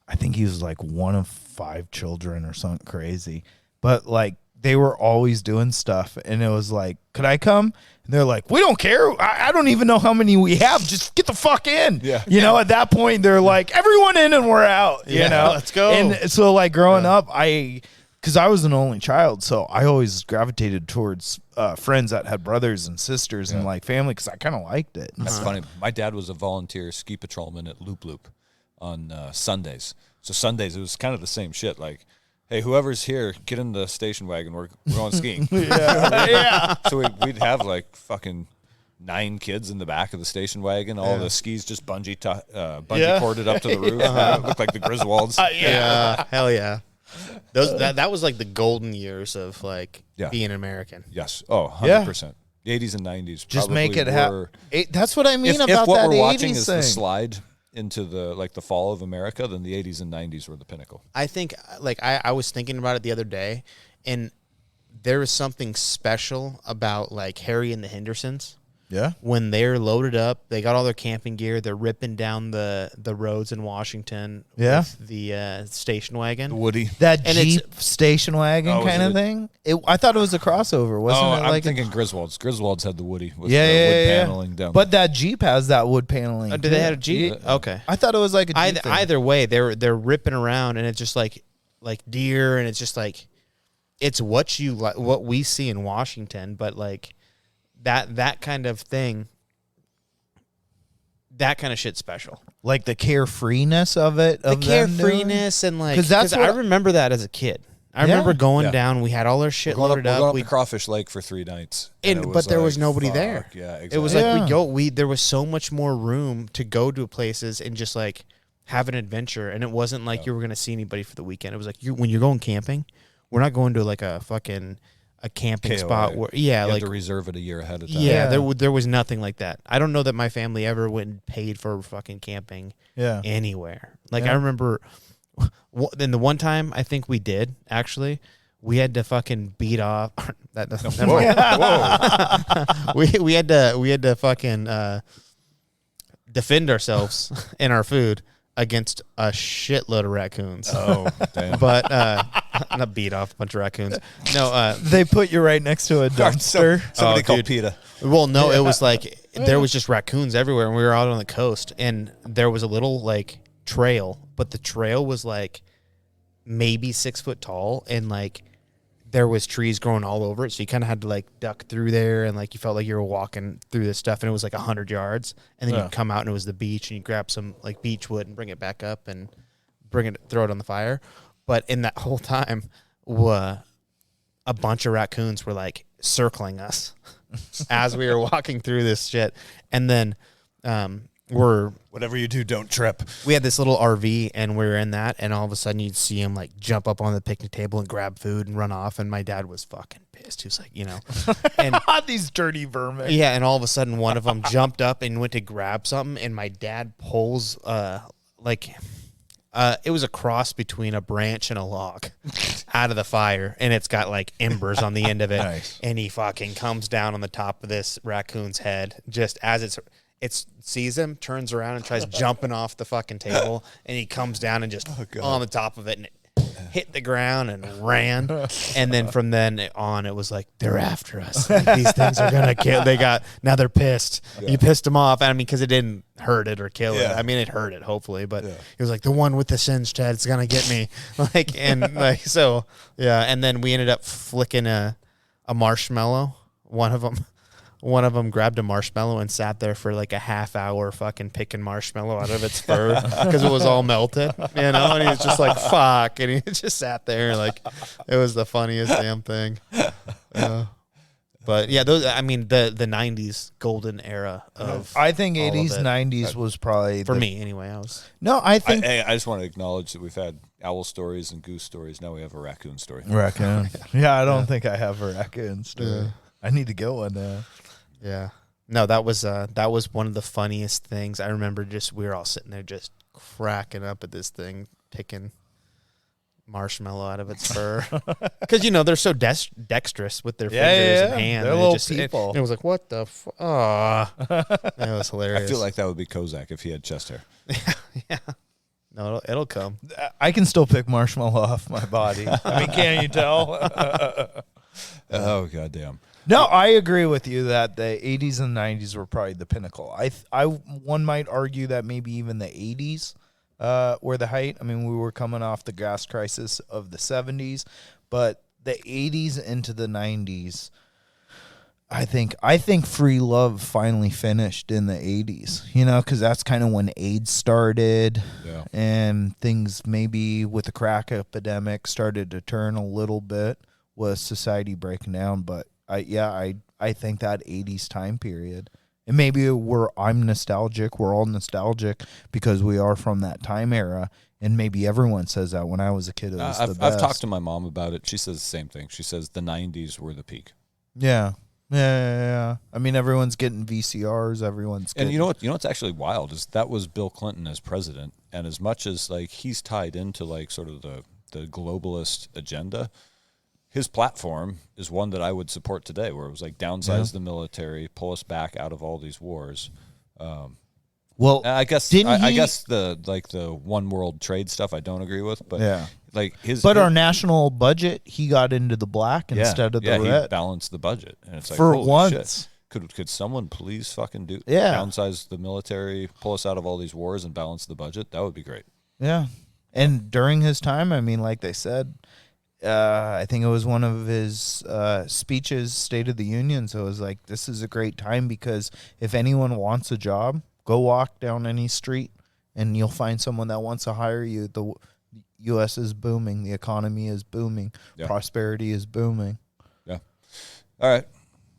I think he was like one of 5 children or something crazy. But like they were always doing stuff, and it was like, could I come? And they're like, we don't care. I don't even know how many we have. Just get the fuck in. Yeah. You know, at that point, they're like, everyone in and we're out. You know, let's go. And so like growing up, because I was an only child, so I always gravitated towards friends that had brothers and sisters and like family, because I kind of liked it. That's funny. My dad was a volunteer ski patrolman at Loop Loop on Sundays. So Sundays, it was kind of the same shit. Like, hey, whoever's here, get in the station wagon. We're going skiing. Yeah. So we'd have like fucking 9 kids in the back of the station wagon. All the skis just bungee corded up to the roof. It looked like the Griswolds. Yeah, hell yeah. That was like the golden years of like being American. Yes. Oh, 100%. The 80s and 90s. Just make it happen. Happen. That's what I mean If about what that we're 80s watching is thing. the slide into the fall of America, then the 80s and 90s were the pinnacle. I think, like, I was thinking about it the other day, and there is something special about like Harry and the Hendersons. Yeah. When they're loaded up, they got all their camping gear. They're ripping down the roads in Washington with the station wagon. The Woody. That And Jeep station wagon kind of thing. I thought it was a crossover, wasn't it? I'm Like thinking Griswolds. Griswolds had the Woody with yeah, the yeah, wood yeah. paneling down. But that Jeep has that wood paneling. Do they have a Jeep? Yeah. Okay. I thought it was like a Jeep thing. Either way, they're ripping around, and it's just like deer, and it's just like it's what we see in Washington, but like that kind of thing. That kind of shit's special. Like the carefreeness of it. The carefreeness and like, 'Cause that's I what- remember that as a kid. I remember going Yeah. down. We had all our shit we're going loaded up up. to Crawfish Lake for 3 nights. But there was nobody fuck, there. Yeah, exactly. It was Yeah. like there was so much more room to go to places and just like have an adventure. And it wasn't like you were going to see anybody for the weekend. It was like when you're going camping, we're not going to like a camping KOA. spot where You had like to reserve it a year ahead of time. yeah, there was nothing like that. I don't know that my family ever went and paid for fucking camping anywhere. Like I remember then the one time I think we did actually, we had to fucking beat off that. Whoa. we had to fucking defend ourselves and our food against a shitload of raccoons. Oh, damn. But not beat off a bunch of raccoons. No, They put you right next to a dumpster. Somebody Oh, called dude. PETA. well, no, it was like there was just raccoons everywhere, and we were out on the coast, and there was a little like trail, but the trail was like maybe 6 foot tall, and like there was trees growing all over it, so you kind of had to like duck through there, and like you felt like you were walking through this stuff, and it was like 100 yards, and then you'd come out and it was the beach, and you grab some like beech wood and bring it back up and throw it on the fire. But in that whole time, a bunch of raccoons were like circling us as we were walking through this shit, and then Whatever you do, don't trip. we had this little RV, and we were in that, and all of a sudden you'd see him like jump up on the picnic table and grab food and run off, and my dad was fucking pissed. He was like, and These dirty vermin. yeah, and all of a sudden one of them jumped up and went to grab something, and my dad pulls it was a cross between a branch and a log out of the fire, and it's got like embers on the end of it. Nice. And he fucking comes down on the top of this raccoon's head just as it sees him, turns around and tries jumping off the fucking table, and he comes down and just on the top of it, and it hit the ground and ran. And then from then on, it was like, they're after us. Like, these things are gonna kill. Now they're pissed. You pissed them off. I mean, because it didn't hurt it or kill it. I mean, it hurt it hopefully, but it was like the one with the singed head's gonna get me. And then we ended up flicking a marshmallow. One of them grabbed a marshmallow and sat there for like a half hour fucking picking marshmallow out of its fur because it was all melted, and he was just like, fuck. And he just sat there like, it was the funniest damn thing. But yeah, the 90s golden era of, I think all of 80s, it. 90s was probably For me anyway, I think I just want to acknowledge that we've had owl stories and goose stories. Now we have a raccoon story. raccoon. Yeah, I don't think I have a raccoon story. I need to get one now. yeah. No, that was one of the funniest things. I remember we were all sitting there just cracking up at this thing, picking marshmallow out of its fur. Because, they're so dexterous with their fingers and hands. They're little people. It was like, what the that was hilarious. I feel like that would be Kozak if he had chest hair. Yeah. No, it'll come. I can still pick marshmallow off my body. I mean, can't you tell? Oh, goddamn. No, I agree with you that the 80s and 90s were probably the pinnacle. One might argue that maybe even the 80s were the height. I mean, we were coming off the gas crisis of the 70s, but the 80s into the 90s, I think free love finally finished in the 80s, because that's kind of when AIDS started, and things maybe with the crack epidemic started to turn a little bit with society breaking down. But I think that 80s time period, and maybe I'm nostalgic. We're all nostalgic because we are from that time era, and maybe everyone says that. When I was a kid, it was the best. I've talked to my mom about it. She says the same thing. She says the 90s were the peak. Yeah. Yeah. I mean, everyone's getting VCRs. And you know what's actually wild is that was Bill Clinton as president, and as much as like he's tied into like sort of the globalist agenda, his platform is one that I would support today, where it was like downsize the military, pull us back out of all these wars. Well, I guess the one world trade stuff I don't agree with, but our national budget, he got into the black instead of the red. He balanced the budget, and it's like for holy once. Shit. Could someone please fucking downsize the military, pull us out of all these wars, and balance the budget? That would be great. Yeah, and during his time, I mean, like they said, I think it was one of his speeches, State of the Union. So it was like, this is a great time because if anyone wants a job, go walk down any street and you'll find someone that wants to hire you. The U.S. is booming. The economy is booming. Yeah. Prosperity is booming. Yeah. All right.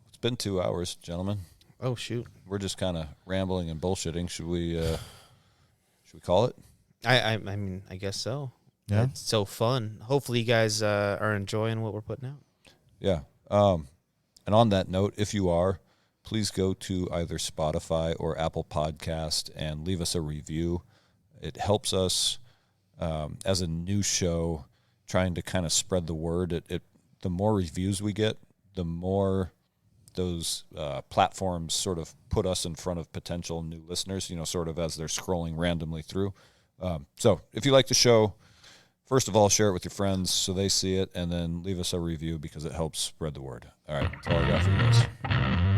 It's been 2 hours, gentlemen. Oh, shoot. We're just kind of rambling and bullshitting. Should we call it? I mean, I guess so. Yeah. It's so fun. Hopefully you guys are enjoying what we're putting out. Yeah. And on that note, if you are, please go to either Spotify or Apple Podcast and leave us a review. It helps us as a new show trying to kind of spread the word. The more reviews we get, the more those platforms sort of put us in front of potential new listeners, sort of as they're scrolling randomly through. So if you like the show, first of all, share it with your friends so they see it, and then leave us a review because it helps spread the word. All right, that's all I got for you guys.